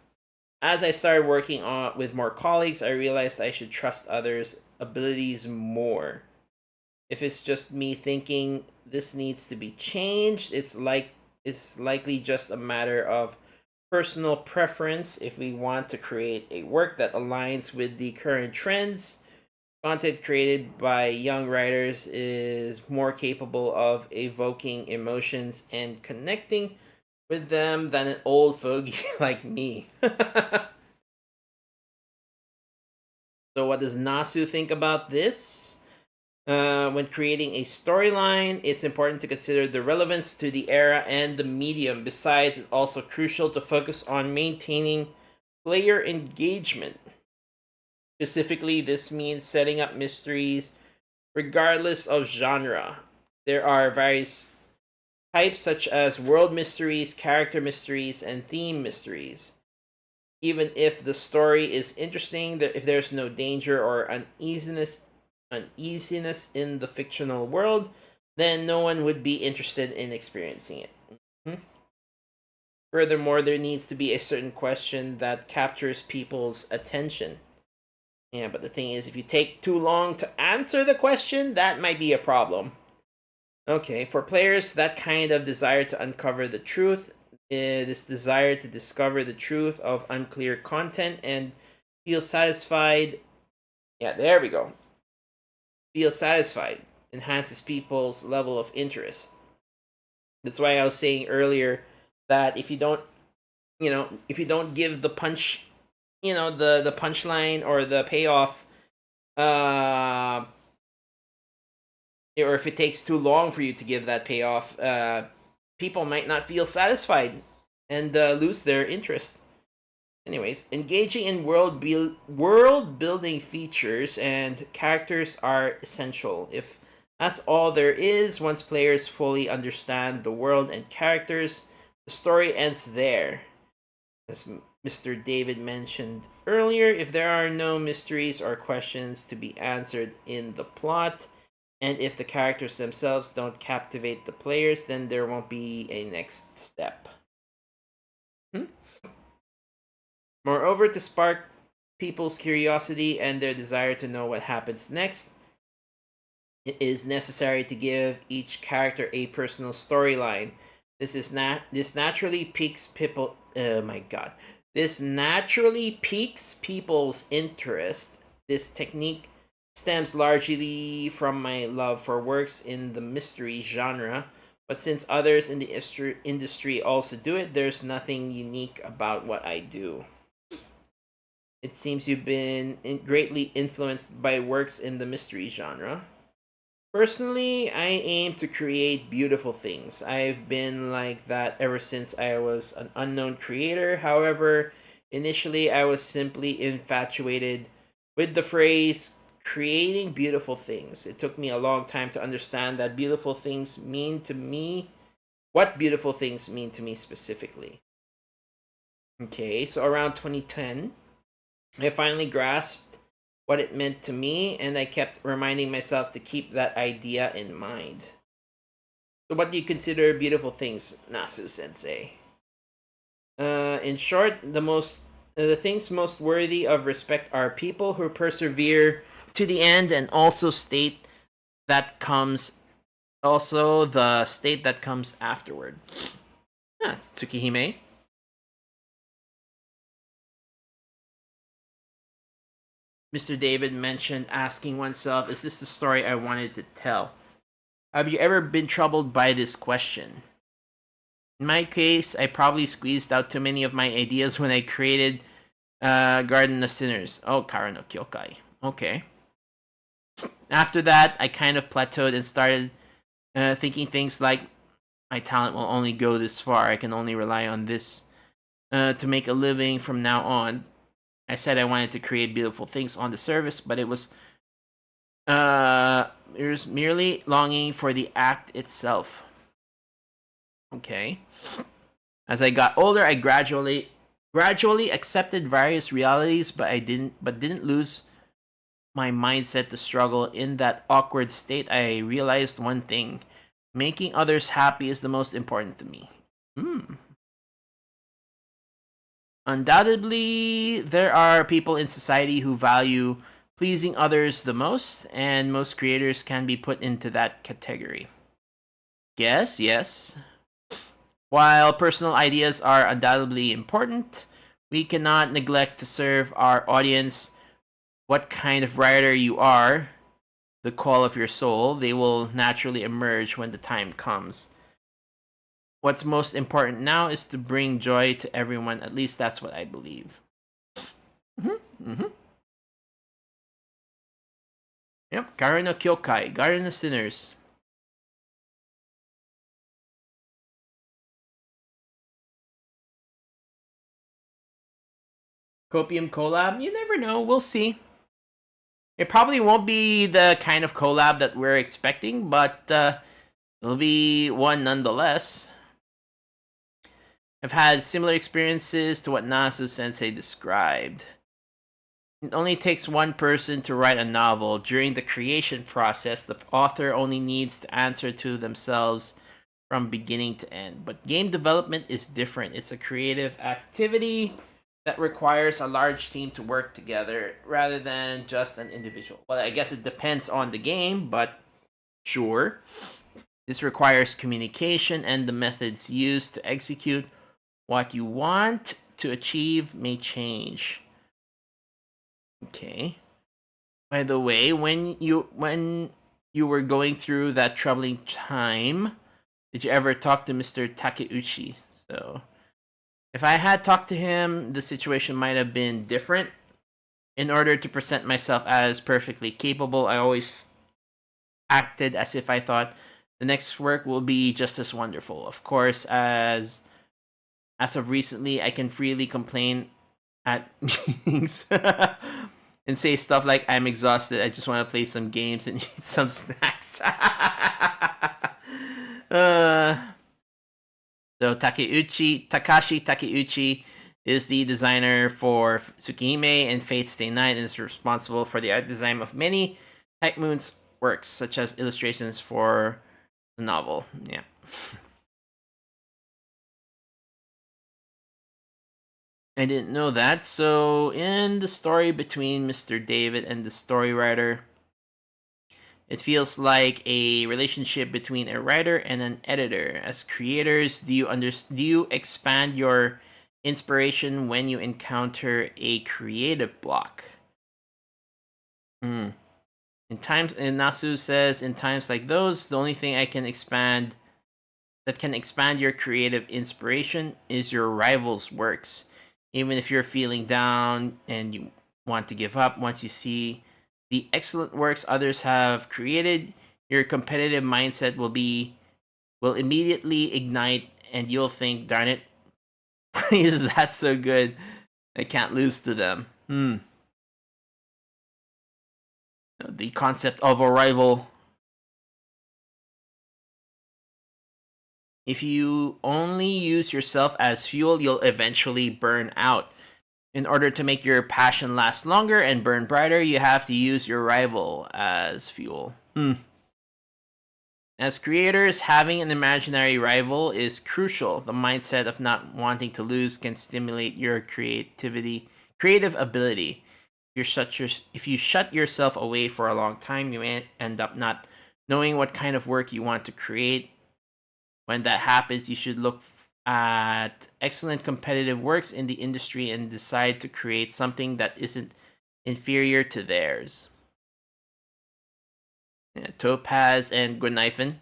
as I started working with more colleagues, I realized I should trust others' abilities more. If it's just me thinking this needs to be changed, it's likely just a matter of personal preference. If we want to create a work that aligns with the current trends, content created by young writers is more capable of evoking emotions and connecting with them than an old fogey like me. So what does Nasu think about this? When creating a storyline, it's important to consider the relevance to the era and the medium. Besides, it's also crucial to focus on maintaining player engagement. Specifically, this means setting up mysteries regardless of genre. There are various types such as world mysteries, character mysteries, and theme mysteries. Even if the story is interesting, if there's no danger or uneasiness in the fictional world, then no one would be interested in experiencing it. Mm-hmm. Furthermore, there needs to be a certain question that captures people's attention. Yeah, but the thing is, if you take too long to answer the question, that might be a problem. Okay, for players, that kind of desire to uncover the truth, this desire to discover the truth of unclear content and feel satisfied. Yeah, there we go. Feel satisfied enhances people's level of interest. That's why I was saying earlier that if you don't give the punch, the punchline or the payoff, or if it takes too long for you to give that payoff, people might not feel satisfied and lose their interest. Anyways, engaging in world building features and characters are essential. If that's all there is, once players fully understand the world and characters, the story ends there. As Mr. David mentioned earlier, if there are no mysteries or questions to be answered in the plot, and if the characters themselves don't captivate the players, then there won't be a next step. Moreover, to spark people's curiosity and their desire to know what happens next, it is necessary to give each character a personal storyline. This naturally piques people. Oh my god! This naturally piques people's interest. This technique stems largely from my love for works in the mystery genre, but since others in the industry also do it, there's nothing unique about what I do. It seems you've been greatly influenced by works in the mystery genre. Personally, I aim to create beautiful things. I've been like that ever since I was an unknown creator. However, initially I was simply infatuated with the phrase creating beautiful things. It took me a long time to understand that beautiful things mean to me, what beautiful things mean to me specifically. Okay, so around 2010, I finally grasped what it meant to me, and I kept reminding myself to keep that idea in mind. So, what do you consider beautiful things, Nasu Sensei? In short, the things most worthy of respect are people who persevere to the end, and also the state that comes afterward. It's Tsukihime. Mr. David mentioned asking oneself, is this the story I wanted to tell? Have you ever been troubled by this question? In my case, I probably squeezed out too many of my ideas when I created Garden of Sinners. Oh, Kara no Kyokai. Okay. After that, I kind of plateaued and started thinking things like, my talent will only go this far. I can only rely on this to make a living from now on. I said I wanted to create beautiful things on the surface, but it was merely longing for the act itself. Okay. As I got older, I gradually accepted various realities, but didn't lose my mindset to struggle in that awkward state. I realized one thing: making others happy is the most important to me. Undoubtedly, there are people in society who value pleasing others the most, and most creators can be put into that category. Yes. While personal ideas are undoubtedly important, we cannot neglect to serve our audience. What kind of writer you are, the call of your soul, they will naturally emerge when the time comes. What's most important now is to bring joy to everyone. At least that's what I believe. Yep, Garden no Kyokai, Garden of Sinners. Copium collab? You never know. We'll see. It probably won't be the kind of collab that we're expecting, but it'll be one nonetheless. I've had similar experiences to what Nasu Sensei described. It only takes one person to write a novel. During the creation process, the author only needs to answer to themselves from beginning to end. But game development is different. It's a creative activity that requires a large team to work together rather than just an individual. Well, I guess it depends on the game, but sure. This requires communication, and the methods used to execute what you want to achieve may change. Okay. By the way, when you were going through that troubling time, did you ever talk to Mr. Takeuchi? So, if I had talked to him, the situation might have been different. In order to present myself as perfectly capable, I always acted as if I thought the next work will be just as wonderful. Of course, as of recently, I can freely complain at meetings and say stuff like, I'm exhausted, I just want to play some games and eat some snacks. So Takashi Takeuchi is the designer for Tsukihime and Fate Stay Night, and is responsible for the art design of many Type Moon's works, such as illustrations for the novel. Yeah. I didn't know that. So, in the story between Mr. David and the story writer, it feels like a relationship between a writer and an editor. As creators, do you expand your inspiration when you encounter a creative block? And Nasu says, in times like those, the only thing that can expand your creative inspiration is your rival's works. Even if you're feeling down and you want to give up, once you see the excellent works others have created, your competitive mindset will immediately ignite, and you'll think, darn it, is that so good? I can't lose to them. The concept of a rival. If you only use yourself as fuel, you'll eventually burn out. In order to make your passion last longer and burn brighter, you have to use your rival as fuel. As creators, having an imaginary rival is crucial. The mindset of not wanting to lose can stimulate your creative ability. If you shut yourself away for a long time, you may end up not knowing what kind of work you want to create. When that happens, you should look at excellent competitive works in the industry and decide to create something that isn't inferior to theirs. Yeah, Topaz and Gwenaifen.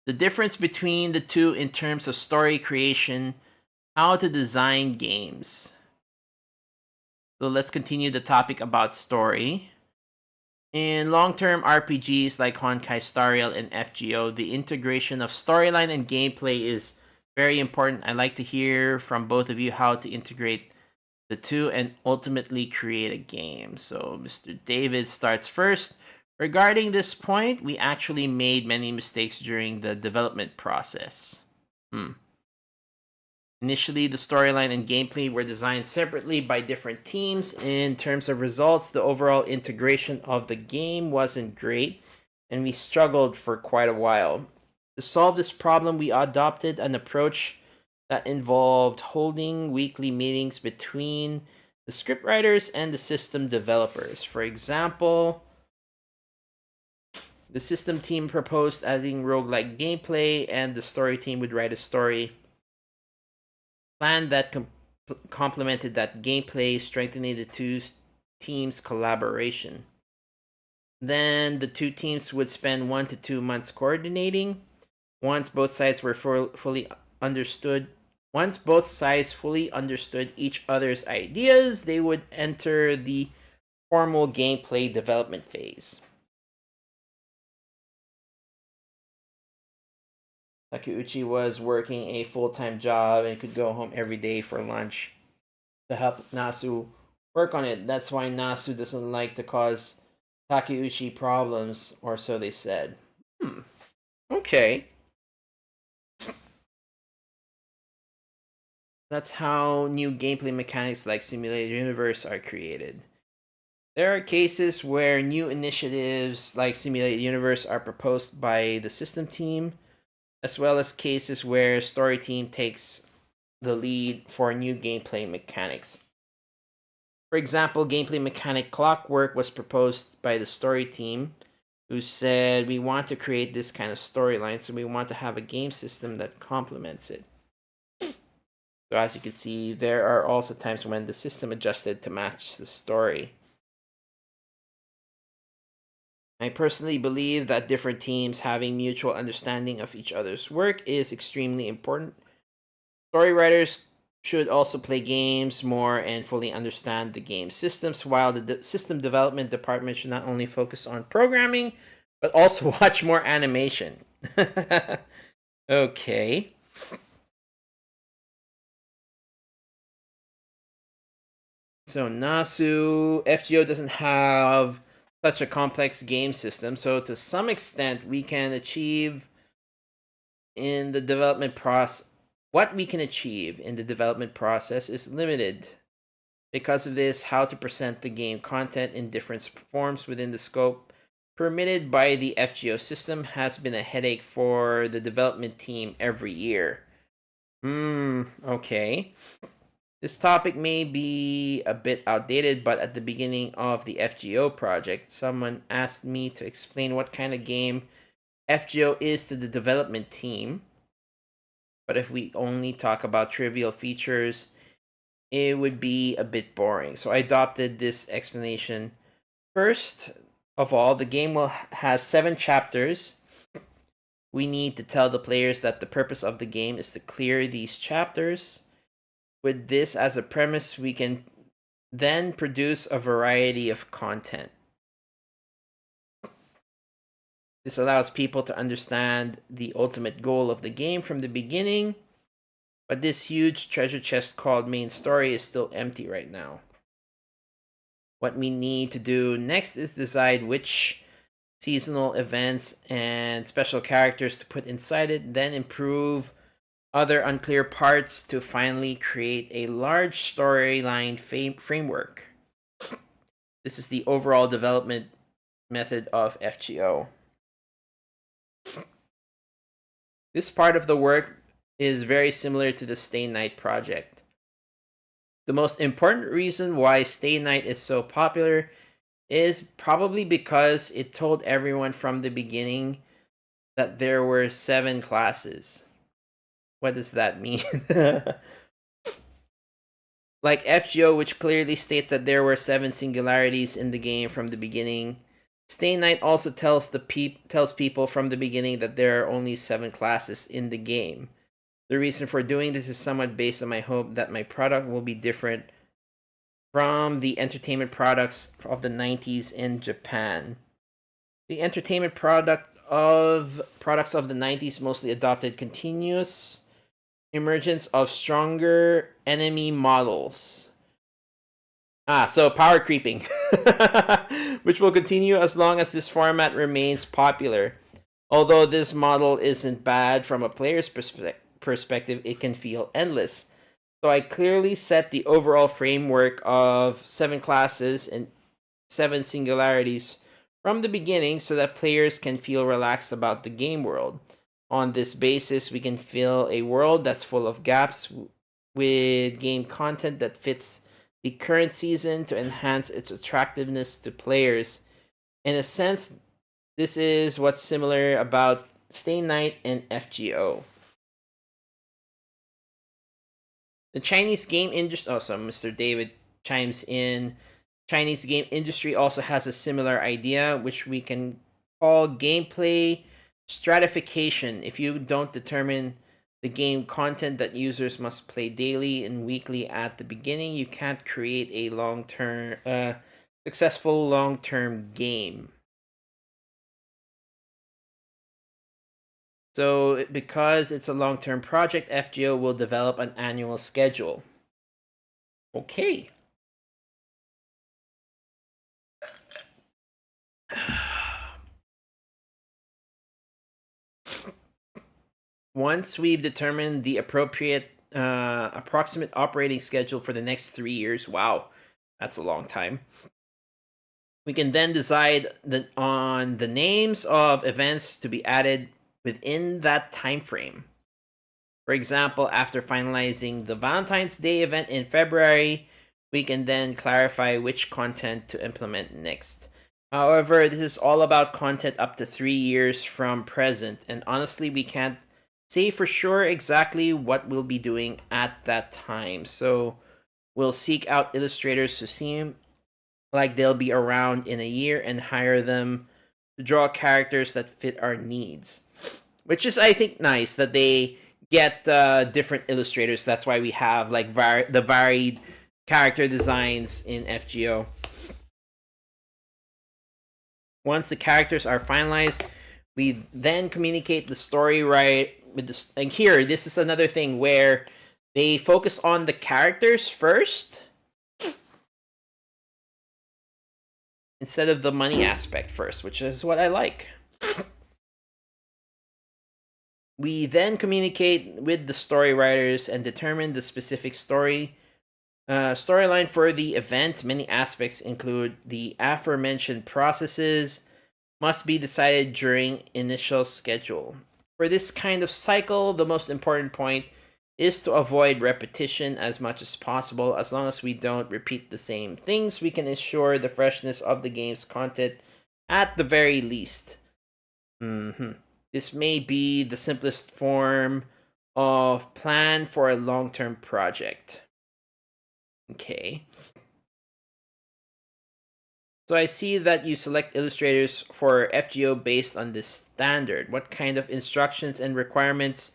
The difference between the two in terms of story creation, how to design games. So let's continue the topic about story. In long-term RPGs like Honkai Star Rail and FGO, the integration of storyline and gameplay is very important. I'd like to hear from both of you how to integrate the two and ultimately create a game. So Mr. David starts first. Regarding this point, we actually made many mistakes during the development process. Initially, the storyline and gameplay were designed separately by different teams. In terms of results, the overall integration of the game wasn't great, and we struggled for quite a while. To solve this problem, we adopted an approach that involved holding weekly meetings between the scriptwriters and the system developers. For example, the system team proposed adding roguelike gameplay, and the story team would write a story plan that complemented that gameplay, strengthening the two teams' collaboration. Then the two teams would spend 1 to 2 months coordinating. Once both sides fully understood each other's ideas, they would enter the formal gameplay development phase. Takeuchi was working a full-time job and could go home every day for lunch to help Nasu work on it. That's why Nasu doesn't like to cause Takeuchi problems, or so they said. Okay. That's how new gameplay mechanics like Simulated Universe are created. There are cases where new initiatives like Simulated Universe are proposed by the system team, as well as cases where story team takes the lead for new gameplay mechanics. For example, gameplay mechanic Clockwork was proposed by the story team, who said, we want to create this kind of storyline, so we want to have a game system that complements it. So as you can see, there are also times when the system adjusted to match the story. I personally believe that different teams having mutual understanding of each other's work is extremely important. Story writers should also play games more and fully understand the game systems, while the system development department should not only focus on programming, but also watch more animation. Okay. So Nasu, FGO doesn't have such a complex game system, so to some extent we can achieve in the development process. What we can achieve in the development process is limited. Because of this, how to present the game content in different forms within the scope permitted by the FGO system has been a headache for the development team every year. Okay. This topic may be a bit outdated, but at the beginning of the FGO project, someone asked me to explain what kind of game FGO is to the development team. But if we only talk about trivial features, it would be a bit boring. So I adopted this explanation. First of all, the game has 7 chapters. We need to tell the players that the purpose of the game is to clear these chapters. With this as a premise, we can then produce a variety of content. This allows people to understand the ultimate goal of the game from the beginning, but this huge treasure chest called main story is still empty right now. What we need to do next is decide which seasonal events and special characters to put inside it, then improve other unclear parts to finally create a large storyline framework. This is the overall development method of FGO. This part of the work is very similar to the Stay Night project. The most important reason why Stay Night is so popular is probably because it told everyone from the beginning that there were 7 classes. What does that mean? Like FGO, which clearly states that there were 7 singularities in the game from the beginning, Stay Night also tells people from the beginning that there are only 7 classes in the game. The reason for doing this is somewhat based on my hope that my product will be different from the entertainment products of the 90s in Japan. The entertainment products of the 90s mostly adopted continuous emergence of stronger enemy models. So power creeping, which will continue as long as this format remains popular. Although this model isn't bad from a player's perspective, it can feel endless. So I clearly set the overall framework of 7 classes and 7 singularities from the beginning so that players can feel relaxed about the game world. On this basis, we can fill a world that's full of gaps with game content that fits the current season to enhance its attractiveness to players. In a sense, this is what's similar about Stay Night and FGO. The Chinese game industry, so Mr. David chimes in. Chinese game industry also has a similar idea, which we can call gameplay stratification. If you don't determine the game content that users must play daily and weekly at the beginning, you can't create a successful long-term game. So because it's a long-term project, FGO will develop an annual schedule. Okay. Once we've determined the approximate operating schedule for the next 3 years, wow, that's a long time, we can then decide on the names of events to be added within that time frame. For example, after finalizing the Valentine's Day event in February, we can then clarify which content to implement next. However, this is all about content up to 3 years from present, and honestly, we can't say for sure exactly what we'll be doing at that time. So we'll seek out illustrators who seem like they'll be around in a year and hire them to draw characters that fit our needs. Which is, I think, nice that they get different illustrators. That's why we have like the varied character designs in FGO. Once the characters are finalized, we then communicate the story with this. And here, this is another thing where they focus on the characters first instead of the money aspect first, which is what I like. We then communicate with the story writers and determine the specific storyline for the event. Many aspects include the aforementioned processes must be decided during initial schedule. For this kind of cycle, the most important point is to avoid repetition as much as possible. As long as we don't repeat the same things, we can ensure the freshness of the game's content at the very least. This may be the simplest form of plan for a long-term project. Okay. So I see that you select illustrators for FGO based on this standard. What kind of instructions and requirements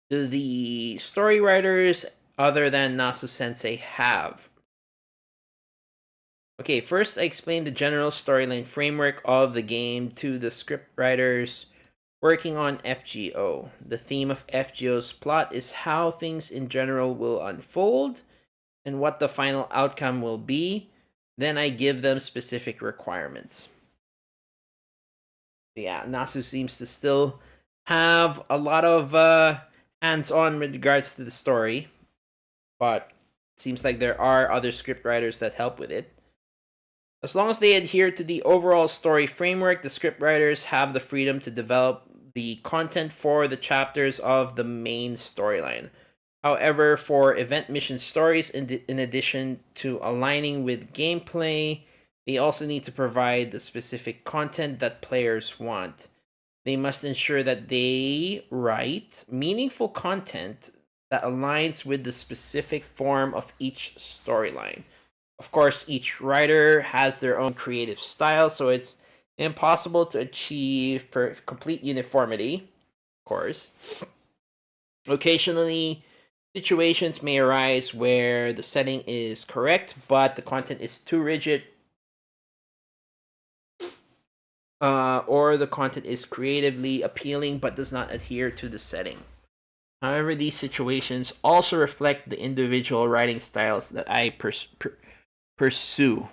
do the story writers other than Nasu Sensei have? Okay, first I explained the general storyline framework of the game to the script writers working on FGO. The theme of FGO's plot is how things in general will unfold and what the final outcome will be. Then I give them specific requirements. Yeah, Nasu seems to still have a lot of hands-on with regards to the story, but it seems like there are other script writers that help with it. As long as they adhere to the overall story framework, the script writers have the freedom to develop the content for the chapters of the main storyline. However, for event mission stories, in addition to aligning with gameplay, they also need to provide the specific content that players want. They must ensure that they write meaningful content that aligns with the specific form of each storyline. Of course, each writer has their own creative style, so it's impossible to achieve complete uniformity, of course. Occasionally, situations may arise where the setting is correct, but the content is too rigid, or the content is creatively appealing but does not adhere to the setting. However, these situations also reflect the individual writing styles that I pursue.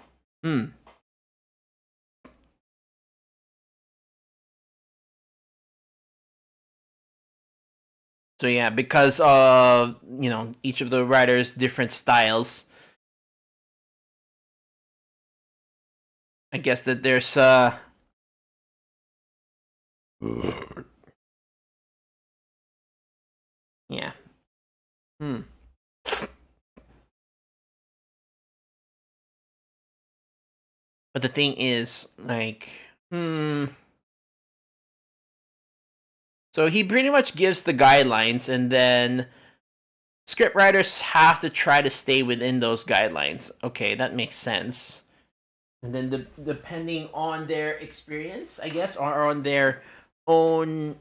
So yeah, because of each of the writers' different styles, I guess that there's yeah. But the thing is, like, so he pretty much gives the guidelines, and then script writers have to try to stay within those guidelines. Okay, that makes sense. And then depending on their experience, I guess, or on their own,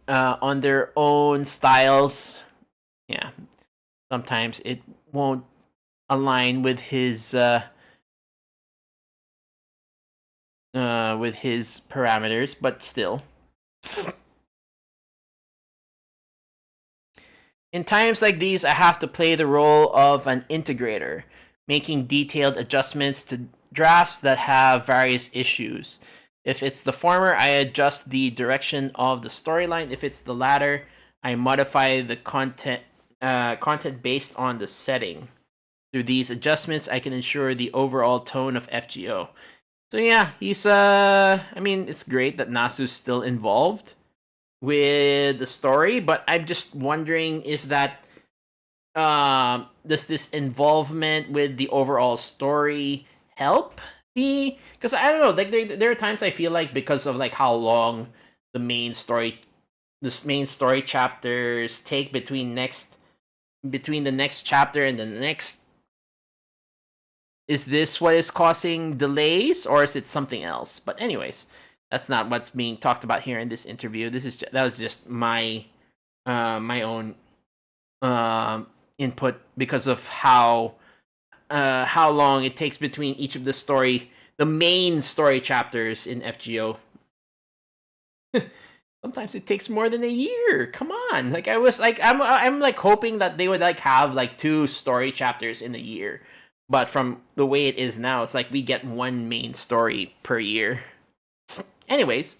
on their own styles, yeah, sometimes it won't align with his parameters, but still. In times like these, I have to play the role of an integrator, making detailed adjustments to drafts that have various issues. If it's the former, I adjust the direction of the storyline. If it's the latter, I modify the content based on the setting. Through these adjustments, I can ensure the overall tone of FGO. So yeah, he's I mean, it's great that Nasu's still involved with the story, but I'm just wondering if that does this involvement with the overall story help me? Because I don't know, like there are times I feel like, because of like how long the main story chapters take between the next chapter and the next, is this what is causing delays, or is it something else? But anyways, that's not what's being talked about here in this interview. That was just my my own input, because of how long it takes between each of the main story chapters in FGO. Sometimes it takes more than a year. Come on, like I was like I'm like hoping that they would like have like 2 story chapters in a year, but from the way it is now, it's like we get 1 main story per year. Anyways,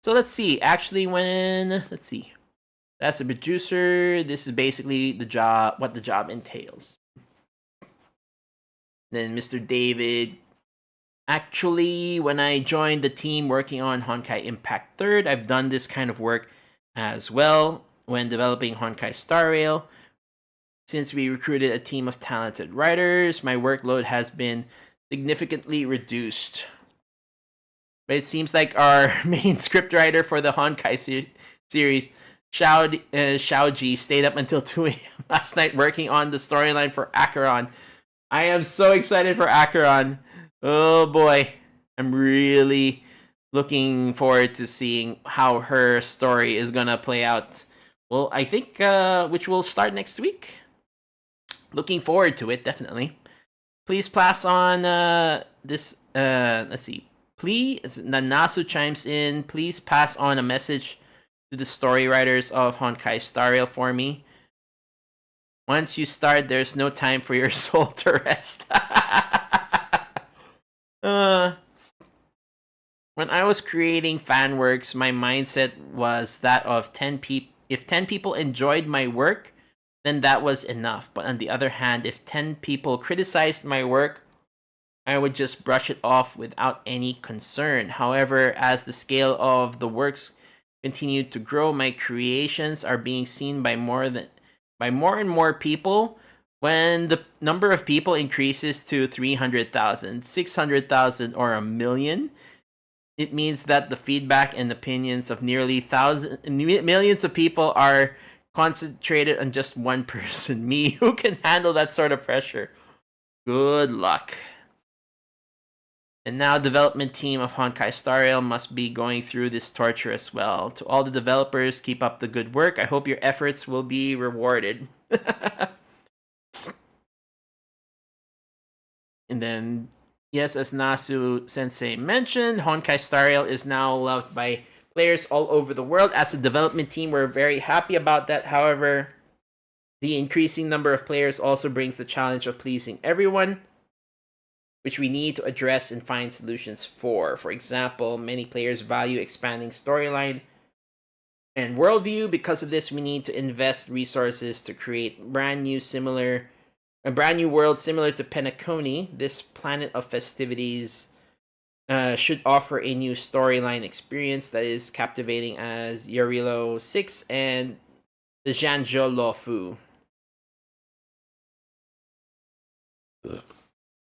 so let's see. Actually, let's see. That's a producer. This is basically what the job entails. Then Mr. David. Actually, when I joined the team working on Honkai Impact 3rd, I've done this kind of work as well when developing Honkai Star Rail. Since we recruited a team of talented writers, my workload has been significantly reduced. But it seems like our main scriptwriter for the Honkai series Xiaoji stayed up until 2 a.m. last night working on the storyline for Acheron. I am so excited for Acheron. Oh boy. I'm really looking forward to seeing how her story is gonna play out. Well, I think which will start next week. Looking forward to it, definitely. Please pass on this. Let's see. Please, Nanasu chimes in. Please pass on a message to the story writers of Honkai Star Rail for me. Once you start, there's no time for your soul to rest. When I was creating fanworks, my mindset was that of 10 people. If 10 people enjoyed my work, then that was enough. But on the other hand, if 10 people criticized my work, I would just brush it off without any concern. However, as the scale of the works continued to grow, my creations are being seen by more and more people. When the number of people increases to 300,000, 600,000, or a million, it means that the feedback and opinions of nearly millions of people are concentrated on just one person, me. Who can handle that sort of pressure? Good luck. And now development team of Honkai Star Rail must be going through this torture as well. To all the developers, keep up the good work. I hope your efforts will be rewarded. And then, yes, as Nasu Sensei mentioned, Honkai Star Rail is now loved by players all over the world. As a development team, we're very happy about that. However, the increasing number of players also brings the challenge of pleasing everyone, which we need to address and find solutions for. For example, many players value expanding storyline and worldview. Because of this, we need to invest resources to create a brand new world similar to Penacony. This planet of festivities should offer a new storyline experience that is captivating as Yarilo 6 and the Zhanzhou Lofu.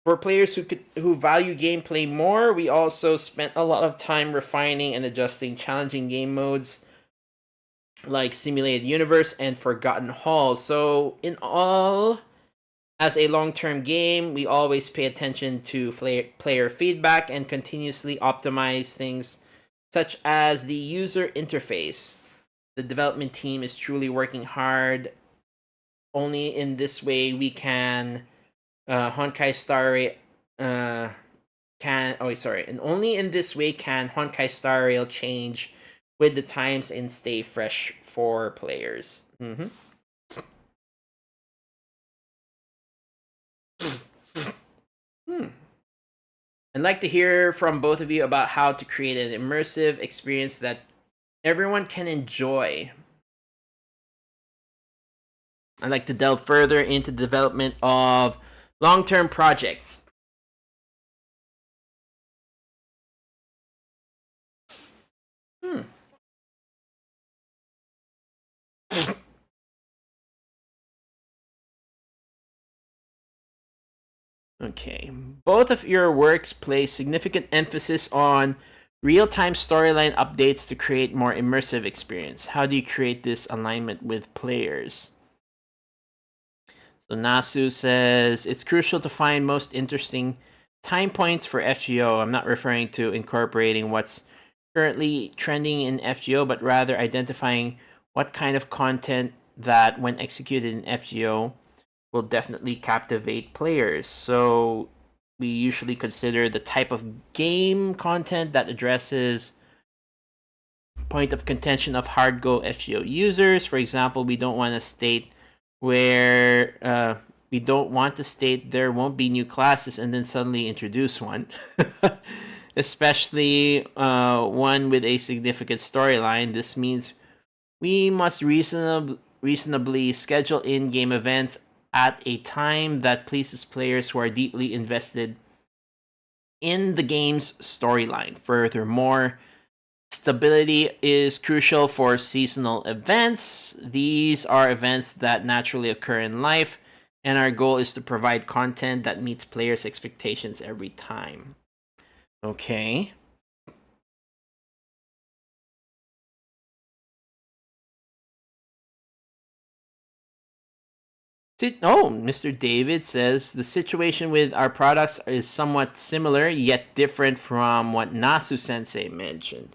For players who value gameplay more, we also spent a lot of time refining and adjusting challenging game modes like Simulated Universe and Forgotten Halls. So in all, as a long-term game, we always pay attention to player feedback and continuously optimize things such as the user interface. The development team is truly working hard. Only in this way we can Honkai Star Rail and only in this way can Honkai Star Rail change with the times and stay fresh for players. I'd like to hear from both of you about how to create an immersive experience that everyone can enjoy. I'd like to delve further into the development of long-term projects. Okay. Both of your works place significant emphasis on real-time storyline updates to create more immersive experience. How do you create this alignment with players? So Nasu says, it's crucial to find most interesting time points for FGO. I'm not referring to incorporating what's currently trending in FGO, but rather identifying what kind of content that, when executed in FGO, will definitely captivate players. So we usually consider the type of game content that addresses point of contention of hardcore FGO users. For example, we don't want to state there won't be new classes and then suddenly introduce one. Especially one with a significant storyline. This means we must reasonably schedule in-game events at a time that pleases players who are deeply invested in the game's storyline. Furthermore, stability is crucial for seasonal events. These are events that naturally occur in life, and our goal is to provide content that meets players' expectations every time. Okay. Oh, Mr. David says the situation with our products is somewhat similar yet different from what Nasu Sensei mentioned.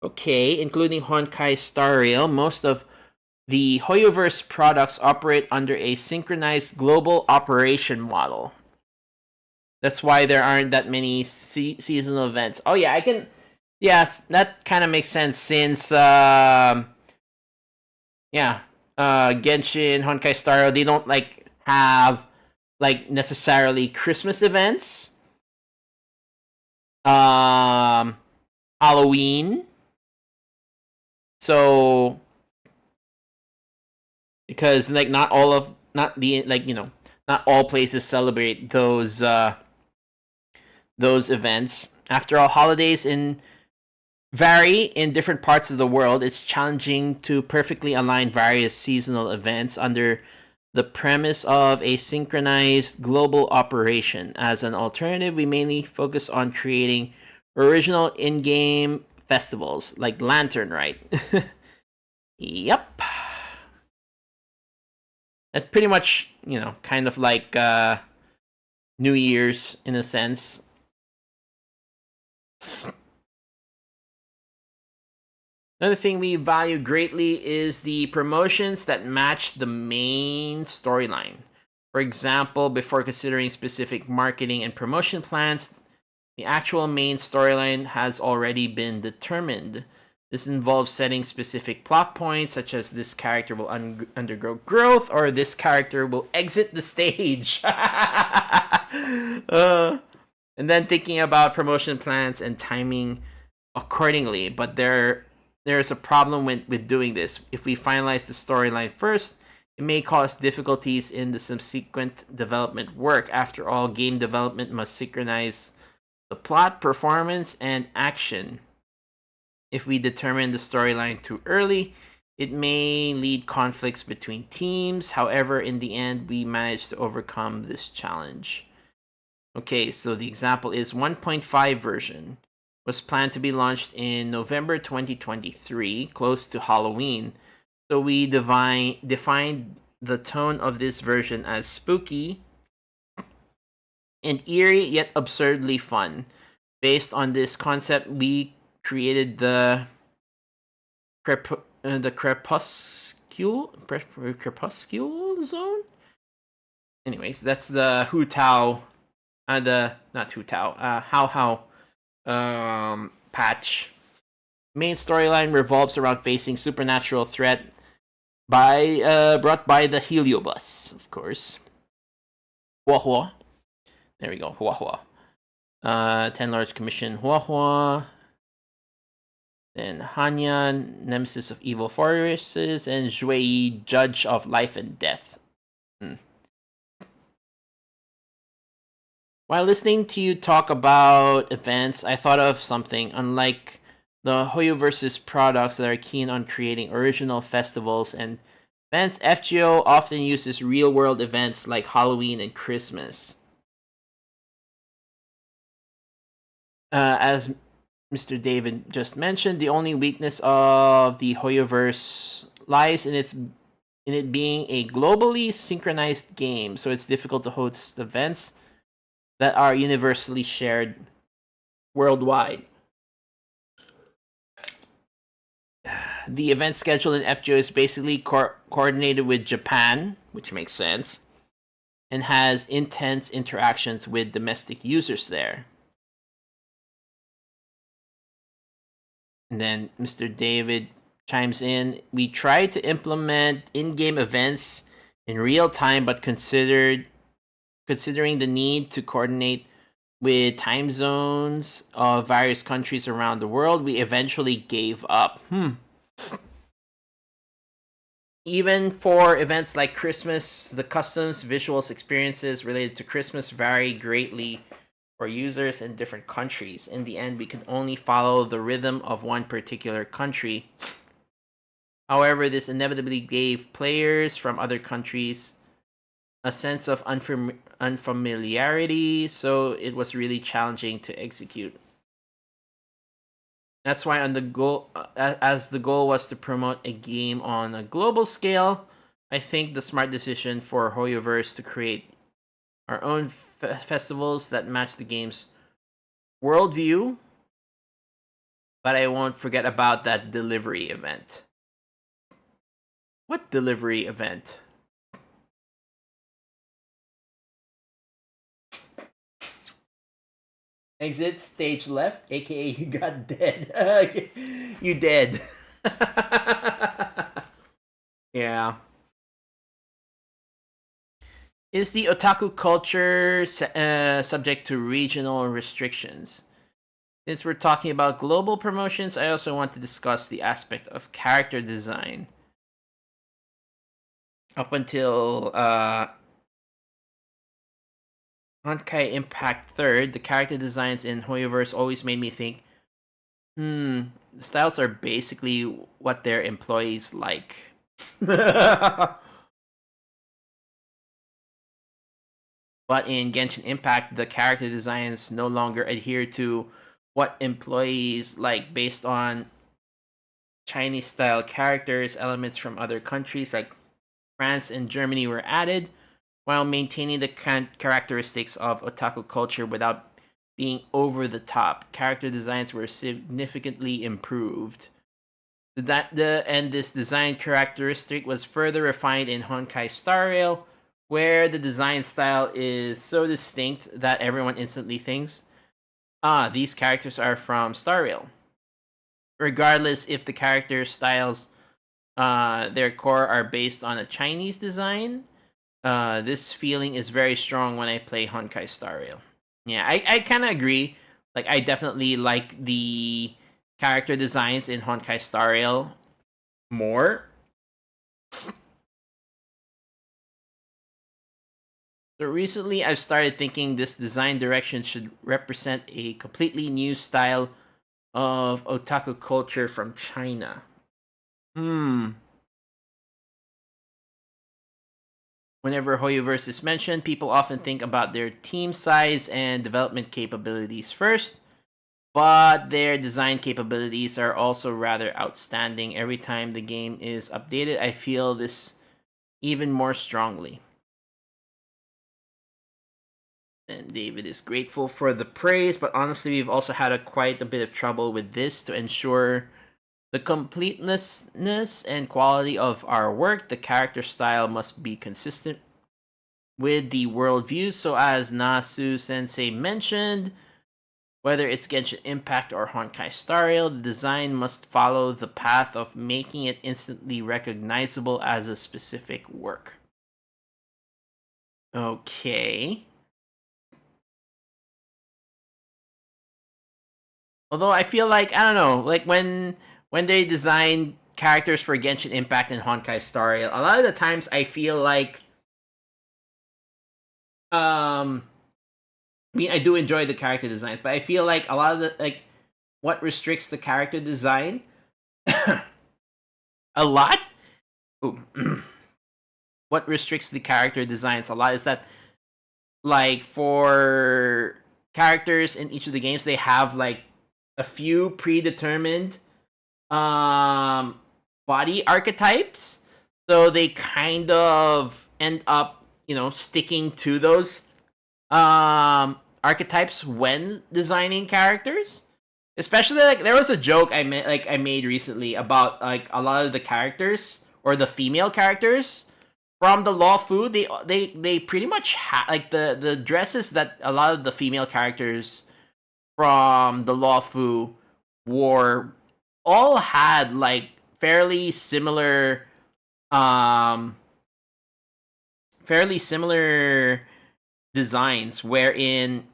Okay, including Honkai Star Rail, most of the Hoyoverse products operate under a synchronized global operation model. That's why there aren't that many seasonal events. Oh yeah, I can. Yes, that kind of makes sense since Genshin, Honkai Star Rail, they don't like have like necessarily Christmas events. Halloween. So because like not all places celebrate those events. After all, holidays vary in different parts of the world. It's challenging to perfectly align various seasonal events under the premise of a synchronized global operation. As an alternative, we mainly focus on creating original in-game festivals like Lantern Rite. Yep. That's pretty much, kind of like New Year's in a sense. Another thing we value greatly is the promotions that match the main storyline. For example, before considering specific marketing and promotion plans, the actual main storyline has already been determined. This involves setting specific plot points, such as this character will undergo growth, or this character will exit the stage. And then thinking about promotion plans and timing accordingly. But there's a problem with doing this. If we finalize the storyline first, it may cause difficulties in the subsequent development work. After all, game development must synchronize the plot, performance, and action. If we determine the storyline too early, it may lead conflicts between teams. However, in the end, we managed to overcome this challenge. Okay, so the example is 1.5 version. Was planned to be launched in November 2023, close to Halloween. So we defined the tone of this version as spooky and eerie, yet absurdly fun. Based on this concept, we created the crepuscule zone. Anyways, that's the How patch. Main storyline revolves around facing supernatural threat brought by the Heliobus, of course. WuWa. There we go, WuWa. 10 Lords Commission WuWa. Then Hanyan, Nemesis of Evil Forces, and Zhui, Judge of Life and Death. While listening to you talk about events, I thought of something. Unlike the Hoyoverse's products that are keen on creating original festivals and events, FGO often uses real-world events like Halloween and Christmas. As Mr. David just mentioned, the only weakness of the Hoyoverse lies in it being a globally synchronized game, so it's difficult to host events that are universally shared worldwide. The event schedule in FGO is basically coordinated with Japan, which makes sense, and has intense interactions with domestic users there. And then Mr. David chimes in, we tried to implement in-game events in real time, but considering the need to coordinate with time zones of various countries around the world, we eventually gave up. Even for events like Christmas, the customs, visuals, experiences related to Christmas vary greatly for users in different countries. In the end, we could only follow the rhythm of one particular country. However, this inevitably gave players from other countries a sense of unfamiliarity, so it was really challenging to execute. That's why as the goal was to promote a game on a global scale, I think the smart decision for Hoyoverse to create our own festivals that match the game's worldview, but I won't forget about that delivery event. What delivery event? Exit stage left, aka you got dead. You dead. Yeah. Is the otaku culture subject to regional restrictions? Since we're talking about global promotions, I also want to discuss the aspect of character design. Up until Honkai Impact 3rd, the character designs in Hoyoverse always made me think, the styles are basically what their employees like. But in Genshin Impact, the character designs no longer adhere to what employees like based on Chinese style characters. Elements from other countries like France and Germany were added, while maintaining the characteristics of otaku culture without being over the top. Character designs were significantly improved. And this design characteristic was further refined in Honkai Star Rail, where the design style is so distinct that everyone instantly thinks, these characters are from Star Rail. Regardless if the character styles, their core are based on a Chinese design, this feeling is very strong when I play Honkai Star Rail. Yeah, I kind of agree. Like, I definitely like the character designs in Honkai Star Rail more. So recently, I've started thinking this design direction should represent a completely new style of otaku culture from China. Whenever Hoyoverse is mentioned, people often think about their team size and development capabilities first, but their design capabilities are also rather outstanding. Every time the game is updated, I feel this even more strongly. And David is grateful for the praise, but honestly, we've also had quite a bit of trouble with this to ensure the completeness and quality of our work. The character style must be consistent with the worldview, so as Nasu Sensei mentioned, whether it's Genshin Impact or Honkai Star Rail, the design must follow the path of making it instantly recognizable as a specific work. Okay. Although I feel like, I don't know, like when they design characters for Genshin Impact and Honkai Star Rail, a lot of the times I feel like I mean, I do enjoy the character designs, but I feel like a lot of the, like, what restricts the character design a lot? Ooh. What restricts the character designs a lot is that, like, for characters in each of the games, they have, like, a few predetermined body archetypes, so they kind of end up, sticking to those archetypes when designing characters. Especially, like, there was a joke I made recently about, like, a lot of the characters or the female characters from the Lawfu. They pretty much like the dresses that a lot of the female characters from the Lawfu wore all had, like, fairly similar designs, wherein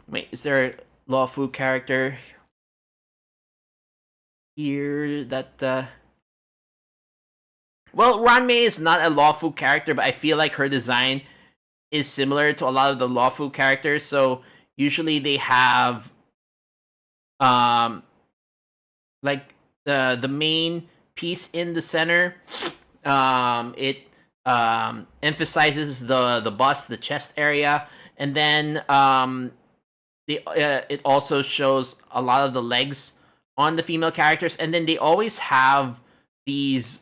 wait, is there a Lawfu character here that well, Ranmei is not a Lawfu character, but I feel like her design is similar to a lot of the Lawfu characters. So usually they have like the main piece in the center. It emphasizes the bust, the chest area, and then it also shows a lot of the legs on the female characters, and then they always have these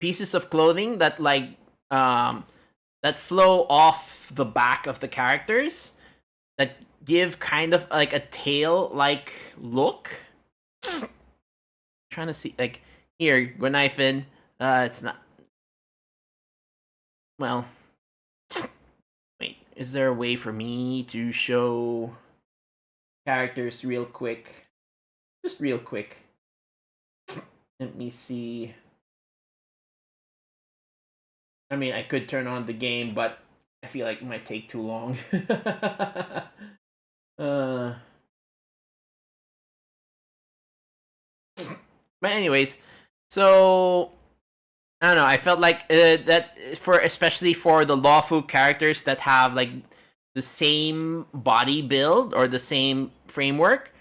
pieces of clothing that that flow off the back of the characters that give kind of like a tail like look. Trying to see, like, here, Gwenifin. It's not. Well, wait. Is there a way for me to show characters real quick? Just real quick. Let me see. I mean, I could turn on the game, but I feel like it might take too long. But anyways, so I don't know. I felt like that for especially for the lawful characters that have like the same body build or the same framework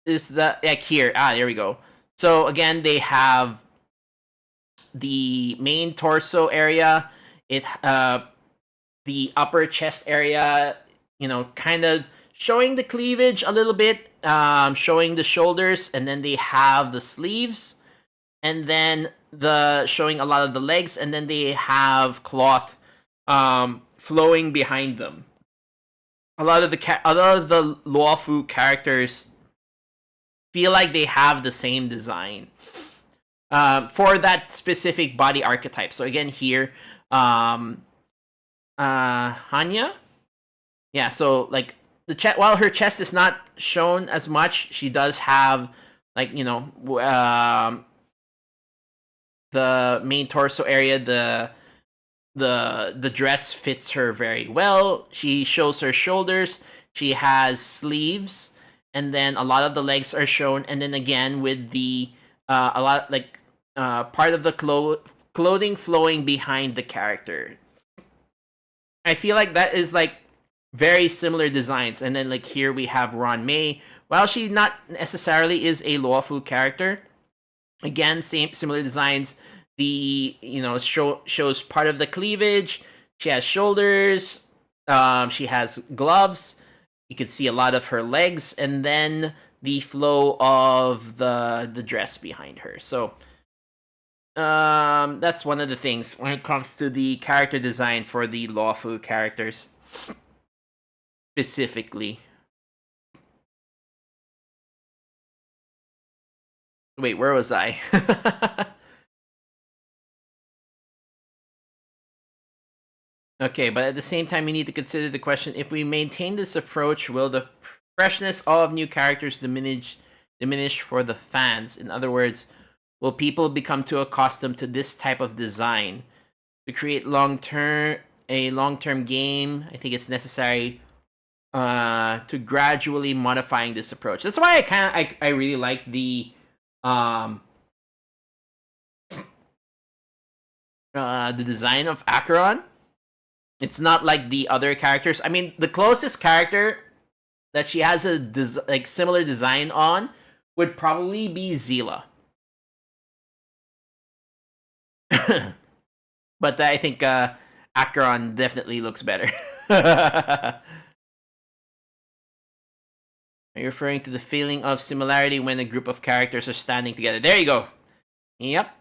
is that like here. There we go. So again, they have the main torso area. It the upper chest area. You know, kind of showing the cleavage a little bit, showing the shoulders, and then they have the sleeves, and then the showing a lot of the legs, and then they have cloth flowing behind them. A lot of the Luofu characters feel like they have the same design for that specific body archetype. So again, here, Hanya, yeah. So like the chest, while her chest is not shown as much, she does have like the main torso area. The dress fits her very well. She shows her shoulders. She has sleeves, and then a lot of the legs are shown. And then again with the a lot like part of the clothing flowing behind the character. I feel like that is like very similar designs. And then like here we have Ron May. While she not necessarily is a lawful character, again similar designs. The shows part of the cleavage. She has shoulders. She has gloves. You can see a lot of her legs, and then the flow of the dress behind her. So that's one of the things when it comes to the character design for the lawful characters specifically. Wait, where was I? Okay, but at the same time, we need to consider the question: if we maintain this approach, will the freshness of new characters diminish for the fans? In other words, will people become too accustomed to this type of design to create a long-term game? I think it's necessary to gradually modifying this approach. That's why I really like the design of Acheron. It's not like the other characters. I mean, the closest character that she has a like similar design on would probably be Zila. But I think Acheron definitely looks better. Are you referring to the feeling of similarity when a group of characters are standing together? There you go. Yep.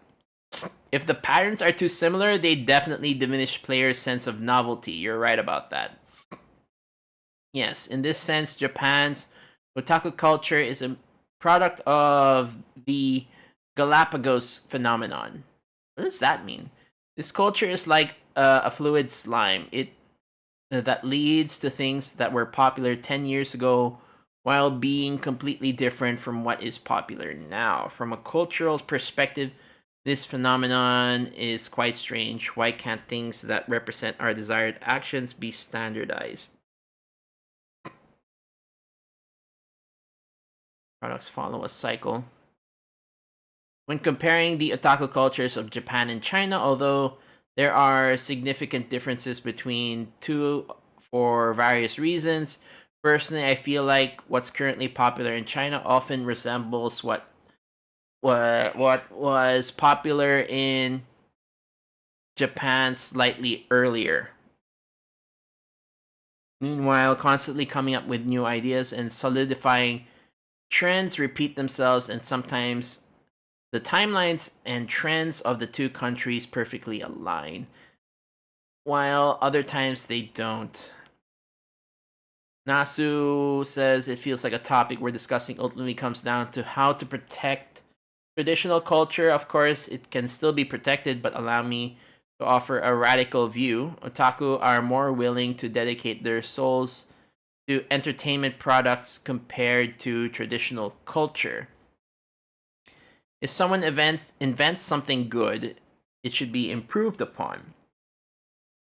If the patterns are too similar, they definitely diminish players' sense of novelty. You're right about that. Yes, in this sense, Japan's otaku culture is a product of the Galapagos phenomenon. What does that mean? This culture is like a fluid slime. That leads to things that were popular 10 years ago while being completely different from what is popular now. From a cultural perspective, this phenomenon is quite strange. Why can't things that represent our desired actions be standardized? Products follow a cycle. When comparing the otaku cultures of Japan and China, although there are significant differences between two for various reasons, personally, I feel like what's currently popular in China often resembles what was popular in Japan slightly earlier. Meanwhile, constantly coming up with new ideas and solidifying trends repeat themselves and sometimes The timelines and trends of the two countries perfectly align, while other times they don't. Nasu says it feels like a topic we're discussing ultimately comes down to how to protect traditional culture. Of course, it can still be protected, but allow me to offer a radical view. Otaku are more willing to dedicate their souls to entertainment products compared to traditional culture. If someone invents something good, it should be improved upon.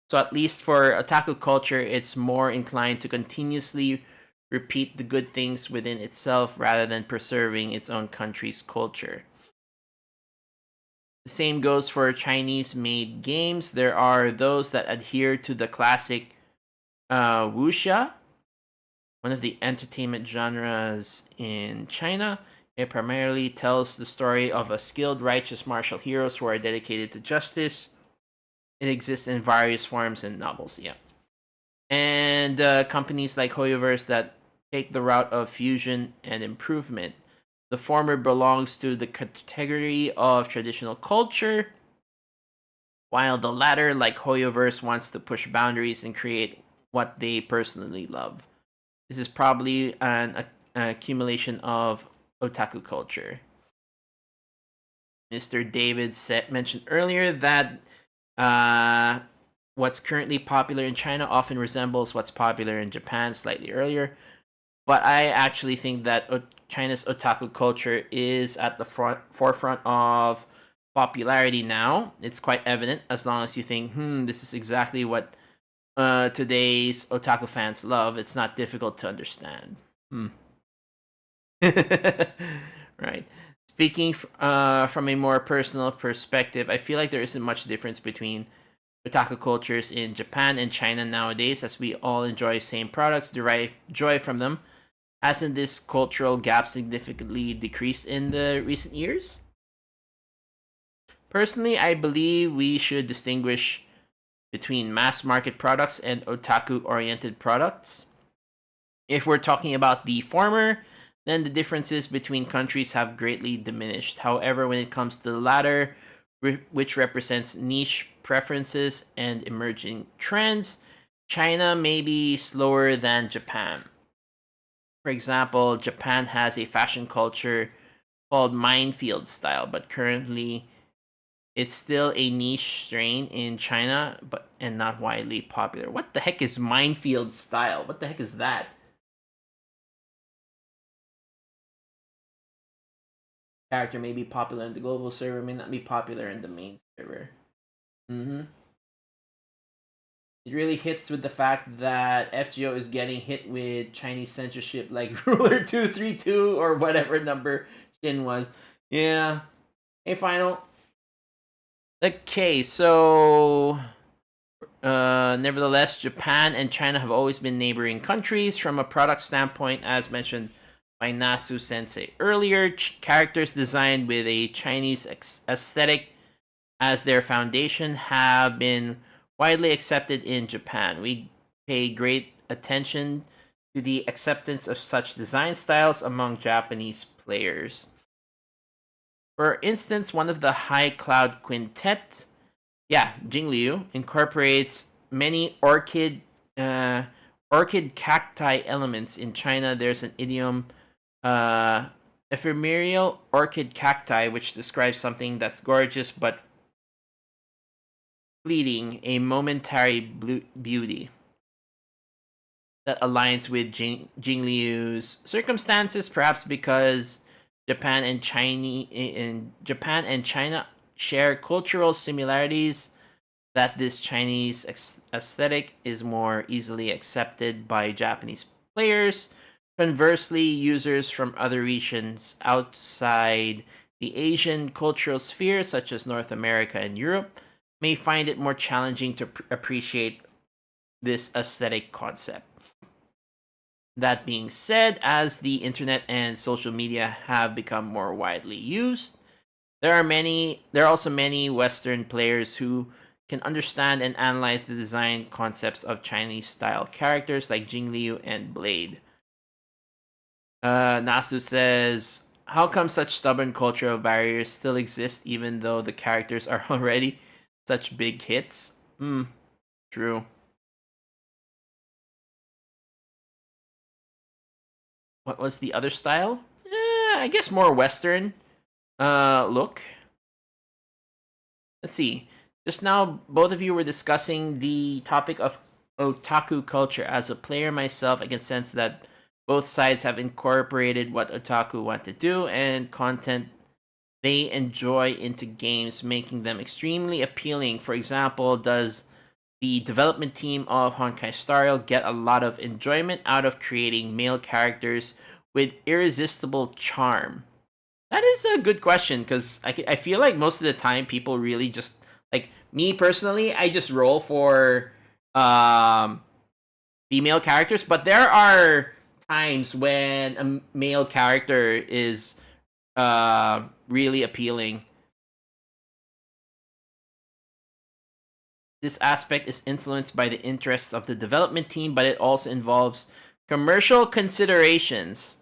So at least for otaku culture, it's more inclined to continuously repeat the good things within itself rather than preserving its own country's culture. The same goes for Chinese-made games. There are those that adhere to the classic wuxia, one of the entertainment genres in China. It primarily tells the story of a skilled, righteous martial heroes who are dedicated to justice. It exists in various forms in novels, yeah. And companies like Hoyoverse that take the route of fusion and improvement. The former belongs to the category of traditional culture, while the latter, like Hoyoverse, wants to push boundaries and create what they personally love. This is probably an accumulation of otaku culture. Mr. David mentioned earlier that what's currently popular in China often resembles what's popular in Japan slightly earlier. But I actually think that China's otaku culture is at the forefront of popularity now. It's quite evident as long as you think, this is exactly what today's otaku fans love. It's not difficult to understand. Right. Speaking from a more personal perspective, I feel like there isn't much difference between otaku cultures in Japan and China nowadays, as we all enjoy same products, derive joy from them. Hasn't this cultural gap significantly decreased in the recent years? Personally, I believe we should distinguish between mass market products and otaku oriented products. If we're talking about the former, then the differences between countries have greatly diminished. However, when it comes to the latter, which represents niche preferences and emerging trends, China may be slower than Japan. For example, Japan has a fashion culture called minefield style, but currently it's still a niche strain in China, and not widely popular. What the heck is minefield style? What the heck is that? Character may be popular in the global server, may not be popular in the main server. It really hits with the fact that FGO is getting hit with Chinese censorship like Ruler 232 or whatever number Shin was. Yeah. Hey, Final. Okay, so nevertheless, Japan and China have always been neighboring countries. From a product standpoint, as mentioned by Nasu Sensei earlier, characters designed with a Chinese aesthetic as their foundation have been widely accepted in Japan. We pay great attention to the acceptance of such design styles among Japanese players. For instance, one of the High Cloud Quintet, Jingliu, incorporates many orchid cacti elements. In China, there's an idiom, ephemeral orchid cacti, which describes something that's gorgeous but fleeting, a momentary beauty that aligns with Jingliu's circumstances, perhaps because Japan and China share cultural similarities, that this Chinese aesthetic is more easily accepted by Japanese players. Conversely, users from other regions outside the Asian cultural sphere, such as North America and Europe, may find it more challenging to appreciate this aesthetic concept. That being said, as the internet and social media have become more widely used, there are also many Western players who can understand and analyze the design concepts of Chinese-style characters like Jingliu and Blade. Nasu says, How come such stubborn cultural barriers still exist even though the characters are already such big hits? Hmm, true. What was the other style? I guess more Western look. Let's see. Just now, both of you were discussing the topic of otaku culture. As a player myself, I can sense that both sides have incorporated what otaku want to do and content they enjoy into games, making them extremely appealing. For example, does the development team of Honkai Star Rail get a lot of enjoyment out of creating male characters with irresistible charm? That is a good question because I feel like most of the time people really just like me personally. I just roll for um, female characters, but there are times when a male character is really appealing. This aspect is influenced by the interests of the development team, but it also involves commercial considerations.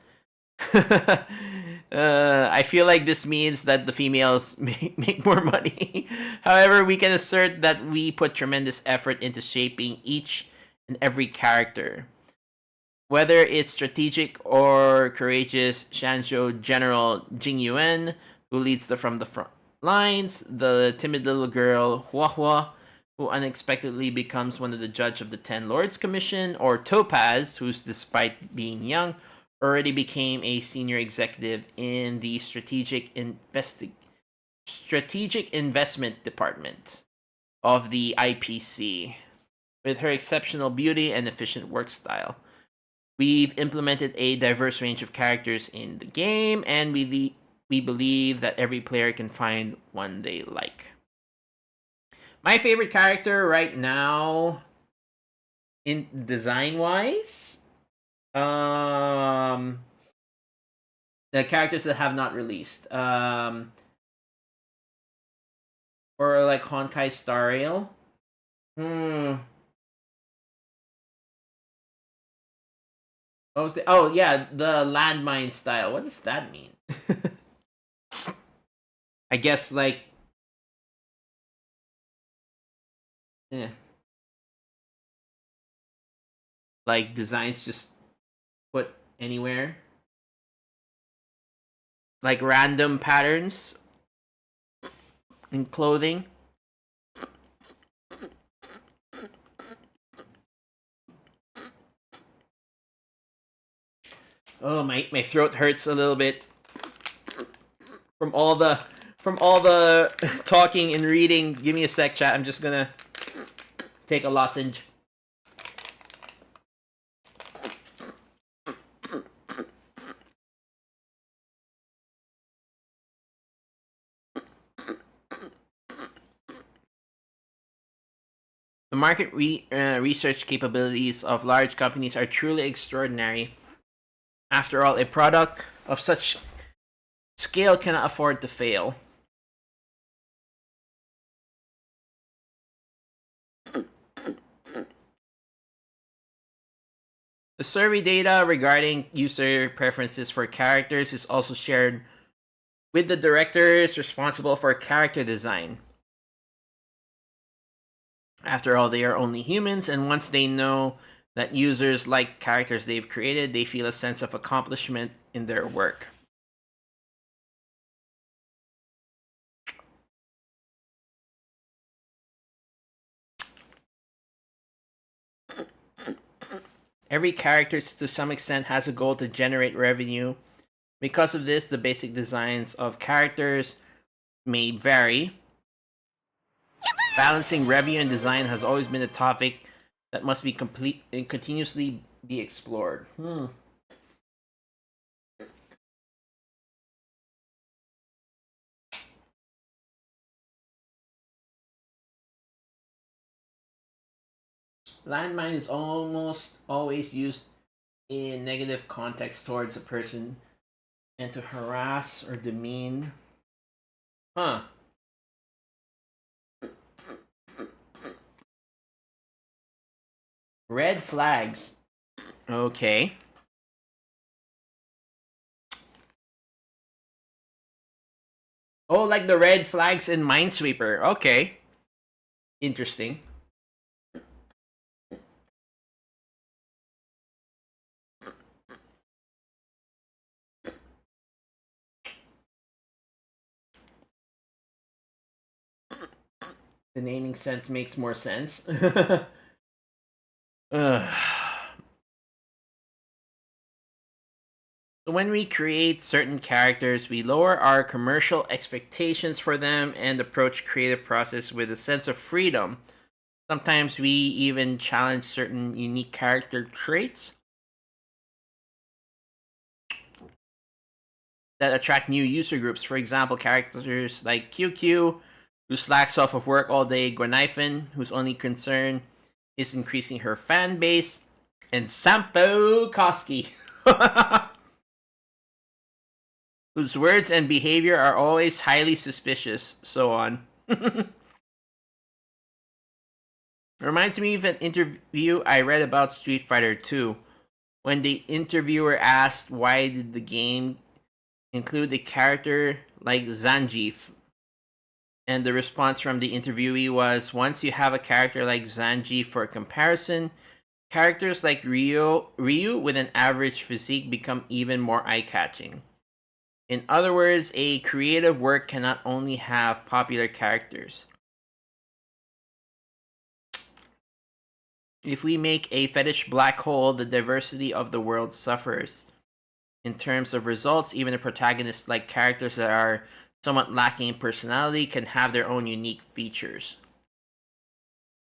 I feel like this means that the females make more money. However, we can assert that we put tremendous effort into shaping each and every character. Whether it's strategic or courageous, Shanzhou General Jing Yuan, who leads from the front lines, the timid little girl Huahua, who unexpectedly becomes one of the judge of the Ten Lords Commission, or Topaz, who's despite being young, already became a senior executive in the strategic investment department of the IPC. With her exceptional beauty and efficient work style, we've implemented a diverse range of characters in the game, and we believe that every player can find one they like. My favorite character right now, in design wise, the characters that have not released, or like Honkai Star Rail. Oh yeah, the landmine style. What does that mean? I guess like, eh, like designs just put anywhere, like random patterns in clothing. Oh, my throat hurts a little bit from all the talking and reading. Give me a sec, chat. I'm just gonna take a lozenge. The market research capabilities of large companies are truly extraordinary. After all, a product of such scale cannot afford to fail. The survey data regarding user preferences for characters is also shared with the directors responsible for character design. After all, they are only humans, and once they know that users like characters they've created, they feel a sense of accomplishment in their work. Every character, to some extent, has a goal to generate revenue. Because of this, the basic designs of characters may vary. Balancing revenue and design has always been a topic that must be complete and continuously be explored. Landmine is almost always used in negative context towards a person and to harass or demean. Huh. Red flags. Okay. Oh, like the red flags in Minesweeper. Okay. Interesting. The naming sense makes more sense. When we create certain characters, we lower our commercial expectations for them and approach creative process with a sense of freedom. Sometimes we even challenge certain unique character traits that attract new user groups. For example, characters like QQ, who slacks off of work all day, Gwenifin, whose only concern is increasing her fan base, and Sampo Koski, whose words and behavior are always highly suspicious, so on. Reminds me of an interview I read about Street Fighter 2, when the interviewer asked why did the game include a character like Zangief. And the response from the interviewee was, once you have a character like Zangief for comparison, characters like Ryu with an average physique become even more eye-catching. In other words, a creative work cannot only have popular characters. If we make a fetish black hole, the diversity of the world suffers. In terms of results, even the protagonists like characters that are somewhat lacking in personality can have their own unique features.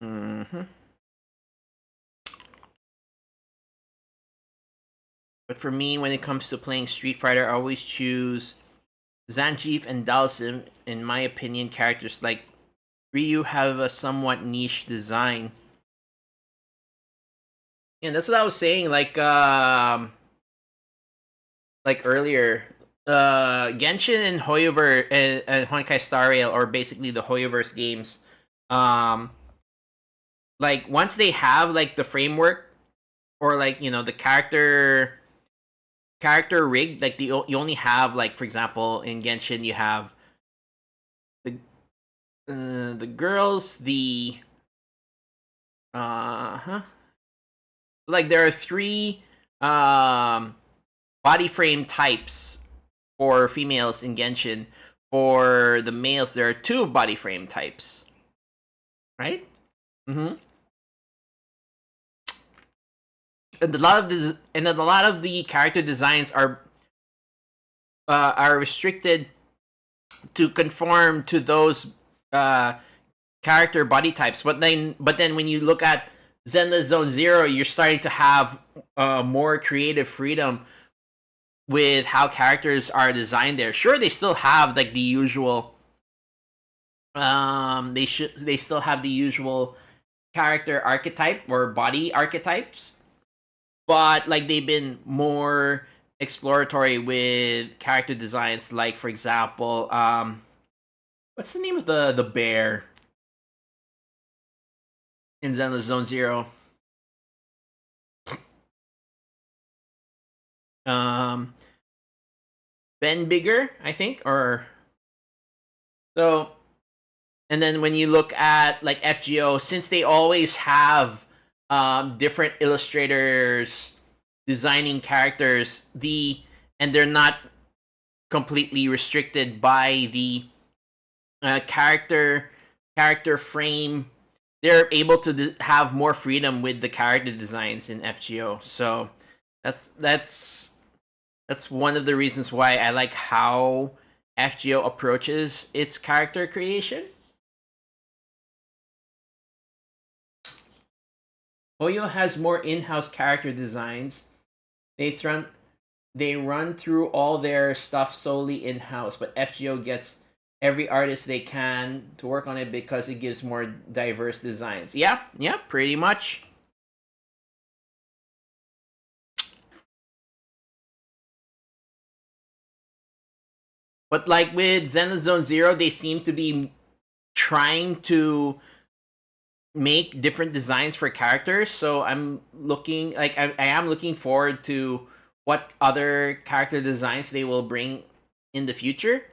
But for me, when it comes to playing Street Fighter, I always choose Zangief and Dalsim. In my opinion, characters like Ryu have a somewhat niche design. And that's what I was saying, like earlier. Genshin and Hoyoverse and Honkai Star Rail are basically the Hoyoverse games. Like once they have like the framework or like the character rig, like you only have, like, for example, in Genshin you have the girls, the like there are 3 body frame types for females in Genshin. For the males, there are 2 body frame types, right? And a lot of the character designs are restricted to conform to those character body types. But then when you look at Zenless Zone Zero, you're starting to have more creative freedom with how characters are designed there. Sure, they still have like the usual. They still have the usual character archetype or body archetypes, but like they've been more exploratory with character designs. Like, for example, what's the name of the bear in Zenless Zone Zero? Ben Bigger, I think, or so. And then when you look at like FGO, since they always have different illustrators designing characters, and they're not completely restricted by the character frame, they're able to have more freedom with the character designs in FGO. So that's one of the reasons why I like how FGO approaches its character creation. Hoyo has more in-house character designs. They run through all their stuff solely in-house, but FGO gets every artist they can to work on it because it gives more diverse designs. Yeah, pretty much. But like with Zenless Zone Zero, they seem to be trying to make different designs for characters. So I'm looking, like, I am looking forward to what other character designs they will bring in the future.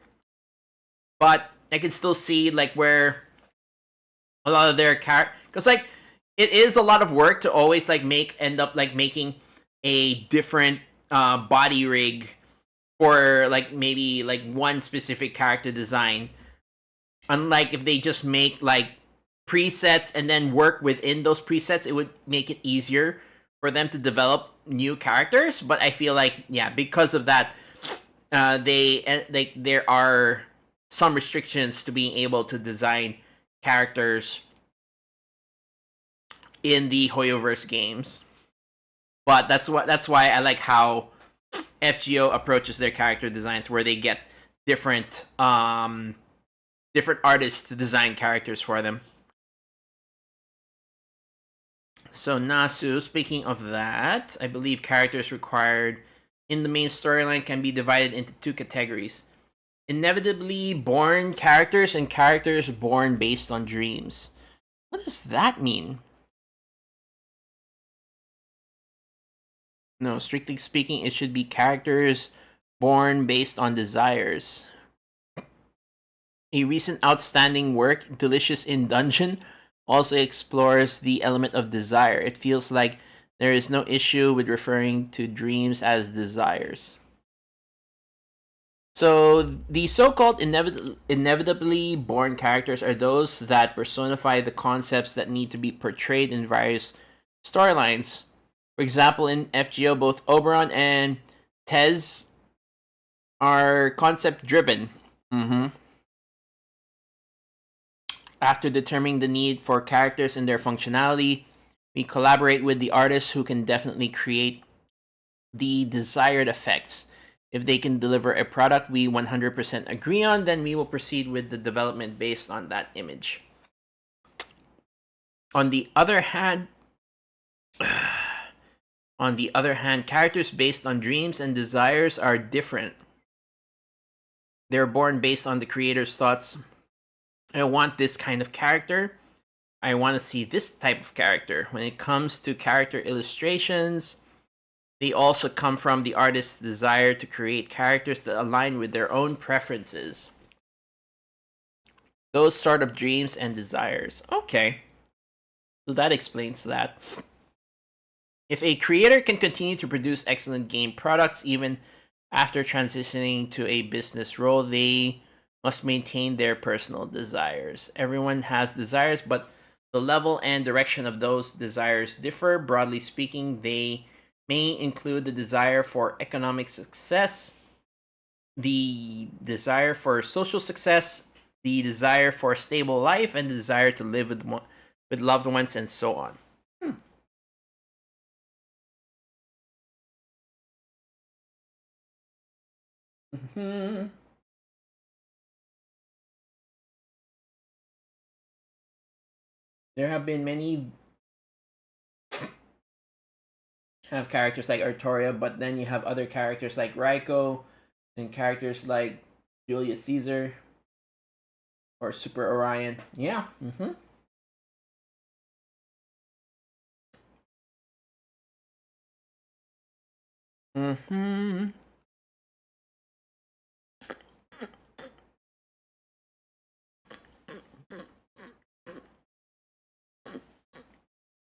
but I can still see like where a lot of their character, because like it is a lot of work to always like end up like making a different body rig for like maybe like one specific character design. Unlike if they just make like presets and then work within those presets, it would make it easier for them to develop new characters. But I feel like, yeah, because of that, there are some restrictions to being able to design characters in the Hoyoverse games. But that's why I like how FGO approaches their character designs, where they get different different artists to design characters for them. So Nasu, speaking of that, I believe characters required in the main storyline can be divided into two categories: inevitably born characters and characters born based on dreams. What does that mean? No, strictly speaking, it should be characters born based on desires. A recent outstanding work, Delicious in Dungeon, also explores the element of desire. It feels like there is no issue with referring to dreams as desires. So, the so-called inevitably born characters are those that personify the concepts that need to be portrayed in various storylines. For example, in FGO, both Oberon and Tez are concept-driven. After determining the need for characters and their functionality, we collaborate with the artists who can definitely create the desired effects. If they can deliver a product we 100% agree on, then we will proceed with the development based on that image. On the other hand, characters based on dreams and desires are different. They're born based on the creator's thoughts. I want this kind of character. I want to see this type of character. When it comes to character illustrations, they also come from the artist's desire to create characters that align with their own preferences. Those sort of dreams and desires. Okay. So that explains that. If a creator can continue to produce excellent game products even after transitioning to a business role, they must maintain their personal desires. Everyone has desires, but the level and direction of those desires differ. Broadly speaking, they may include the desire for economic success, the desire for social success, the desire for a stable life, and the desire to live with loved ones, and so on. There have been many have characters like Artoria, but then you have other characters like Raiko and characters like Julius Caesar or Super Orion. Yeah.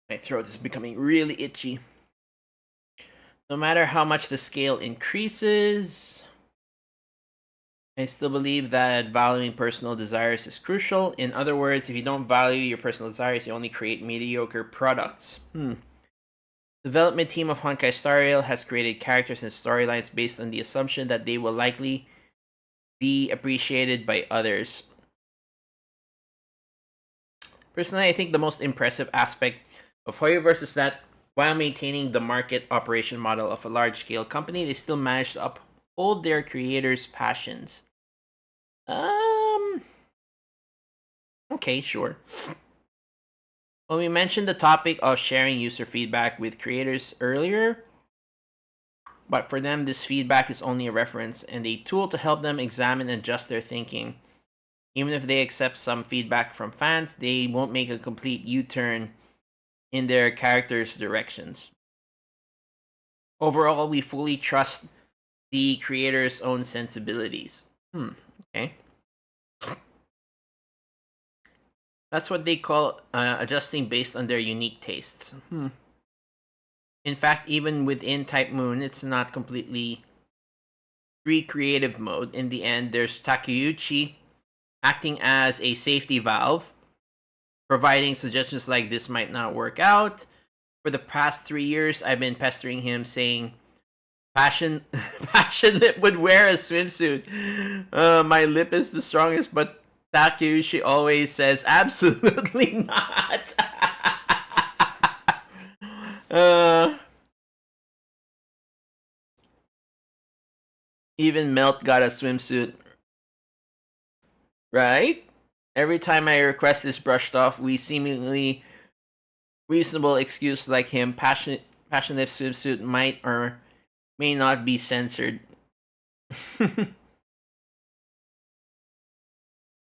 My throat is becoming really itchy. No matter how much the scale increases, I still believe that valuing personal desires is crucial. In other words, if you don't value your personal desires, you only create mediocre products. Development team of Honkai Star Rail has created characters and storylines based on the assumption that they will likely be appreciated by others. Personally, I think the most impressive aspect of Hoyoverse is that while maintaining the market operation model of a large-scale company, they still manage to uphold their creators' passions. Okay, sure. Well, we mentioned the topic of sharing user feedback with creators earlier, but for them, this feedback is only a reference and a tool to help them examine and adjust their thinking. Even if they accept some feedback from fans, they won't make a complete U-turn in their characters' directions. Overall, we fully trust the creator's own sensibilities. Okay. That's what they call adjusting based on their unique tastes. In fact, even within Type Moon, it's not completely free creative mode. In the end, there's Takeuchi acting as a safety valve, providing suggestions like this might not work out. For the past 3 years, I've been pestering him, saying, Passion Lip would wear a swimsuit. My lip is the strongest, but Takeuchi always says, absolutely not. Even Melt got a swimsuit. Right? Every time my request is brushed off, we seemingly reasonable excuse like him, passionate swimsuit might or may not be censored.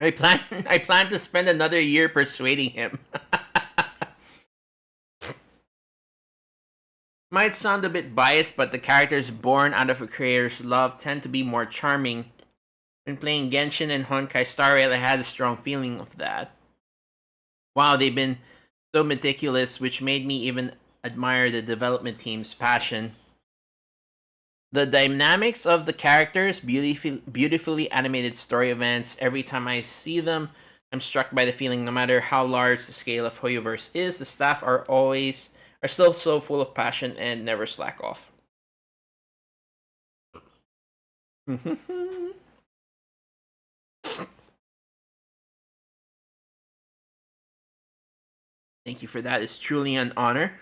I plan to spend another year persuading him. Might sound a bit biased, but the characters born out of a creator's love tend to be more charming. When playing Genshin and Honkai Star Rail, I had a strong feeling of that. Wow, they've been so meticulous, which made me even admire the development team's passion. The dynamics of the characters, beautifully animated story events, every time I see them, I'm struck by the feeling no matter how large the scale of Hoyoverse is, the staff are still so full of passion and never slack off. Thank you for that. It's truly an honor.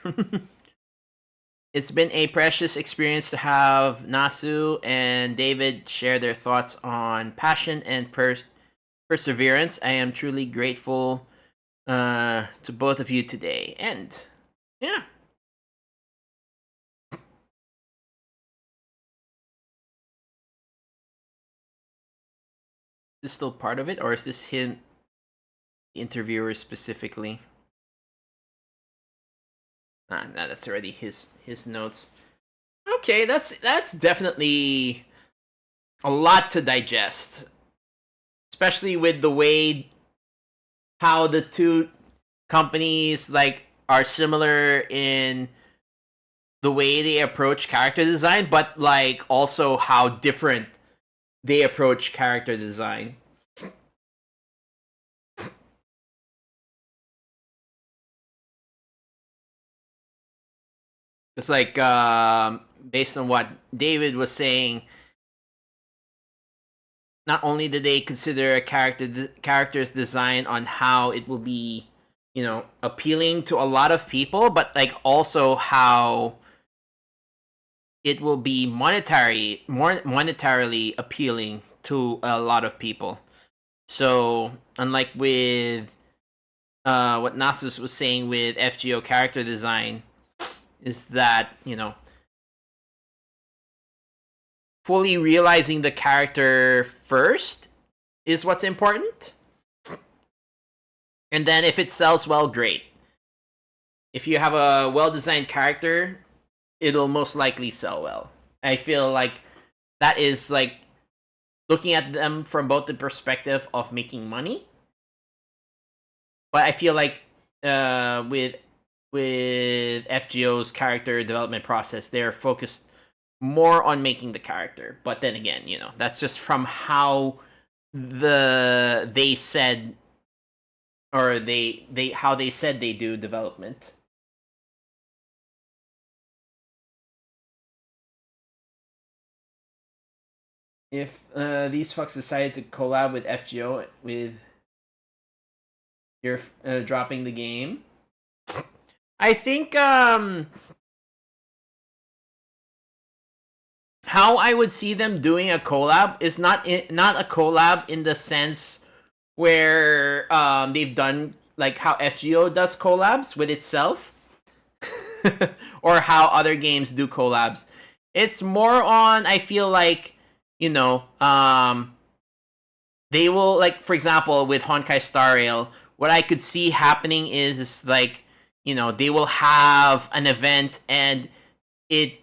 It's been a precious experience to have Nasu and David share their thoughts on passion and perseverance. I am truly grateful to both of you today. And yeah. Is this still part of it, or is this him, the interviewer specifically? No, that's already his notes. Okay, that's definitely a lot to digest, especially with the way how the two companies like are similar in the way they approach character design, but like also how different they approach character design. It's like based on what David was saying, not only did they consider a character's design on how it will be, appealing to a lot of people, but like also how it will be more monetarily appealing to a lot of people. So unlike with what Nasus was saying with FGO character design, is that, fully realizing the character first is what's important. And then if it sells well, great. If you have a well-designed character, it'll most likely sell well. I feel like that is like looking at them from both the perspective of making money. But I feel like with FGO's character development process, they're focused more on making the character. But then again, that's just from how they said they do development. If these fucks decided to collab with FGO with you're dropping the game, I think how I would see them doing a collab is not a collab in the sense where they've done like how FGO does collabs with itself or how other games do collabs. It's more on, I feel like, they will, like, for example, with Honkai Star Rail, what I could see happening is like, they will have an event and it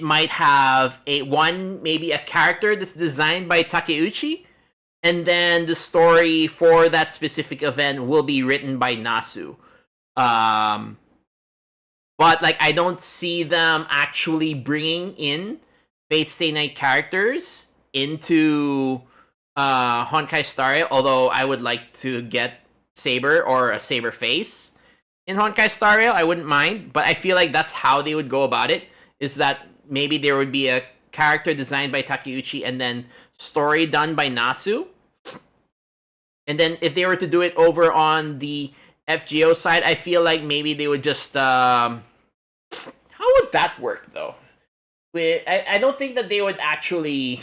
might have maybe a character that's designed by Takeuchi, and then the story for that specific event will be written by Nasu. Um, but like I don't see them actually bringing in Fate Stay Night characters into Honkai Star Rail, although I would like to get Saber or a Saber face in Honkai Star Rail. I wouldn't mind, but I feel like that's how they would go about it. Is that maybe there would be a character designed by Takeuchi and then story done by Nasu. And then if they were to do it over on the FGO side, I feel like maybe they would just how would that work though? I don't think that they would actually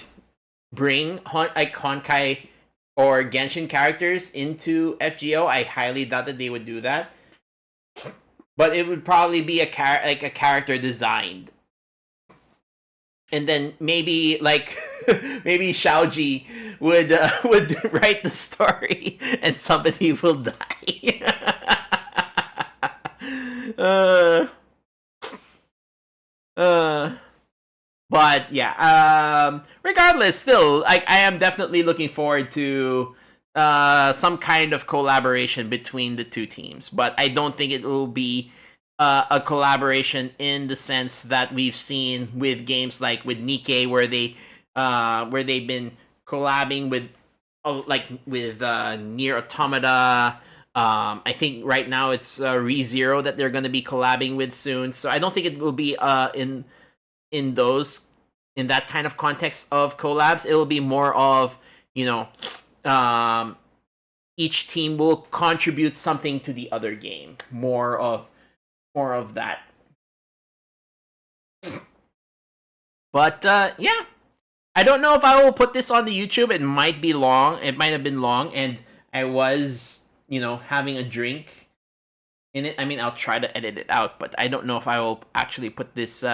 bring like Honkai or Genshin characters into FGO. I highly doubt that they would do that. But it would probably be a character designed, and then maybe like maybe Shaoji would write the story, and somebody will die. But yeah, regardless, still, like I am definitely looking forward to some kind of collaboration between the two teams. But I don't think it will be a collaboration in the sense that we've seen with games like with Nikkei, where they've been collabing with like with Near Automata. I think right now it's ReZero that they're going to be collabing with soon. So I don't think it will be in those in that kind of context of collabs. It will be more of, you know, each team will contribute something to the other game. More of that. But yeah, I don't know if I will put this on the YouTube. It might be long. It might have been long, and I was, having a drink in it. I mean, I'll try to edit it out, but I don't know if I will actually put this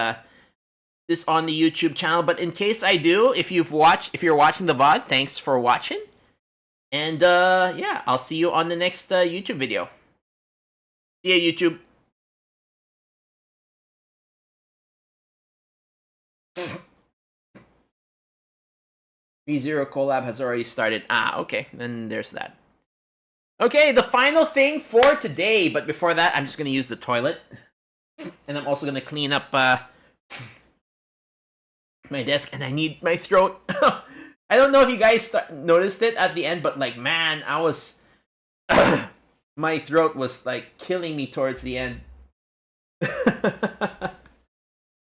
this on the YouTube channel. But in case I do, if you're watching the VOD, thanks for watching. And yeah, I'll see you on the next YouTube video. See ya, YouTube. ReZero collab has already started. Okay, then there's that. Okay, the final thing for today, but before that, I'm just gonna use the toilet, and I'm also gonna clean up my desk, and I need my throat. I don't know if you guys noticed it at the end, but like, man, I was my throat was like killing me towards the end.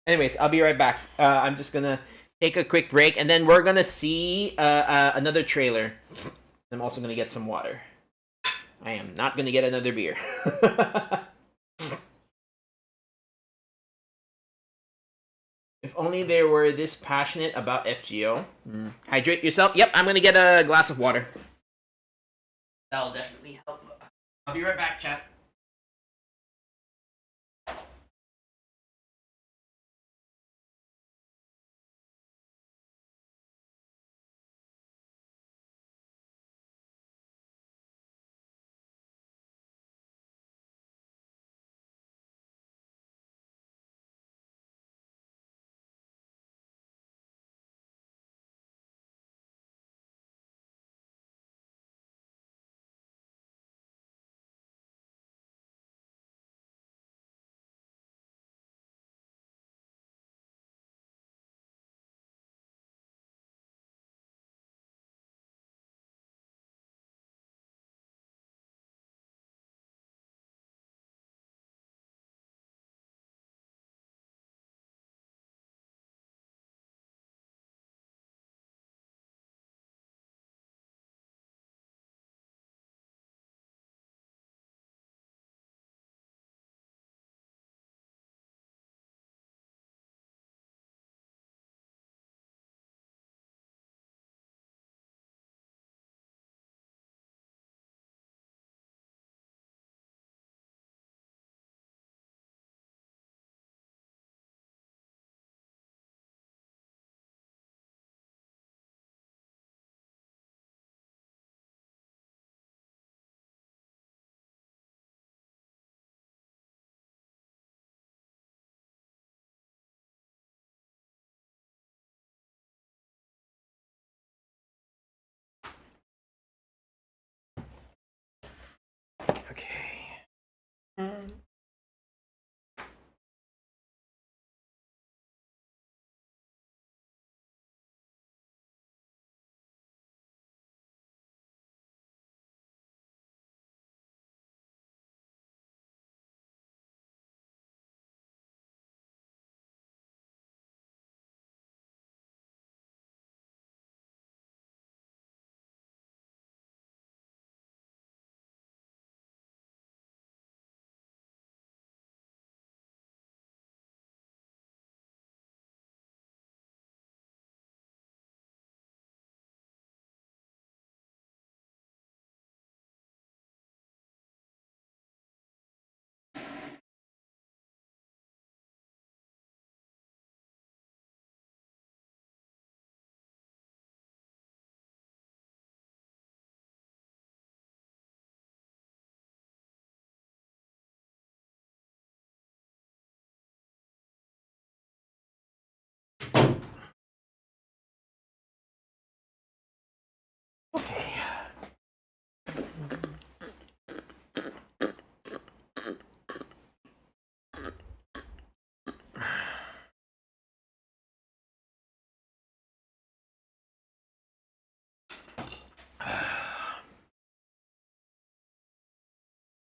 Anyways, I'll be right back. I'm just gonna take a quick break, and then we're gonna see another trailer. I'm also gonna get some water. I am not gonna get another beer. If only they were this passionate about FGO. Hydrate yourself. Yep, I'm gonna get a glass of water. That'll definitely help. I'll be right back, chat.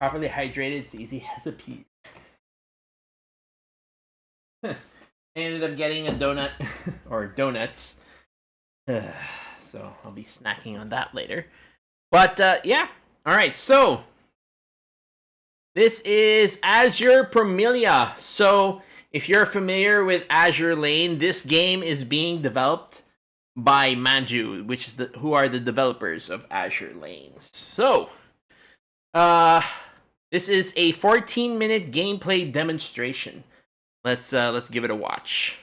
Properly hydrated, it's easy as a pea. I ended up getting a donut or donuts. So I'll be snacking on that later. But yeah. Alright, so this is Azure Promelia. So if you're familiar with Azure Lane, this game is being developed by Manju, which is who are the developers of Azure Lane. So this is a 14-minute gameplay demonstration. Let's give it a watch.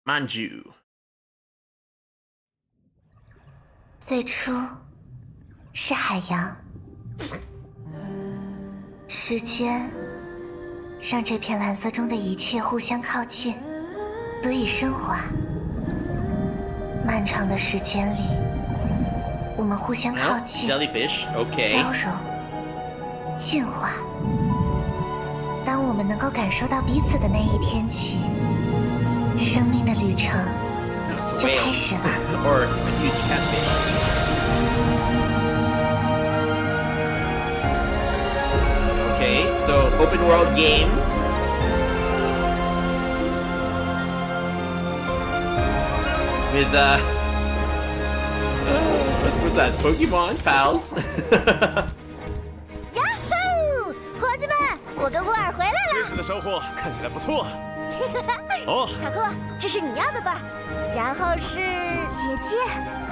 Manju. 最初是海洋，时间让这片蓝色中的一切互相靠近，得以升华。漫长的时间里，我们互相靠近， Jellyfish, okay. 交融，进化。当我们能够感受到彼此的那一天起，生命的旅程 No, it's a 就 whale. 开始了。 Or a huge catfish. Okay, so open world game. With what was that? Pokemon pals. 呀吼！伙计们，我跟沃尔回来了。这次的收获看起来不错。哦，卡库，这是你要的吧？然后是姐姐，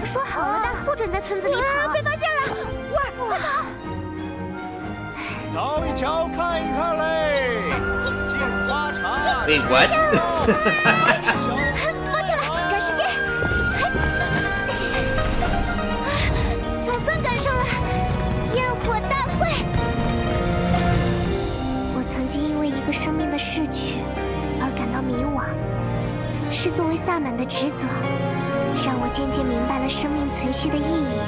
说好了的，不准在村子里跑。被发现了，沃尔，快跑！瞧一瞧，看一看嘞，金花茶。Wait, what? 抱歉了，赶时间。总算赶上了焰火大会。我曾经因为一个生命的逝去而感到迷惘，是作为萨满的职责，让我渐渐明白了生命存续的意义。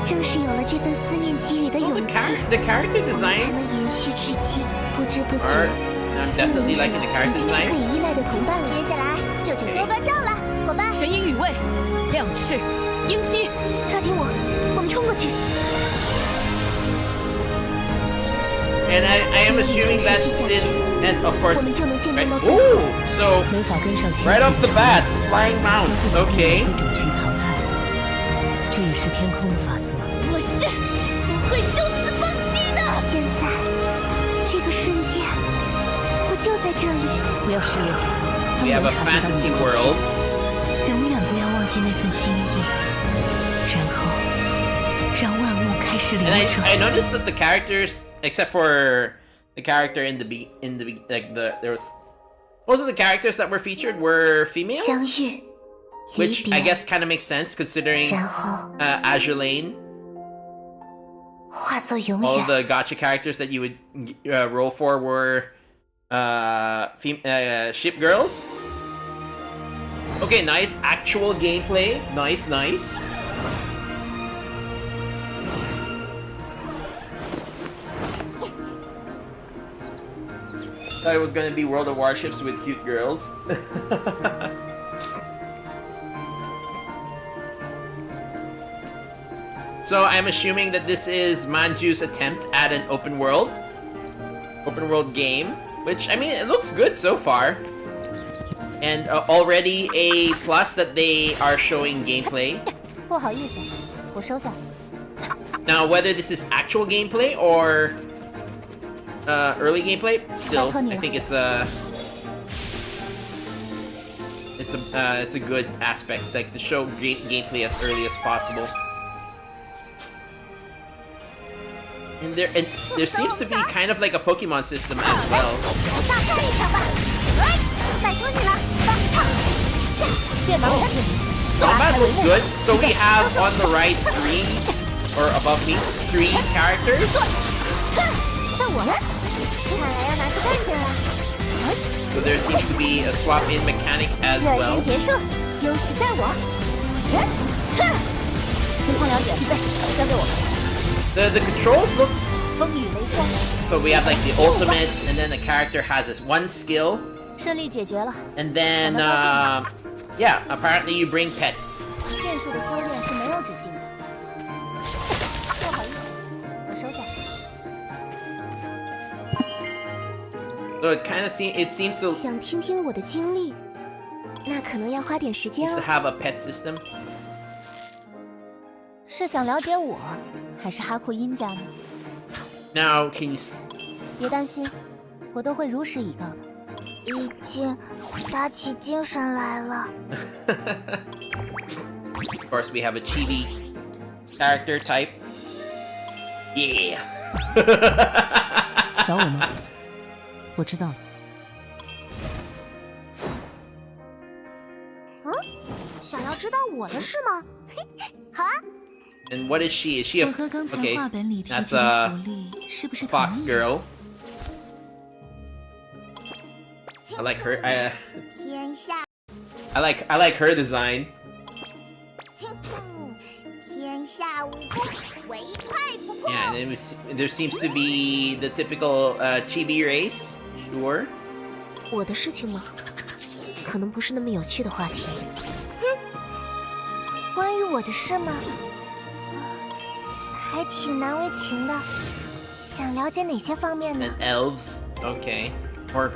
正是有了这份思念给予的勇气， The character 我们才 designs 能延续至今。不知不觉， I'm definitely liking the 已 character 经是可 designs. 以依赖的同伴了。接下来就请多关照了，伙伴。神鹰羽卫，亮翅，鹰击，抓紧我们冲过去。 And I am assuming that since, and of course, 我们就能见 right? 证到最后。 Ooh, so 没法跟上前 right 线 off the bat, flying mounts. Okay. 被种群淘汰，这也是天空的法则。我是不会就此放弃的。现在，这个瞬间，我就在这里。不要失联，他 We 们 have 能 a 察觉到 fantasy 你的 world. 永远不要忘记那份心意，然后让万物开始流 And I 转。 noticed that the characters, except for the character in the like there was most of the characters that were featured were female, 相遇， which 离 I 别， guess kind of makes sense considering 然后 Azure Lane. 化作永 All 远。 the gacha characters that you would roll for were ship girls. Okay, nice actual gameplay. Nice, nice. Thought it was gonna be World of Warships with cute girls. So I'm assuming that this is Manju's attempt at an open world game, which I mean it looks good so far, and already a plus that they are showing gameplay. 不好意思，我收下。 Now whether this is actual gameplay or early gameplay, still I think it's a good aspect, like to show great gameplay as early as possible. And there seems to be kind of like a Pokemon system as well. 大战一场吧！哎，拜托你了，帮唱。剑芒人， Combat looks good. So we have on the right or above me, 3 characters. 到我了，看来要拿出干劲了。 So there seems to be a swap in mechanic as 热 well. 身结束，优势在我。情况了解，预备，交给我。 The controls look 风雨雷光， so we have like the ultimate, and then the character has this one skill, 顺利解决了。 and then yeah, apparently you bring pets. 剑术的修炼是没有止境的。收下。 So it kind of seems to 想听听我的经历，那可能要花点时间 seems to 哦。 have a pet system. 是想了解我，还是哈库殷家呢？ Now, can you? 别担心，我都会如实以告的。已经打起精神来了。 Of course, we have a chibi character type. Yeah. 找我吗？我知道了。想要知道我的事吗？好啊。 And what is she? Is she a 我和刚才 okay? 画本里提及 That's 的 a 狐狸是不是 fox 同一 girl. I like her. 天下， I like her design. 天下武功，唯快不破。 Yeah, and then there seems to be the typical chibi race. Sure. 我的事情吗？可能不是那么有趣的话题。关于我的事吗？还挺难为情的。想了解哪些方面呢？ And elves. Okay. Or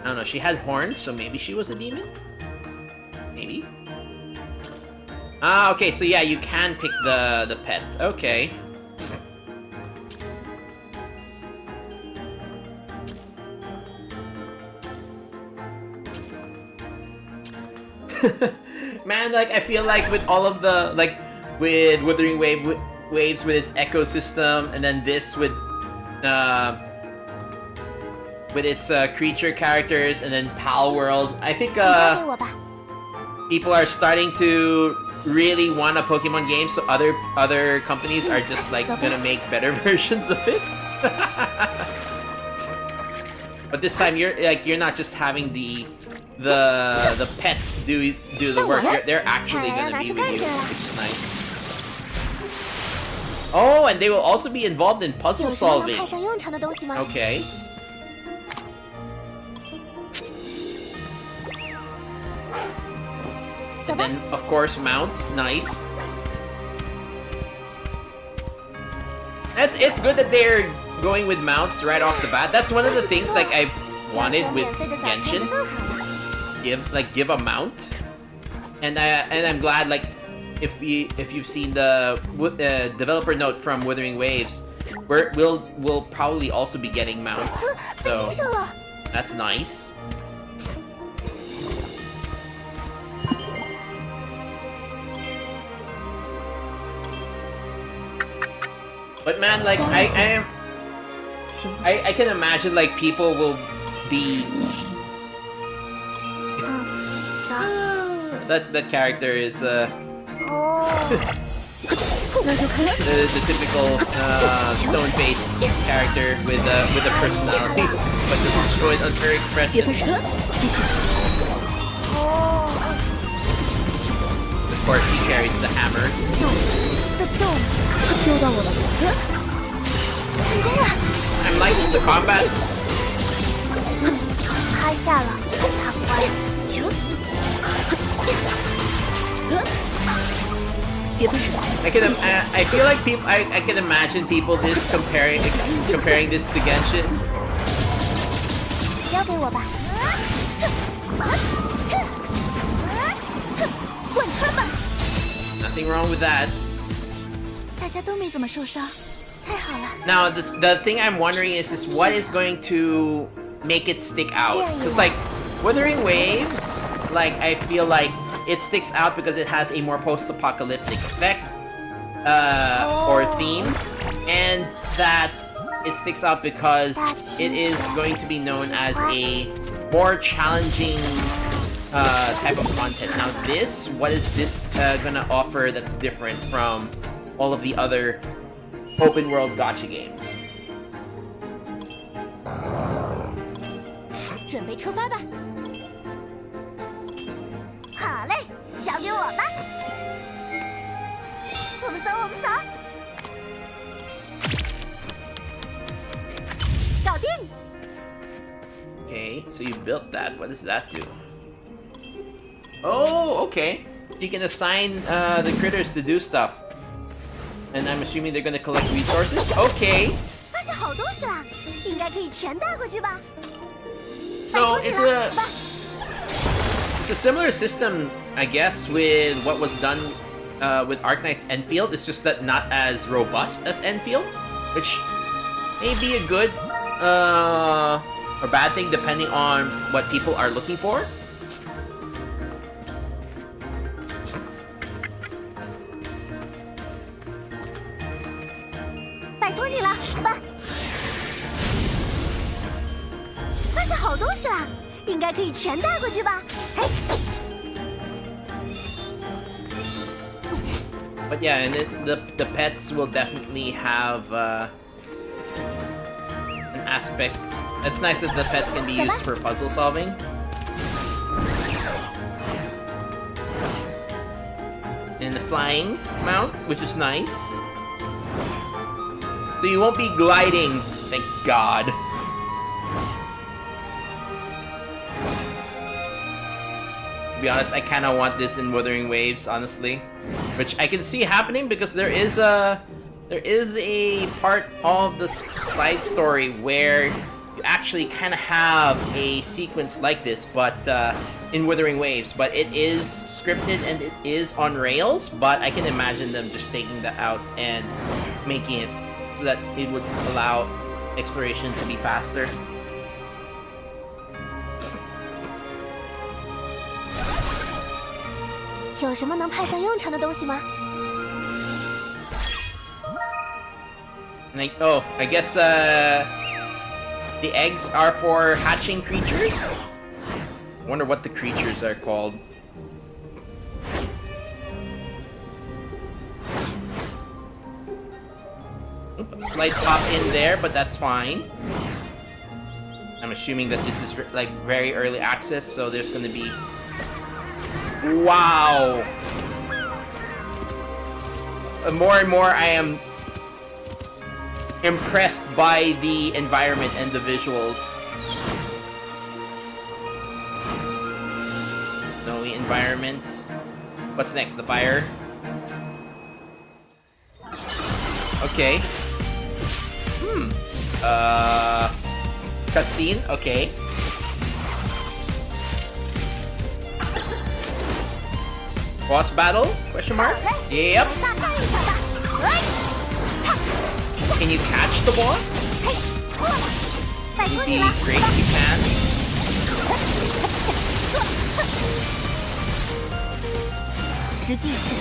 I don't know. She had horns, so maybe she was a demon. Maybe. Ah, okay. So yeah, you can pick the pet. Okay. Man, like I feel like with all of the like with Wuthering Waves with its ecosystem, and then this with its creature characters, and then Pal World, I think 请交给我吧。 people are starting to really want a Pokemon game, so other companies are just like gonna make better versions of it. But this time you're not just having the pet do the work. They're actually gonna be with you, which is nice. Oh, and they will also be involved in puzzle 有什么能 solving. 派上用场的东西吗？ Okay. And then, of course, mounts. Nice. It's good that they're going with mounts right off the bat. That's one of the things like I've wanted with 免费的早餐就 Genshin. 更好了。 Give a mount, and I'm glad like if you've seen the developer note from Wuthering Waves, we'll probably also be getting mounts. 被 So 盯上了。 that's nice. But man, like I can imagine like people will be 走。 that character is 哦。 那就开始。 the typical stone-faced character with a personality, but doesn't show it on her 别分 expression. 神，继续。 哦。 Of course, she carries the hammer. 丢到我了。成功了。 I'm liking the combat. 趴下了，他乖。行。别分神。 I feel like people. I can imagine people comparing this to Genshin. 交给我吧。贯穿吧。 Nothing wrong with that. 大家都没怎么受伤，太好了。 Now the thing I'm wondering is what is going to make it stick out? Because like Wuthering Waves, like I feel like it sticks out because it has a more post-apocalyptic effect or theme, and that it sticks out because it is going to be known as a more challenging type of content. Now this, what is this gonna offer that's different from all of the other open world gacha games? 准备出发吧。好嘞，交给我吧。我们走，我们走。搞定。 Okay, so you built that. What does that do? Oh, okay. You can assign the critters to do stuff. And I'm assuming they're gonna collect resources. Okay. 发现好东西了，应该可以全带过去吧？ So 拜托你了，伙伴。 it's a similar system, I guess, with what was done with Arknight's Enfield. It's just that not as robust as Enfield, which may be a good or bad thing depending on what people are looking for. 拜托你了，伙伴。发现好东西了，应该可以全带过去吧？嘿。 But yeah, and the pets will definitely have an aspect. It's nice that the pets can be used for puzzle solving. And the flying mount, which is nice. So you won't be gliding, thank God. To be honest, I kind of want this in Wuthering Waves, honestly. Which I can see happening because there is a part of the side story where you actually kind of have a sequence like this, but in Wuthering Waves. But it is scripted and it is on rails. But I can imagine them just taking that out and making it so that it would allow exploration to be faster. 有什么能派上用场的东西吗？ Like, oh, I guess the eggs are for hatching creatures? I wonder what the creatures are called. Oop, a slight pop in there, but that's fine. I'm assuming that this is like very early access, so there's gonna be... Wow! More and more I am impressed by the environment and the visuals. Snowy environment. What's next? The fire? Okay. Cutscene? Okay. Boss battle? Question mark? Yep. 大看一场吧！哎， Can you catch the boss? 嘿，过来！拜托 Would 你 be 了， great if you can. 实际是，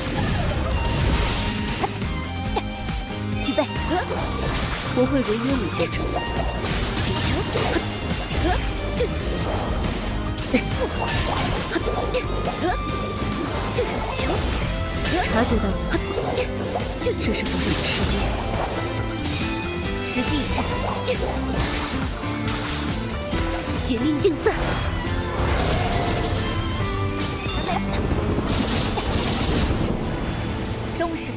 预备，我会违约你先成，请求，去，求，察觉到了，这是不对的事情。实际一致，血令竞赛。终是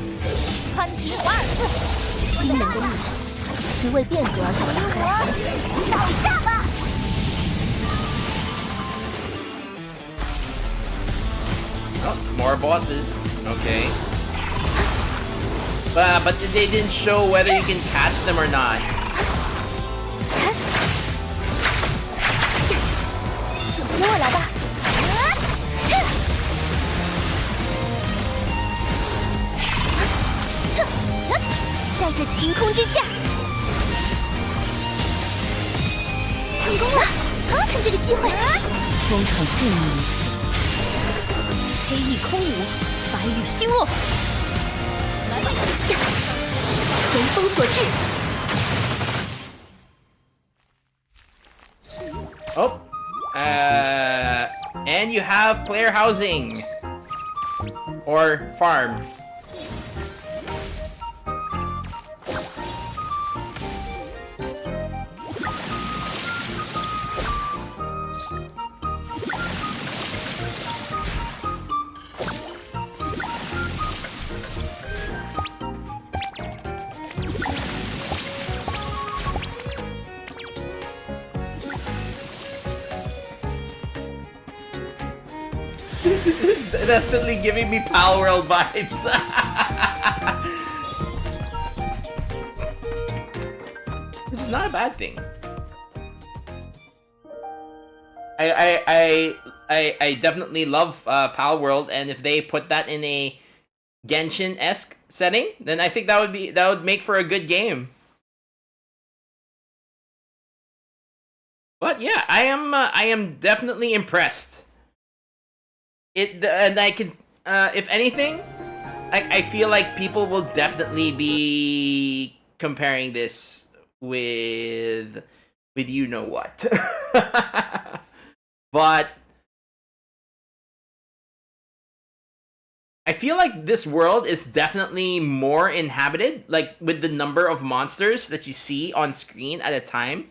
潘提华尔斯，惊人的历史，只为变革而找大开。倒下吧！ Oh, more bosses. Okay. But they didn't show whether you can catch them or not. 过来吧！在这晴空之下，成功了！趁这个机会，风场正义一次，黑翼空舞，白羽星落，来吧！前锋所至。 Oh. And you have player housing. Or farm. This is definitely giving me Pal World vibes. is not a bad thing. I definitely love Pal World, and if they put that in a Genshin-esque setting, then I think that would make for a good game. But yeah, I am definitely impressed. And I can, if anything, I feel like people will definitely be comparing this with you know what. But I feel like this world is definitely more inhabited, like with the number of monsters that you see on screen at a time.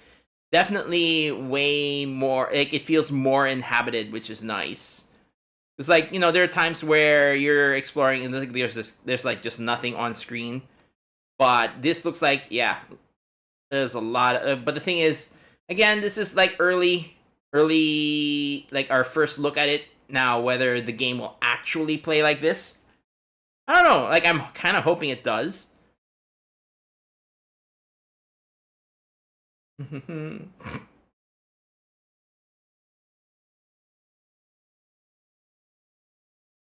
Definitely way more, like it feels more inhabited, which is nice. It's like, you know, there are times where you're exploring and there's like just nothing on screen. But this looks like, yeah, there's a lot of, but the thing is, again, this is like early, like our first look at it. Now, whether the game will actually play like this, I don't know. Like, I'm kind of hoping it does. Alright,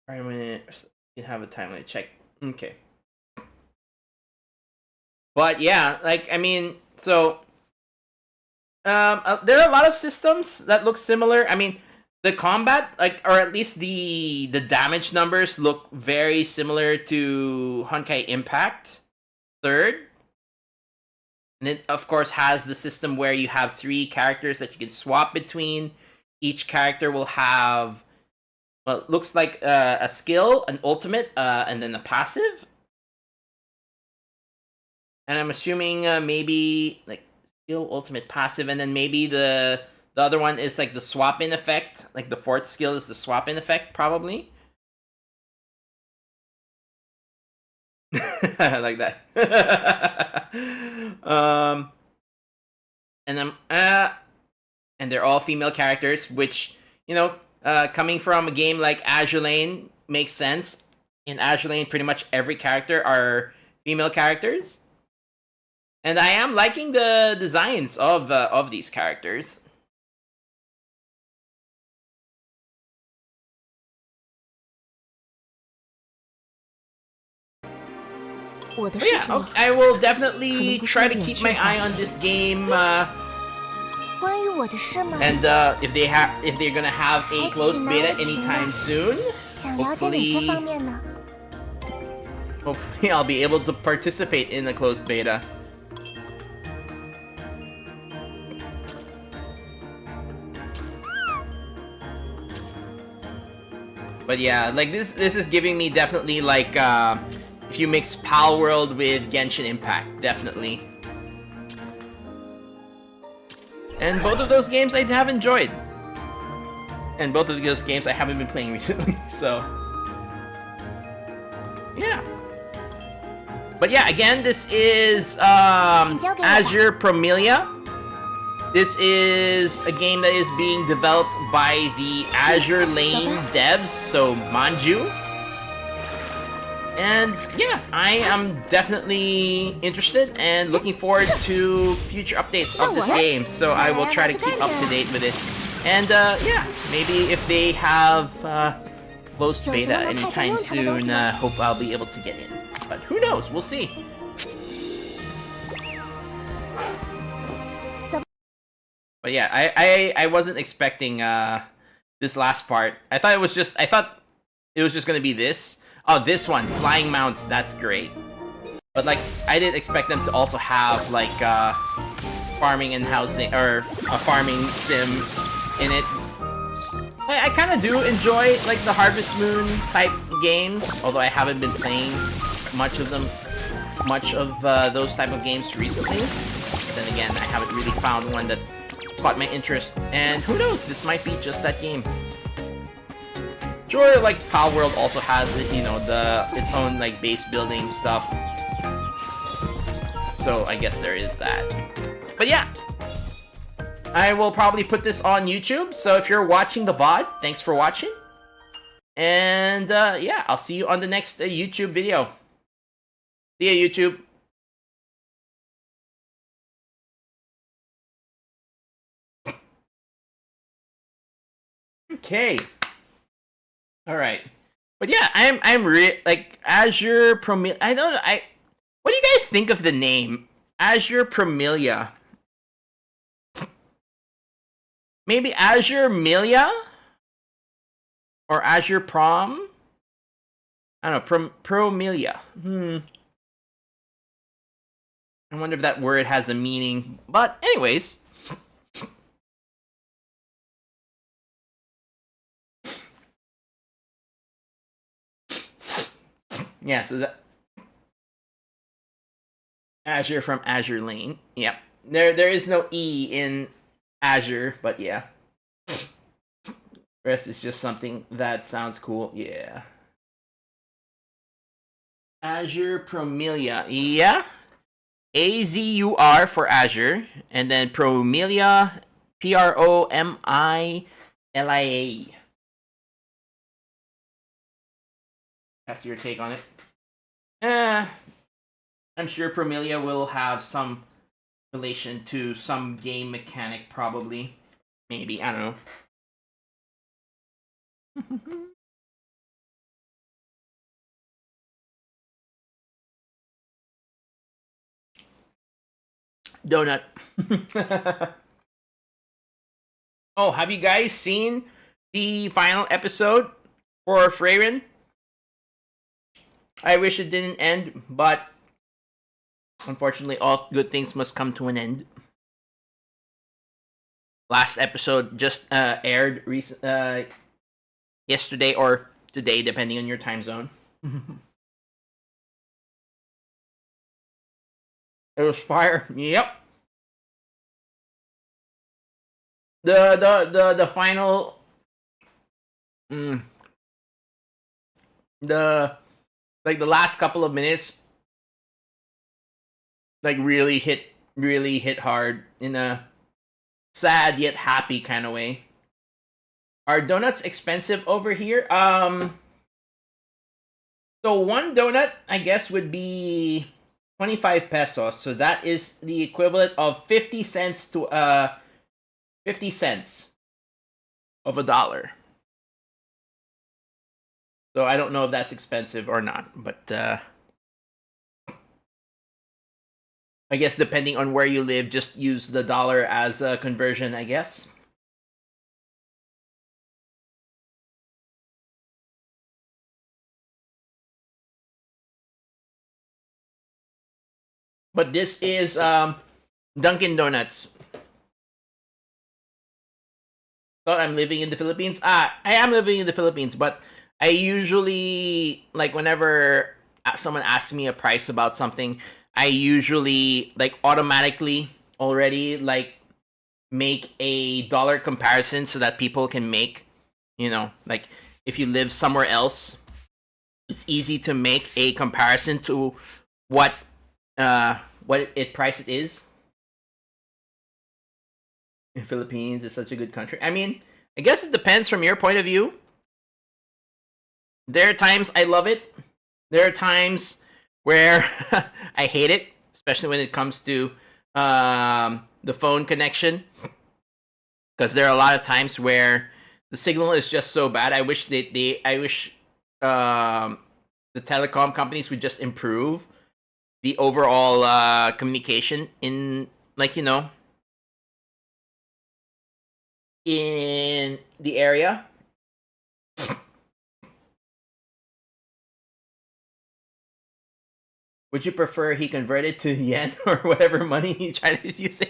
I'm gonna have a time to check. Okay. But yeah, like, I mean, so there are a lot of systems that look similar. I mean, the combat, like, or at least the damage numbers look very similar to Honkai Impact Third. And it, of course, has the system where you have 3 characters that you can swap between. Each character will have, well, it looks like a skill, an ultimate, and then a passive. And I'm assuming maybe like skill, ultimate, passive, and then maybe the other one is like the swap-in effect. Like the 4th skill is the swap-in effect, probably. I like that. And then and they're all female characters, which, you know, coming from a game like Azure Lane makes sense. In Azure Lane, pretty much every character are female characters. And I am liking the designs of these characters. But yeah, I will definitely try to keep my eye on this game. And if they're gonna have a closed beta anytime soon, hopefully I'll be able to participate in the closed beta. But yeah, like this is giving me definitely like if you mix Pal World with Genshin Impact, definitely. And both of those games I have enjoyed. And both of those games I haven't been playing recently, so yeah. But yeah, again, this is Azure Promelia. This is a game that is being developed by the Azure Lane devs, so Manju. And yeah, I am definitely interested and looking forward to future updates of this game. So I will try to keep up to date with it. And yeah, maybe if they have closed beta anytime soon, hope I'll be able to get in. But who knows? We'll see. But yeah, I wasn't expecting this last part. I thought it was just gonna be this. Oh, this one, flying mounts, that's great. But like, I didn't expect them to also have like farming and housing, or a farming sim in it. I kind of do enjoy like the Harvest Moon type games, although I haven't been playing much of those type of games recently. But then again, I haven't really found one that caught my interest, and who knows, this might be just that game. Sure, like Pal World also has, you know, its own like base building stuff. So I guess there is that. But yeah, I will probably put this on YouTube. So if you're watching the VOD, thanks for watching. And yeah, I'll see you on the next YouTube video. See ya, YouTube. Okay. All right. But yeah, like Azure Promilia. I don't know. What do you guys think of the name Azure Promilia? Maybe Azure Milia or Azure Prom? I don't know. Promilia. I wonder if that word has a meaning. But anyways. Yeah, so that Azure from Azure Lane. Yep. There is no E in Azure, but yeah. The rest is just something that sounds cool. Yeah. Azure Promilia. Yeah. AZUR for Azure. And then Promilia. PROMILIA. That's your take on it. I'm sure Promilia will have some relation to some game mechanic, probably. Maybe, I don't know. Donut. Oh, have you guys seen the final episode for Freyrin? I wish it didn't end, but unfortunately, all good things must come to an end. Last episode just aired yesterday or today, depending on your time zone. It was fire. Yep. The final. The last couple of minutes, like really hit hard in a sad yet happy kind of way. Are donuts expensive over here? So one donut, I guess, would be 25 pesos. So that is the equivalent of 50 cents to 50 cents of $1. So I don't know if that's expensive or not, but I guess depending on where you live, just use the dollar as a conversion, I guess. But this is Dunkin' Donuts. Thought I'm living in the Philippines. I am living in the Philippines, but I usually, like, whenever someone asks me a price about something, I usually, like, automatically already, like, make a dollar comparison so that people can make, like, if you live somewhere else, it's easy to make a comparison to what price it is. The Philippines is such a good country. I mean, I guess it depends from your point of view. There are times I love it. There are times where I hate it, especially when it comes to the phone connection. Because there are a lot of times where the signal is just so bad. I wish the telecom companies would just improve the overall communication in, like, in the area. Would you prefer he converted to yen or whatever money China is using?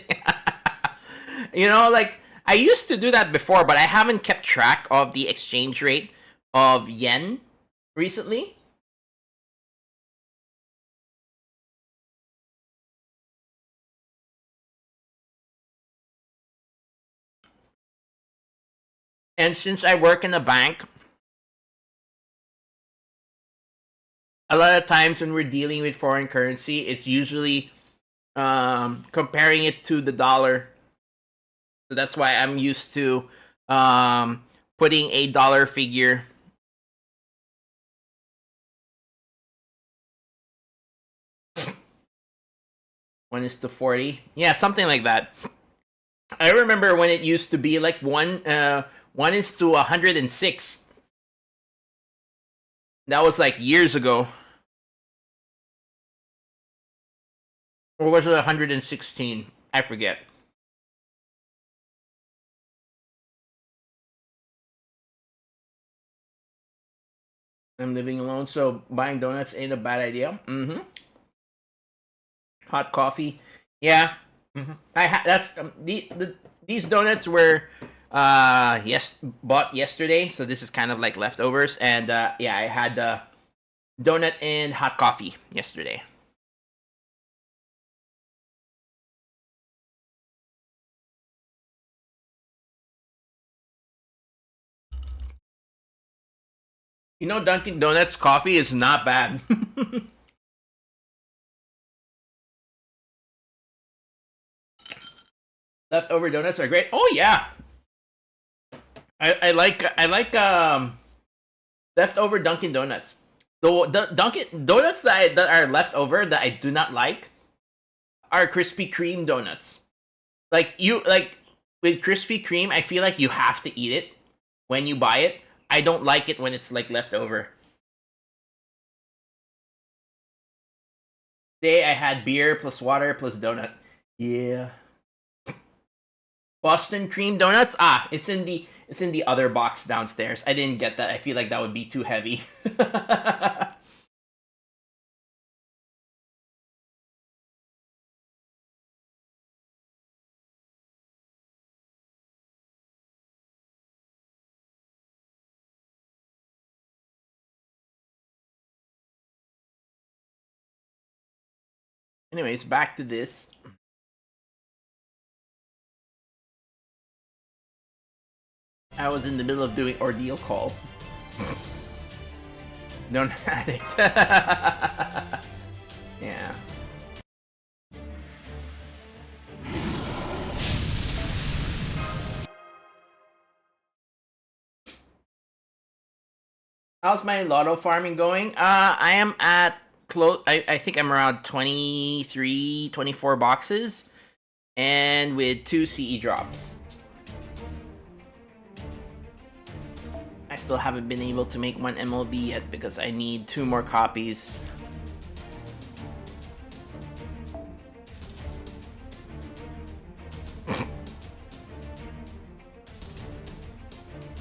Like, I used to do that before, but I haven't kept track of the exchange rate of yen recently. And since I work in a bank, a lot of times when we're dealing with foreign currency, it's usually comparing it to the dollar. So that's why I'm used to putting a dollar figure. One is to 40. Yeah, something like that. I remember when it used to be like one One is to 106. That was like years ago. Or was it 116? I forget. I'm living alone, so buying donuts ain't a bad idea. Mm-hmm. Hot coffee. Yeah. Mm-hmm. That's these donuts were bought yesterday, so this is kind of like leftovers. And yeah, I had donut and hot coffee yesterday. You know, Dunkin' Donuts coffee is not bad. Leftover donuts are great. Oh yeah, I like leftover Dunkin' Donuts. The Dunkin' Donuts that are left over that I do not like are Krispy Kreme donuts. Like with Krispy Kreme, I feel like you have to eat it when you buy it. I don't like it when it's like left over. Today I had beer plus water plus donut. Yeah. Boston cream donuts? Ah, it's in the other box downstairs. I didn't get that. I feel like that would be too heavy. Anyways, back to this. I was in the middle of doing Ordeal call. Don't addict. Yeah. How's my Lotto farming going? I am at close. I think I'm around 23, 24 boxes, and with 2 CE drops. I still haven't been able to make 1 MLB yet because I need 2 more copies.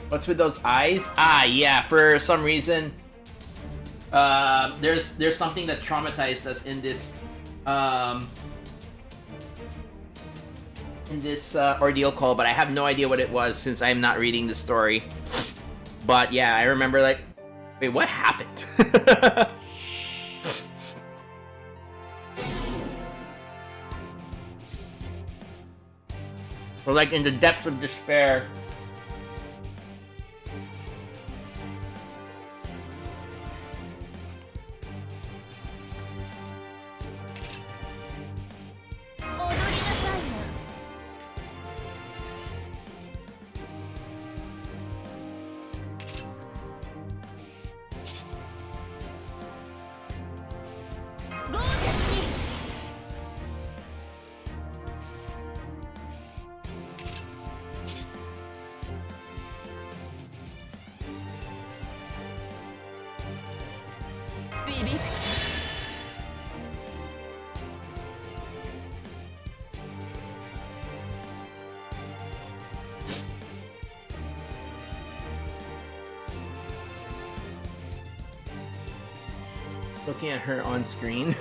What's with those eyes? Ah, yeah. For some reason, there's something that traumatized us in this Ordeal call, but I have no idea what it was since I'm not reading the story. But yeah, I remember like, wait, what happened? We're like in the depths of despair. Looking at her on screen.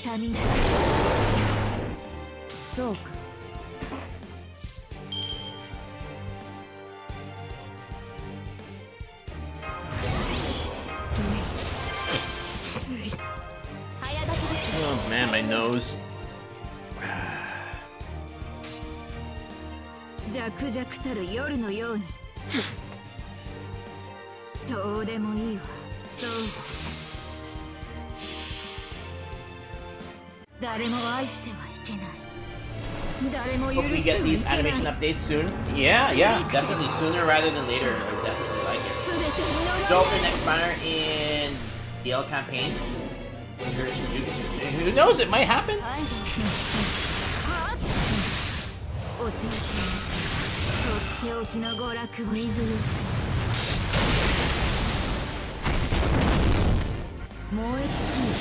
痛みなりそうか早立ちです Oh man, my nose. 弱々たる夜のようにどうでもいいわそう誰も愛してはいけない誰も許 Hope we しては get い these けない animation updates soon. Yeah, definitely sooner rather than later. I would definitely like it. 全てに呪い So for next banner in DL campaign. Who knows? It might happen. おちんちんとっておきの娯楽を水よ燃え尽きる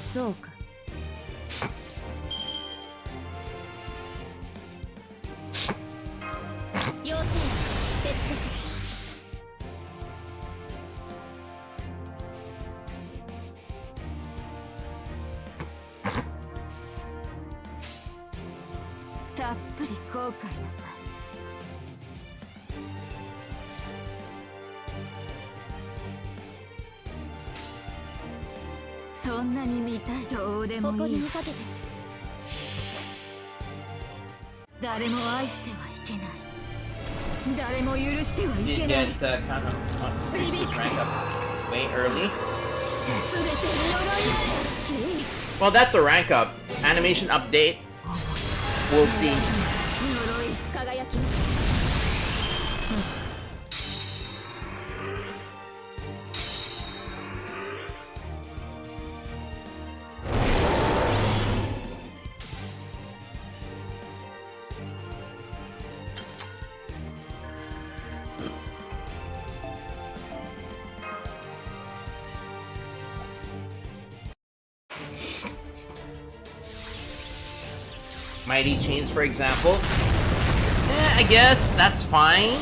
そうか要請接続たっぷり後悔なさいそんなに見たいどうでもいい誇りにかけて誰も愛してはいけない誰も許してはい Did けない get kind of this rank up way early. 全てに呪いなれ Well, that's a rank up. Animation update. We'll see. 呪い輝き Mighty Chains, for example. I guess that's fine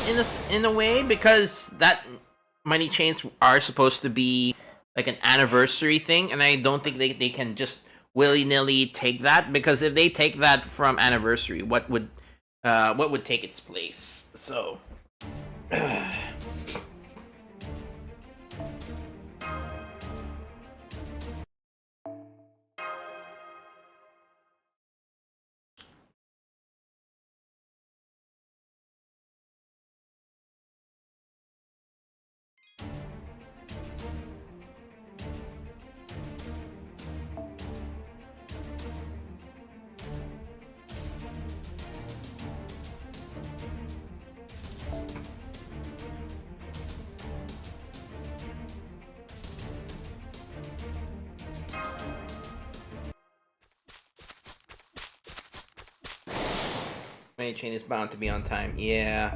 in a way because that Mighty Chains are supposed to be like an anniversary thing, and I don't think they can just willy-nilly take that, because if they take that from anniversary, what would take its place? So Mighty Chain is bound to be on time. Yeah.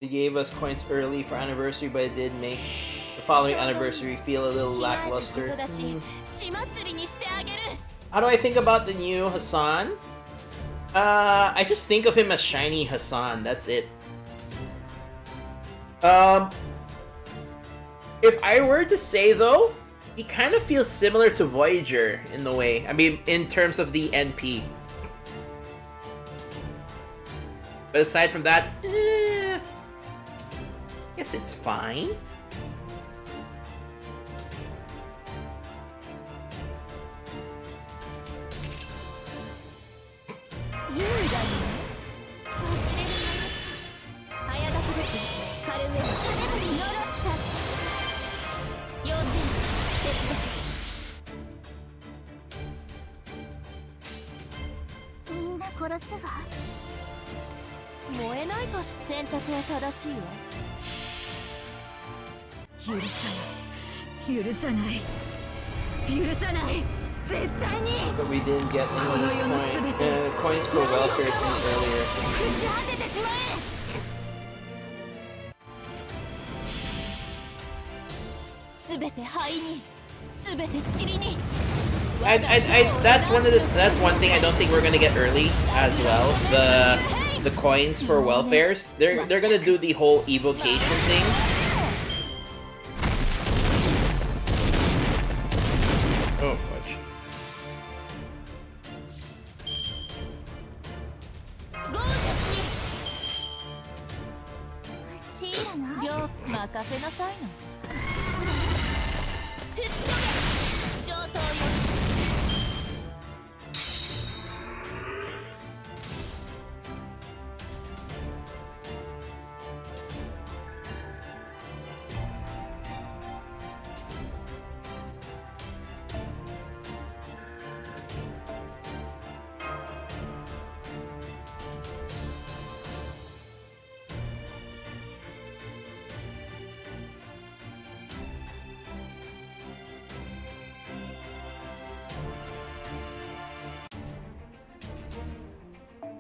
They gave us coins early for anniversary, but it did make the following anniversary feel a little lackluster. How do I think about the new Hassan? I just think of him as shiny Hassan, that's it. If I were to say though, he kind of feels similar to Voyager in the way. I mean, in terms of the NP. But aside from that, guess it's fine. But we didn't get any coins for welfare earlier. すべて灰に、すべて塵に。that's one thing I don't think we're gonna get early as well. The coins for welfares. They're gonna do the whole evocation thing. Oh fudge.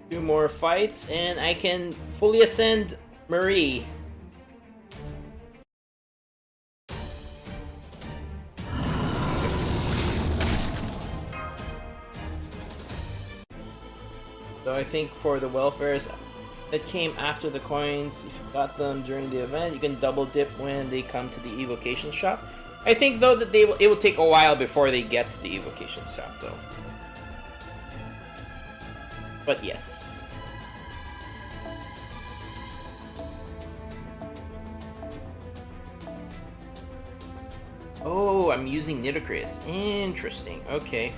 Two more fights and I can fully ascend Marie. So I think for the welfares that came after the coins, if you got them during the event, you can double dip when they come to the evocation shop. I think though that it will take a while before they get to the evocation shop though. But yes. Oh, I'm using Nitocris. Interesting. Okay.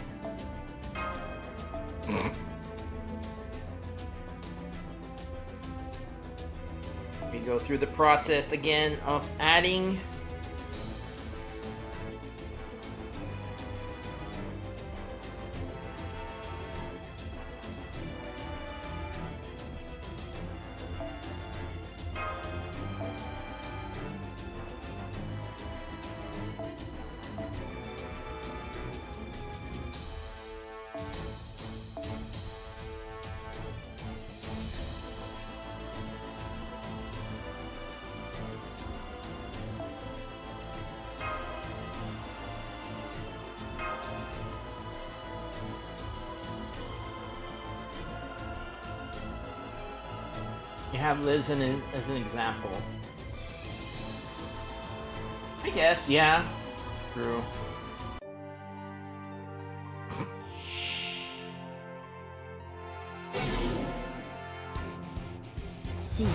We go through the process again of adding. You have Liz as an example. I guess, yeah. True. See, me.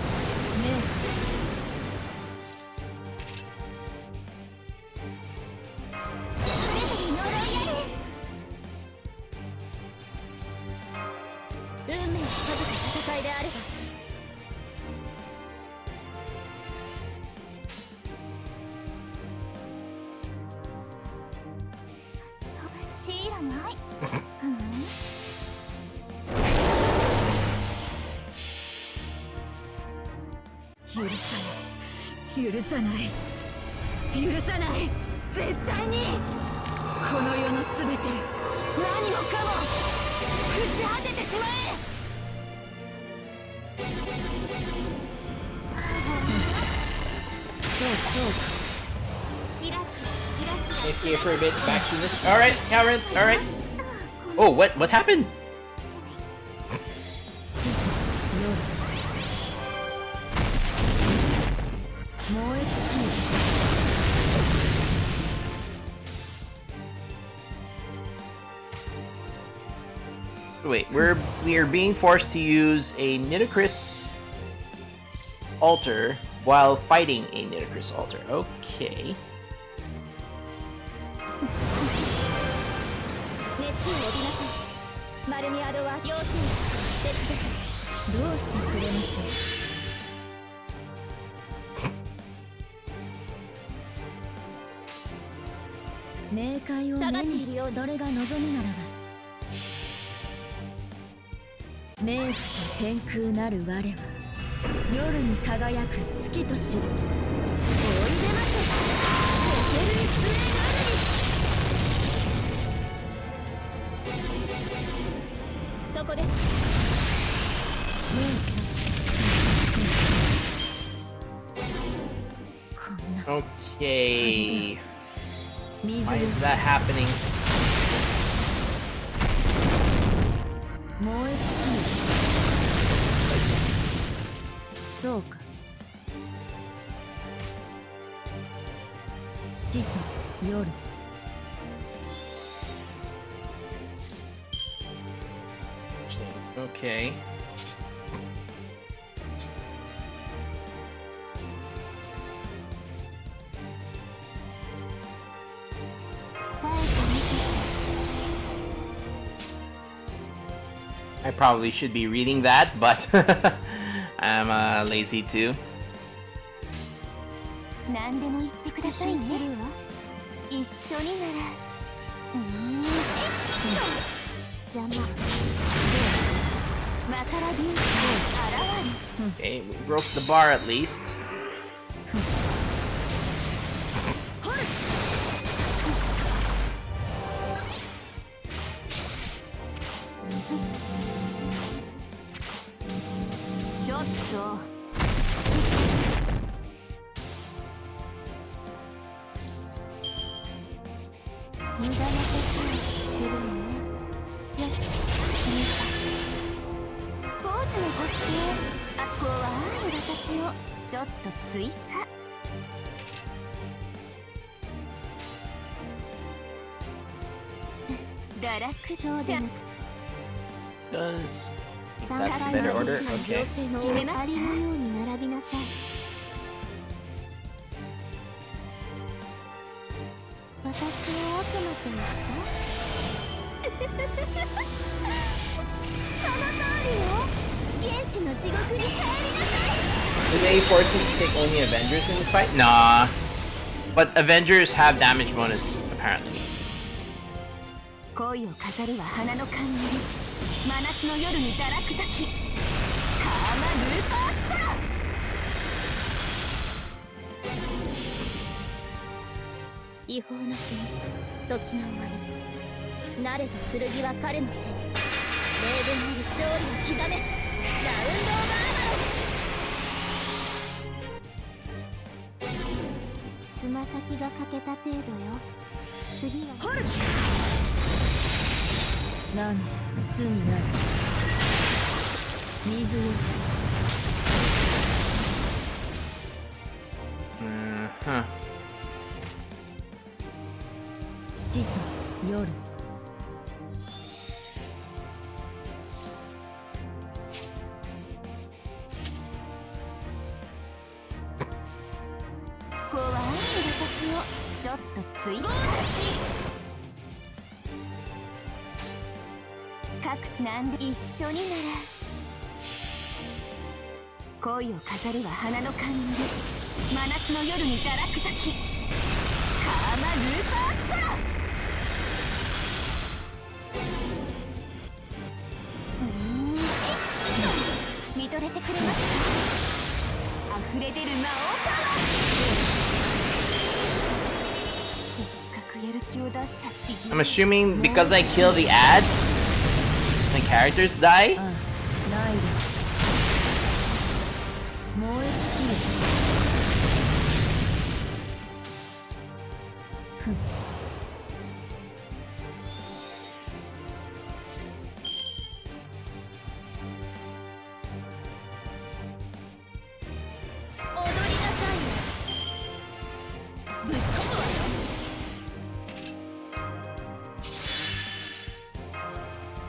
Okay, for a bit, back to this. Alright, Karen, alright. Oh, what happened? Wait, we are being forced to use a Nitocris altar while fighting a Nitocris altar. Okay. Okay. Why is that happening? 燃え尽きる。そうか。死と夜。Okay. I probably should be reading that, but I'm lazy too. 何でも言ってくださいね。一緒になら。邪魔。マカラビュー現る。 Okay, we broke the bar at least. ちょっと。無駄なことをするのね。よし、ポーズ残して。あ、怖い私をちょっと追加。堕落そうじゃなく。 Does 参 that's 加 a better order? 要 Okay. 請の決めました。のように並びなさい。私を悪魔と言った？その通りよ。原始の地獄に帰りなさい。 Did they force him to take only Avengers in this fight? Nah. But Avengers have damage bonus, apparently. 恋を飾るは花の冠。真夏の夜に堕落咲き。カーマルーパースター。違法な国、時の終わり。慣れた剣は彼の手に。霊伝なる勝利を刻め。ラウンドオブアーマー。つま先が欠けた程度よ。次はホル。なんじゃ罪なり。水よ。Huh. 死と夜。怖い私をちょっと追加。なんで一緒になら。恋を飾るは花の冠。真夏の夜に堕落咲き。カーマルーパースター。見とれてくれますか。溢れ出る魔王パワー。せっかくやる気を出したって。 I'm assuming because I kill the ads, the characters die? ああ、ないで。燃え尽きる。ふん。踊りなさい。ぶっ飛ぶわよ。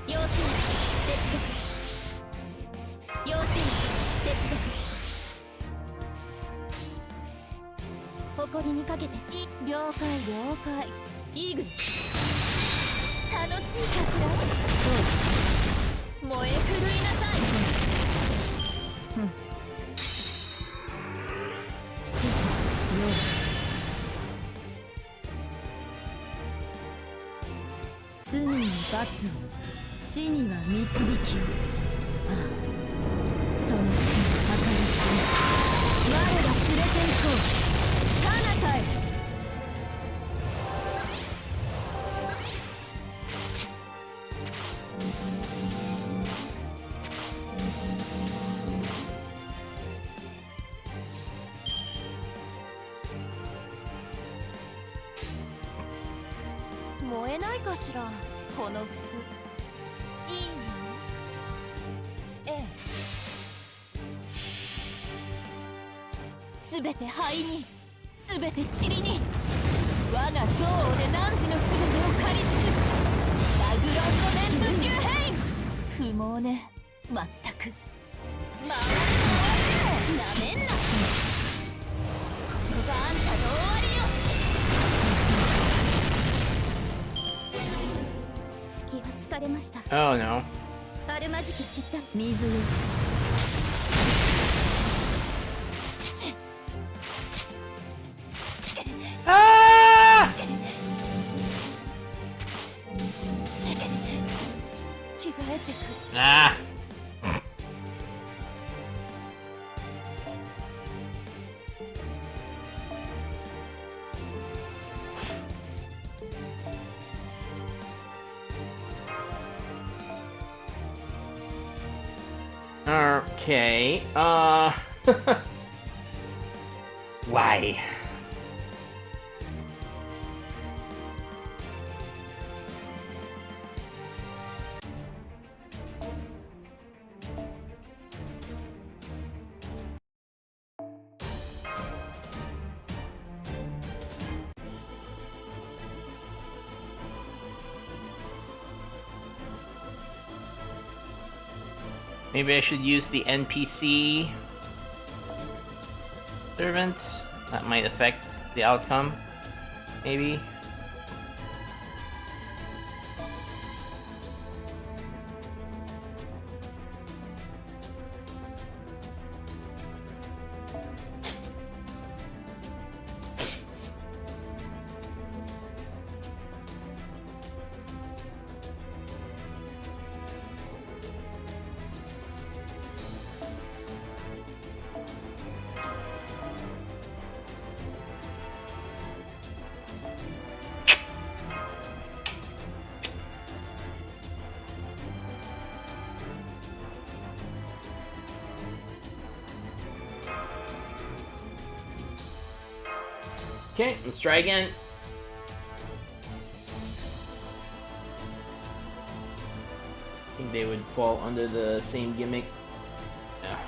養子接続。養子接続。誇りにかけて。了解了解。イーグル。楽しいかしら。そう。燃え狂いなさい。死と夜。罪に罰を、死には導きを。ああ、その罪計り知らず。我ら連れて行こう。彼方へ。燃えないかしら、この服。いいの？すべて灰に、すべて塵に、我が憎悪で汝のすべてを狩り尽くす。ラグロンド・メンプ・デュヘイン。不毛ね、まったく。回れなめんな。ここがあんたの終わりよ。月は疲れました。 Oh no. あるまじき知った水よ。Ah! 着替えてく。 Ah. Okay. Why? Maybe I should use the NPC servant. That might affect the outcome. Maybe. Okay, let's try again. I think they would fall under the same gimmick. Yeah.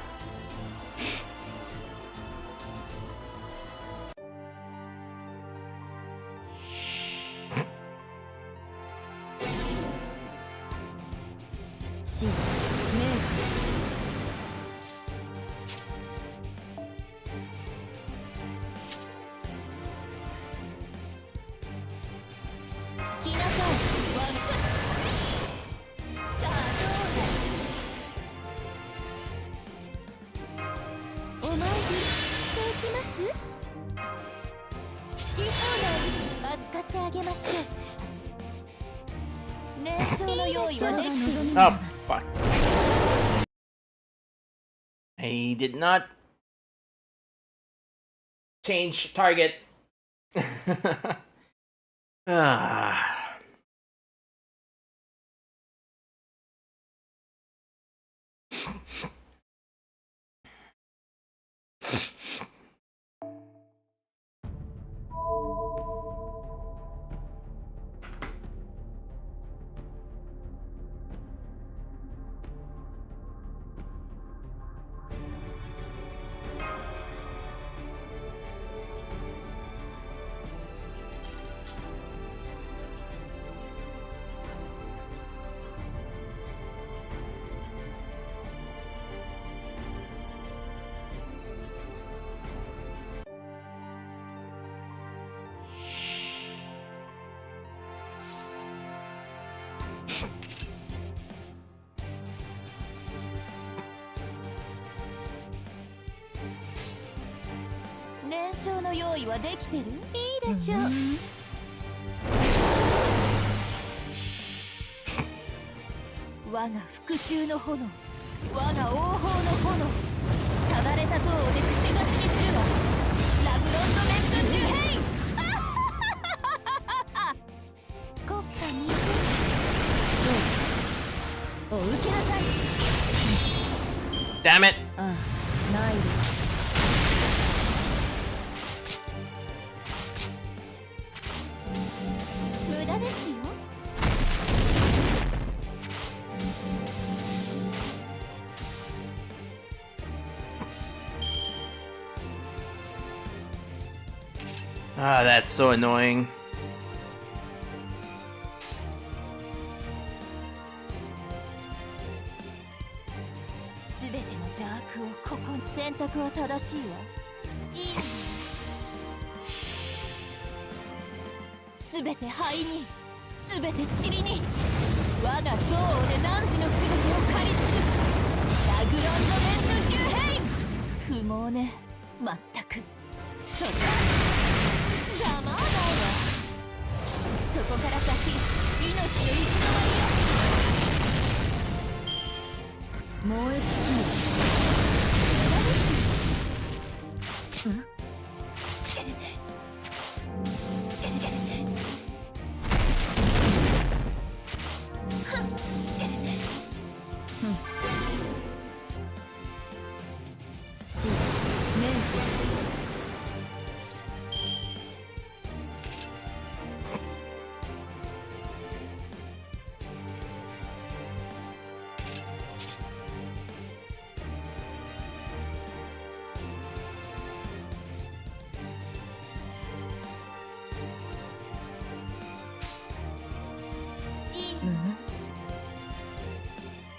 Oh, fuck. I did not change target. Ah. Damn it! Ah, that's so annoying. すべての邪悪をここに。選択は正しいわ。いいのよ。すべて灰に、すべて塵に、我が憎悪で汝のすべてを狩り尽くす。ラグロンドレント・デュヘイン。不毛ね、まったく。そこ邪魔だわ。そこから先、命の行き止まりよ。燃え尽きる。ん？し、メン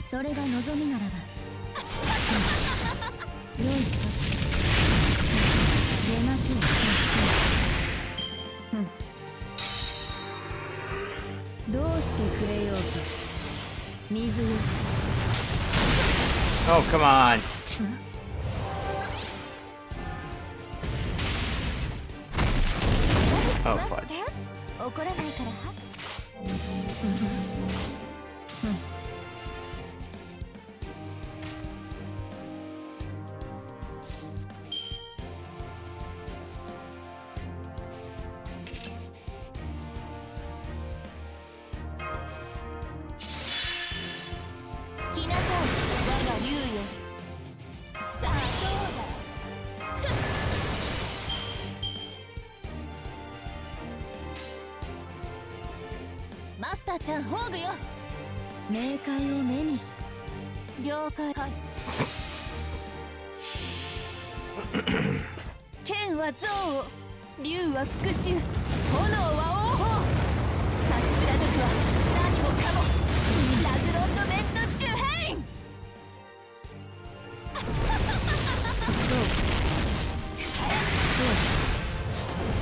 それが望みならば。よいしょ。出ません。どうしてくれようと。水よ。Oh, come on. 怒 Oh, ら fudge. ないから。来なさい、我が竜よ。さあどうだ。マスターちゃん、宝具よ。冥界を目にした。了解。はい。剣は憎悪、竜は復讐、炎は王法。差し貫くは何もかも。ラグロンドメント・デュヘイン。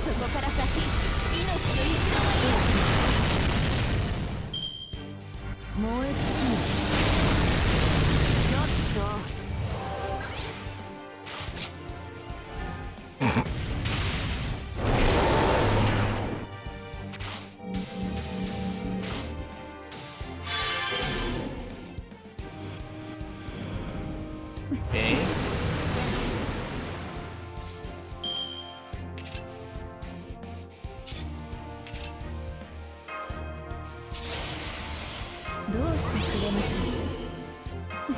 そこから先、命の行き止まりよ。燃え尽きる。ちょっと。Okay. どうしてくれましょう。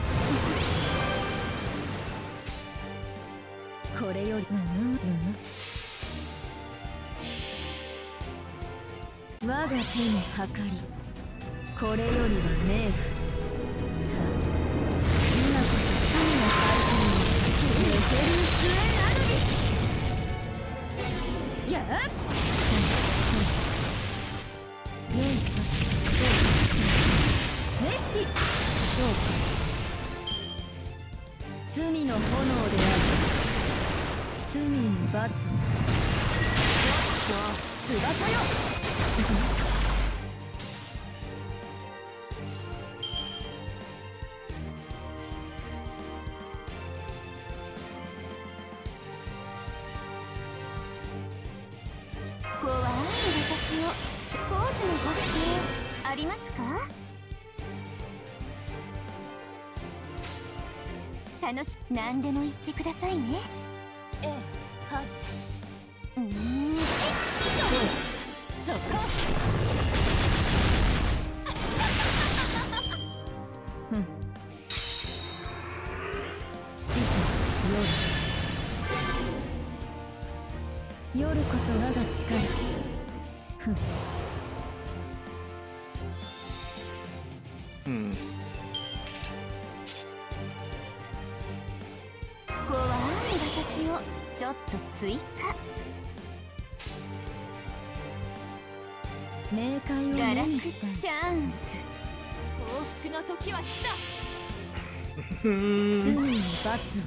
これより我が手の計り、これよりは明具。さあ、今こそ罪の最高にレフェリースエアルビ。やっ、よいしょ。そうメッティス。そうか、罪の炎である。罪に罰を。ちょっと翼よ。怖い私を。ポーズのご指定ありますか？楽し、何でも言ってくださいね。ええ、はい。そこ。死と夜。夜こそ我が力。怖い私をちょっと追加。冥界をガラク目にしたい。チャンス幸福の時は来た。罪に罰を、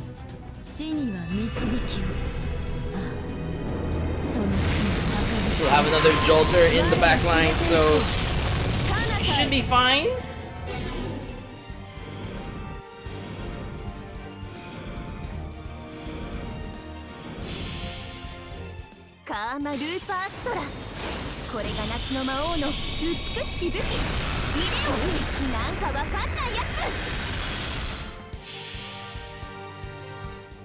死には導きを。ああ、その罪 We'll have another Jolter in the back line, so should be fine.カーマルーパーストラ、これが夏の魔王の美しき武器。いでよ、なんかわかんないやつ。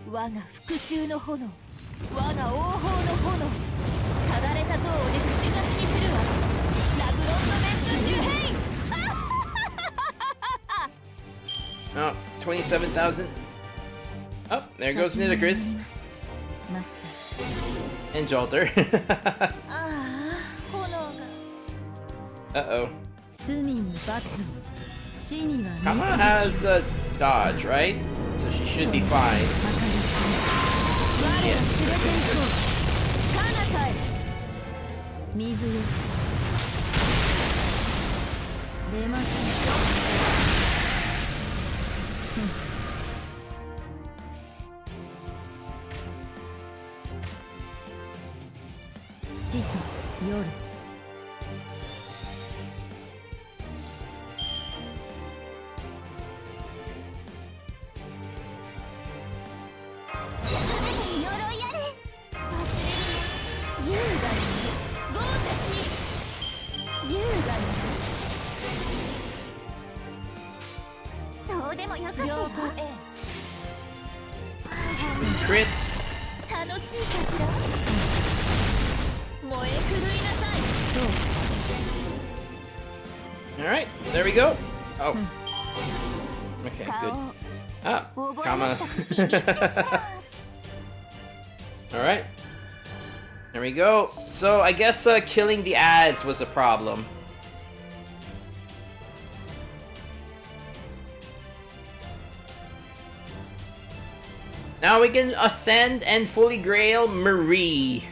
我が復讐の炎、我が王鵬の炎、ただれた像をね串刺しにするわ。ラグロンドメントデュヘイン。 Oh, 27,000. Oh, there goes Nidacris マス and Jolter. ター。ああ、炎が。 Uh-oh. 罪に罰を、死には Kama 導きを。 has a dodge, right? So she should be fine. 我ら Yes. 連れて行こう。彼方へ。水よ。出ますでしょ。死と夜。鎧あれ。忘れるな。優雅に、ゴージャスに。優雅に。どうでもよかったよ。 Crits. 楽しいかしら。燃え狂いなさい。そう。 Alright, there we go. Oh. Okay, good. 顔 Ah, を覚えま Kama. した。ビビってします。 Alright. There we go. So I guess killing the ads was a problem. Now we can ascend and fully grail Marie.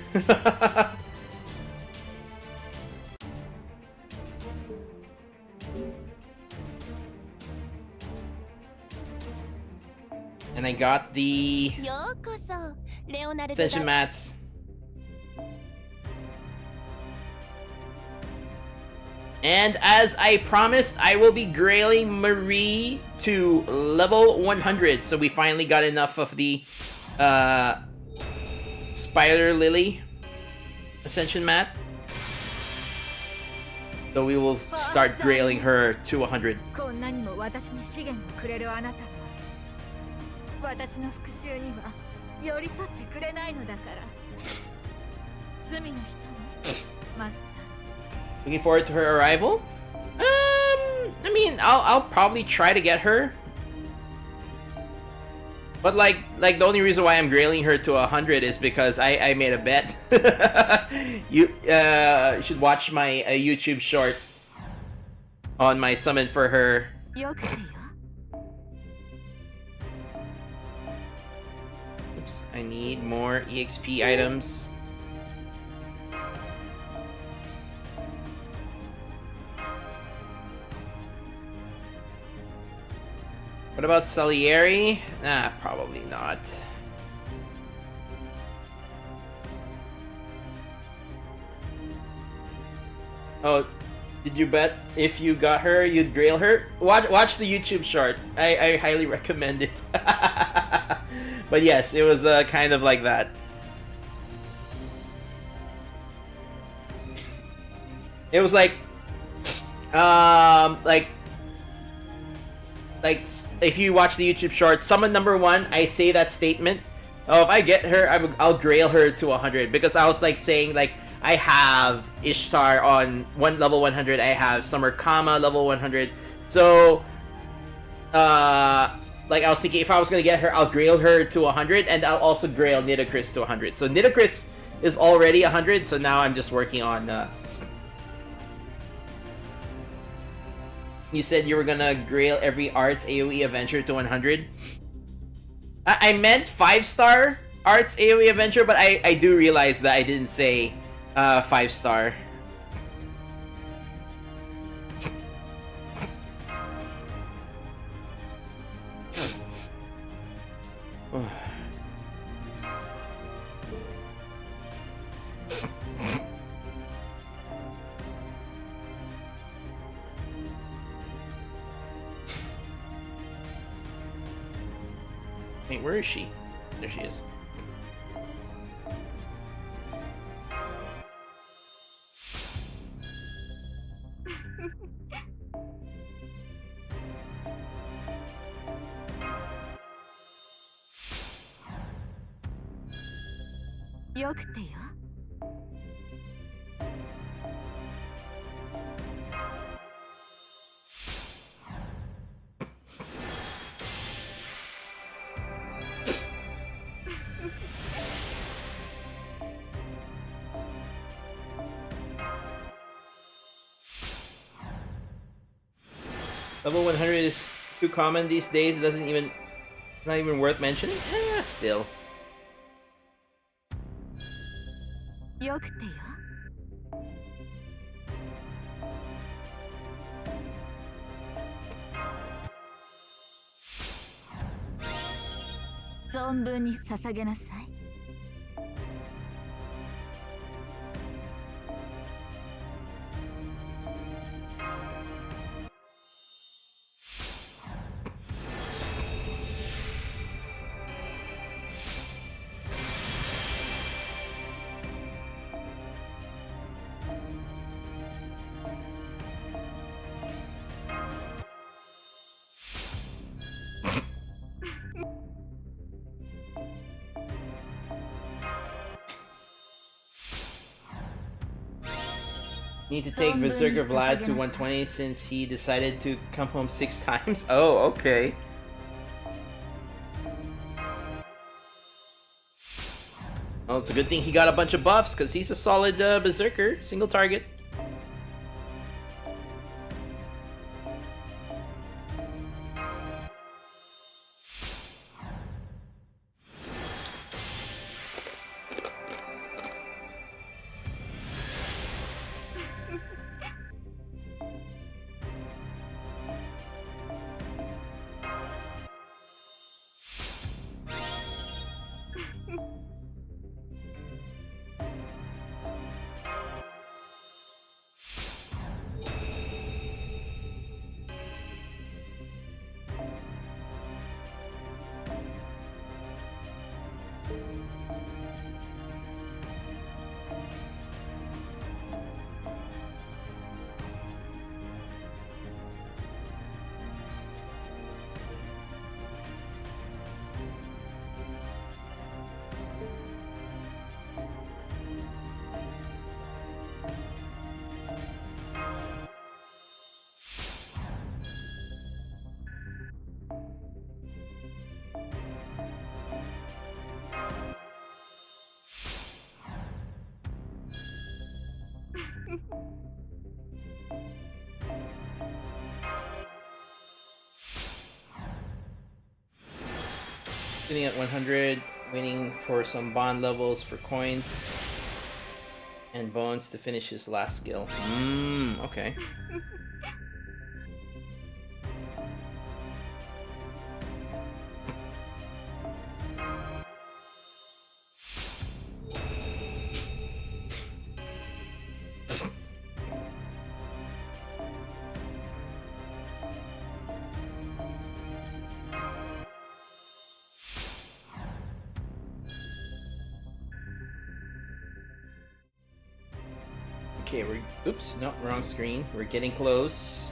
And I got the ようこそ、レオナルド ascension が。 mats. And as I promised, I will be grailing Marie to level 100. So we finally got enough of the Spider Lily Ascension mat. So we will start grailing her to 100. こんなにも私に資源をくれるあなたは、私の復讐には寄り添ってくれないのだから。罪の人もマスター。 Looking forward to her arrival. I mean, I'll probably try to get her. But like the only reason why I'm grailing her to 100 is because I made a bet. You should watch my YouTube short on my summon for her. よくあるよ。 Oops, I need more EXP items. What about Salieri? Nah, probably not. Oh, did you bet if you got her, you'd grail her? Watch the YouTube short. I highly recommend it. But yes, it was kind of like that. It was like if you watch the YouTube short, summon number 1, I say that statement. Oh, if I get her, I'll grail her to 100, because I was like saying like I have Ishtar on level 100, I have Summer Kama level 100. So like I was thinking if I was gonna get her, I'll grail her to 100, and I'll also grail Nidacris to 100. So Nidacris is already 100, so now I'm just working on you said you were gonna grail every Arts AoE Adventure to 100. I meant 5-star Arts AoE Adventure, but I do realize that I didn't say 5-star. Wait, where is she? There she is.よくてよ。Level 100 is too common these days. It doesn't even, not even worth mentioning. Still. よくてよ。存分に捧げなさい。Need to take Berserker Vlad to 120 since he decided to come home 6 times. Oh, okay. Well, it's a good thing he got a bunch of buffs because he's a solid Berserker, single target. Sitting at 100, waiting for some bond levels for coins and bones to finish his last skill. Okay. Okay, oops, no, wrong screen. We're getting close.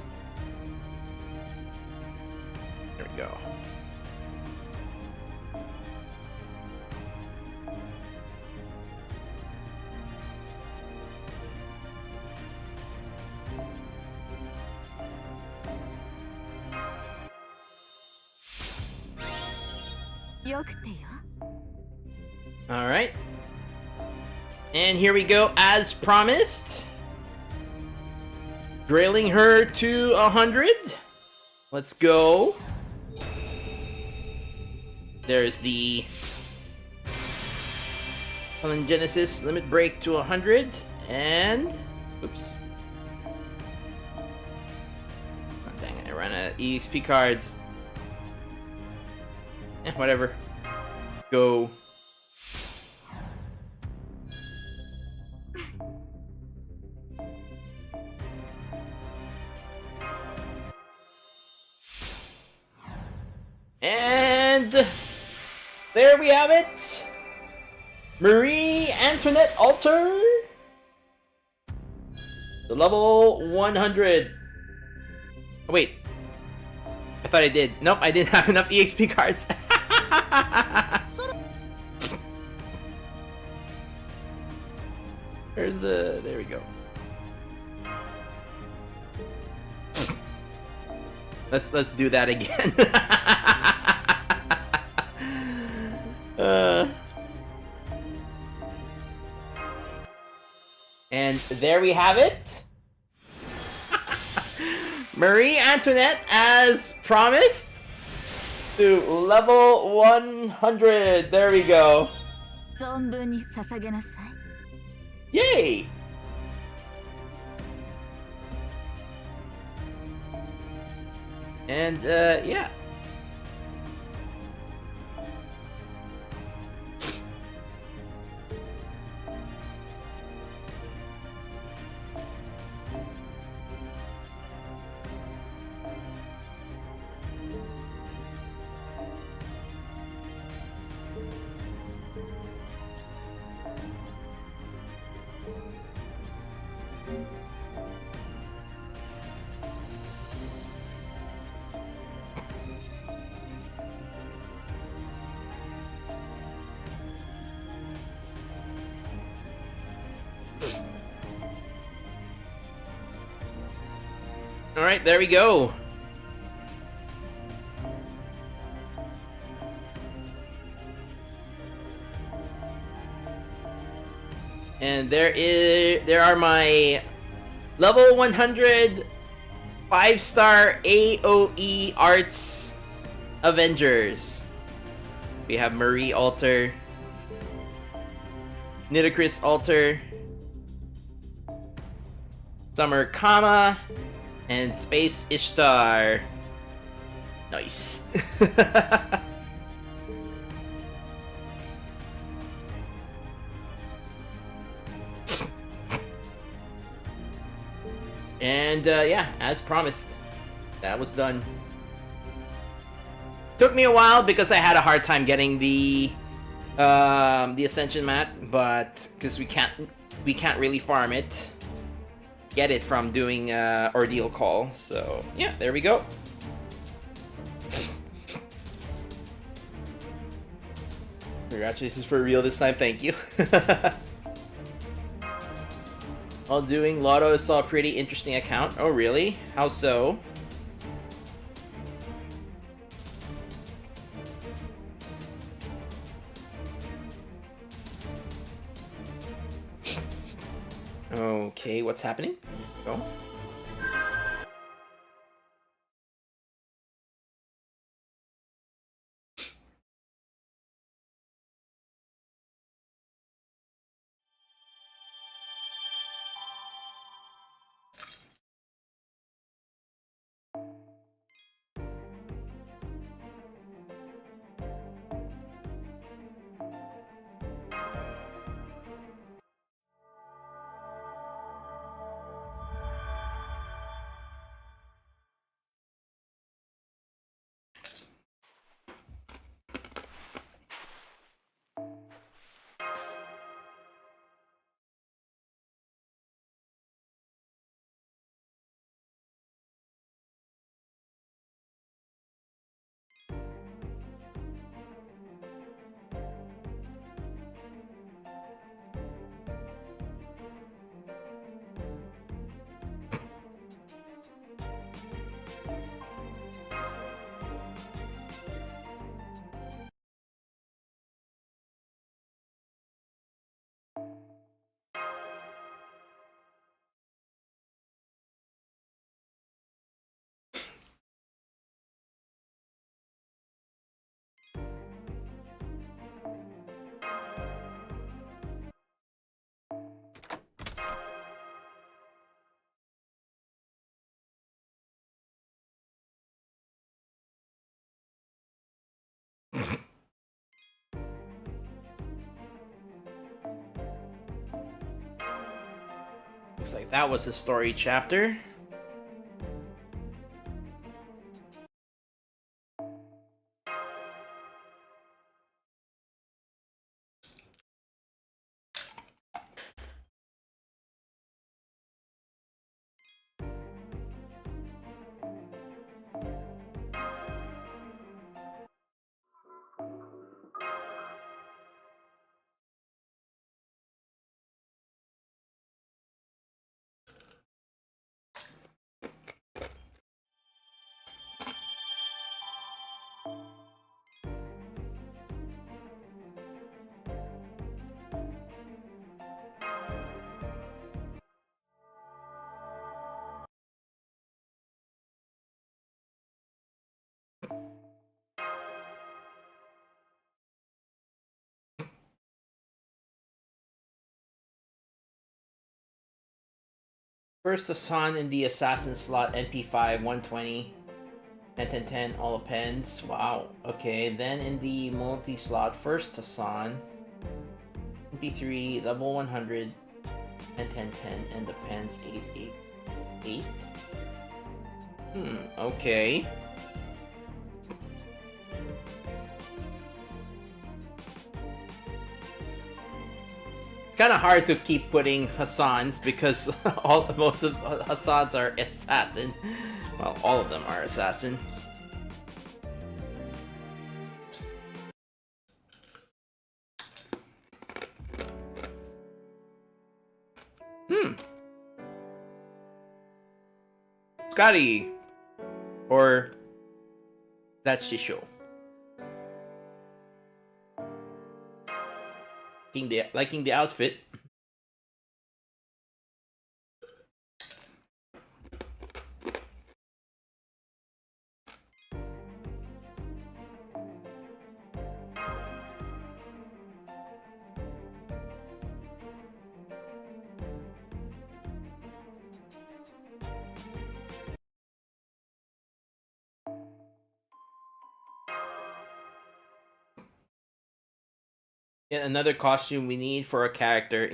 There we go. All right. And here we go, as promised. Drilling her to 100. Let's go. There's the Genesis limit break to 100. And... oops. Oh, dang it, I ran out of EXP cards. Whatever. Go. And there we have it. Marie Antoinette Altar. The level 100. Oh, wait. I thought I did. Nope, I didn't have enough EXP cards. There's the... There we go. Let's do that again. And there we have it. Marie Antoinette, as promised, to level 100. There we go. 存分に捧げなさい。 Yay! And yeah. All right, there we go. And there are my level 100 5-star AOE Arts Avengers. We have Marie Altar, Nitocris Altar, Summer Kama, and Space Ishtar. Nice. And yeah, as promised, that was done. Took me a while because I had a hard time getting the Ascension mat, but because we can't really farm it, get it from doing Ordeal call. So yeah, there we go. Congratulations for real this time. Thank you. While doing Lotto, saw a pretty interesting account. Oh really? How so? Okay, what's happening? Go. Looks like that was a story chapter. First Hassan in the assassin slot, MP5, 120, 10, 10, 10, all appends. Wow. Okay, then in the multi slot, first Hassan, MP3, level 100, 10, 10, 10, and the pens 8, 8, 8. Okay. Kind of hard to keep putting Hassans because most of Hassans are assassin. Well, all of them are assassin. Scotty, or that's Shisho. Liking the outfit. Yet another costume we need for a character.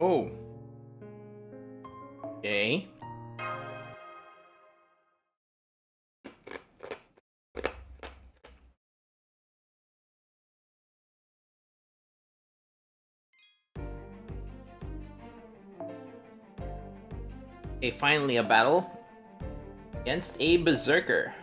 Oh. Okay. Okay, finally a battle against a berserker.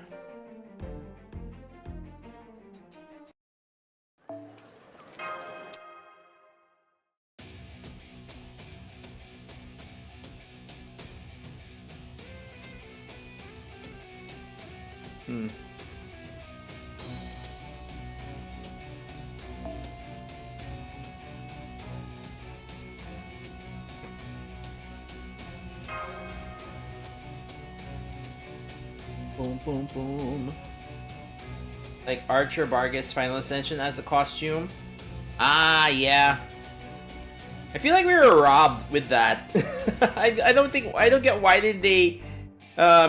Boom, boom, boom. Like Archer Bargus Final Ascension as a costume. Ah, yeah. I feel like we were robbed with that. I don't get why did they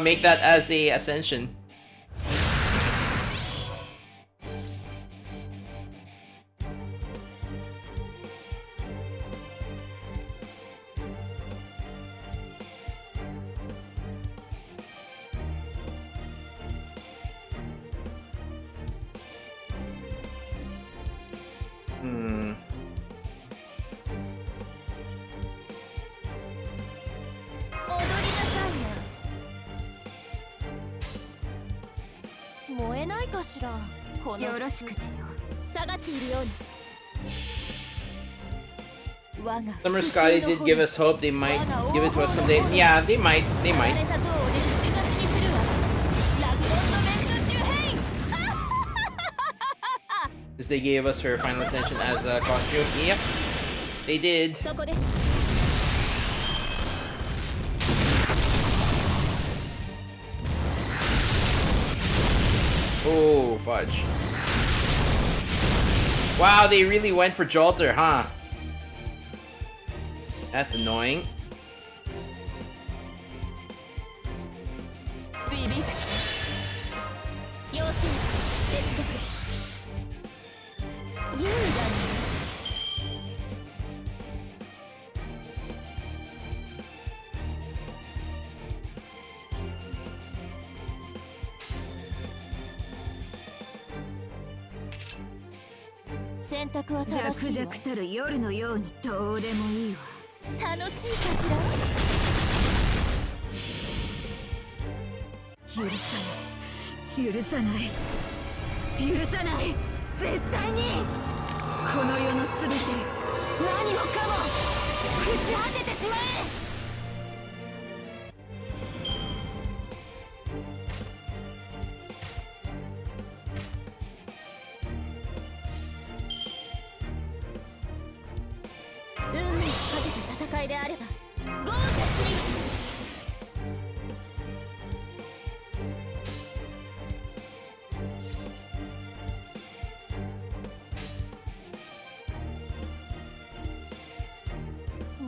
make that as a Ascension. Summer Scotty did give us hope they might give it to us someday. Yeah, they might. They might. Because they gave us her Final Ascension as a costume. Yep, they did. そこです。 Oh, fudge. Wow, they really went for Jolter, huh? That's annoying. ビビッ。要するに接続。優雅に。 選択は正しいわ。たる夜のようにどうでもいいわ。楽しいかしら。許さない許さない絶対にこの世のすべて何もかも朽ち果ててしまえ。 運命をかけた戦いであればゴージャスに。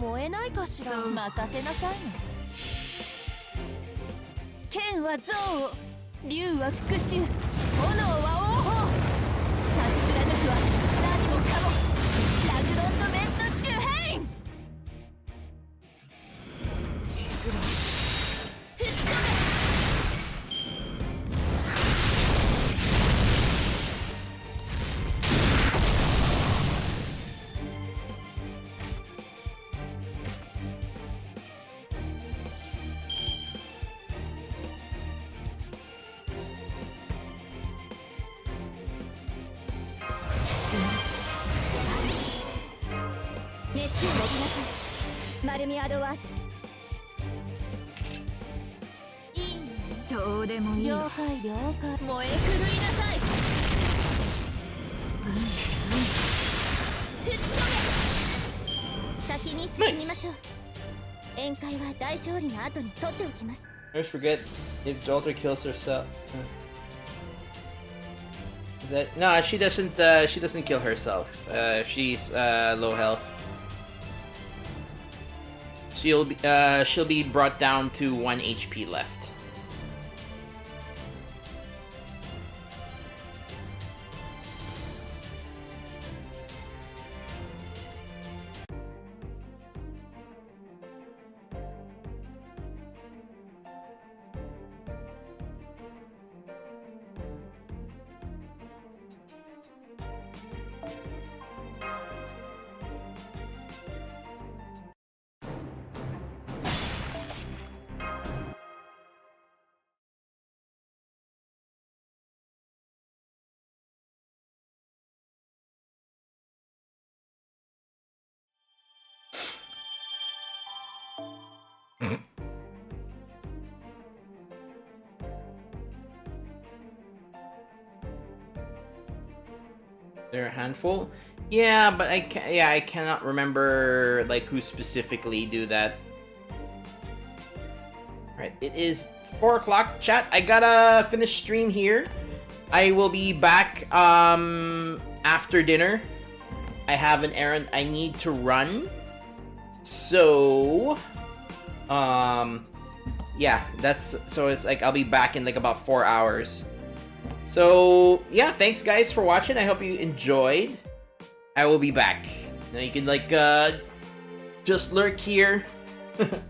燃えないかしら。任せなさいね。剣は憎悪、竜は復讐、炎は王法。差し貫くは何もかもラグロンドメント・デュヘイン。失礼。吹っ飛べ。 熱を持ちなさい。マルミアドワーズ。いいね。どうでもいい。了解了解。燃え狂いなさい。吹っ飛べ。先に進みましょう。宴会は大勝利の後に取っておきます。 I always forget if Jolter kills herself. That no, she doesn't. She doesn't kill herself. She's low health. She'll be brought down to 1 HP left. They're a handful. Yeah, but I can. Yeah, I cannot remember like who specifically do that. Right, it is 4 o'clock. Chat, I gotta finish stream here. I will be back after dinner. I have an errand I need to run. So, yeah, so it's like I'll be back in like about 4 hours. So yeah, thanks guys for watching. I hope you enjoyed. I will be back. Now you can like just lurk here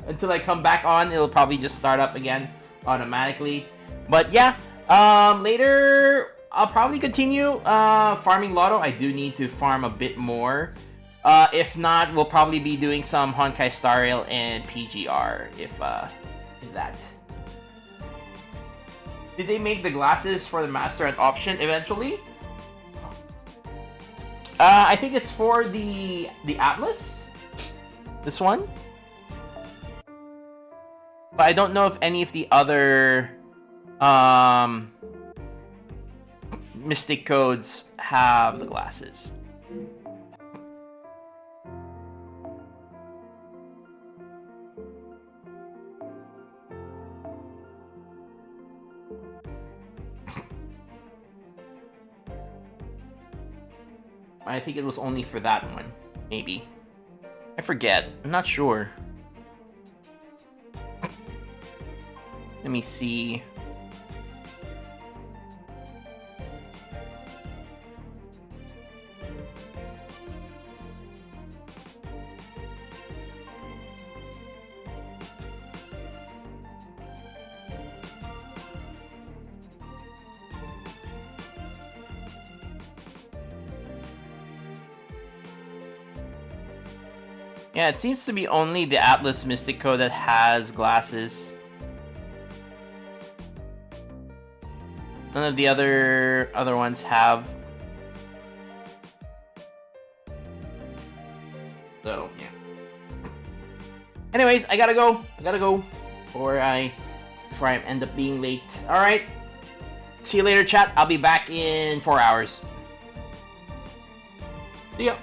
until I come back on. It'll probably just start up again automatically. But yeah, later I'll probably continue farming Lotto. I do need to farm a bit more. If not, we'll probably be doing some Honkai Star Rail and PGR if that. Did they make the glasses for the Master an option eventually? I think it's for the Atlas. This one. But I don't know if any of the other Mystic codes have the glasses. I think it was only for that one, maybe. I forget. I'm not sure. Let me see. Yeah, it seems to be only the Atlas Mystic Code that has glasses. None of the other ones have. So, yeah. Anyways, I gotta go. Before I end up being late. Alright. See you later, chat. I'll be back in 4 hours. See ya.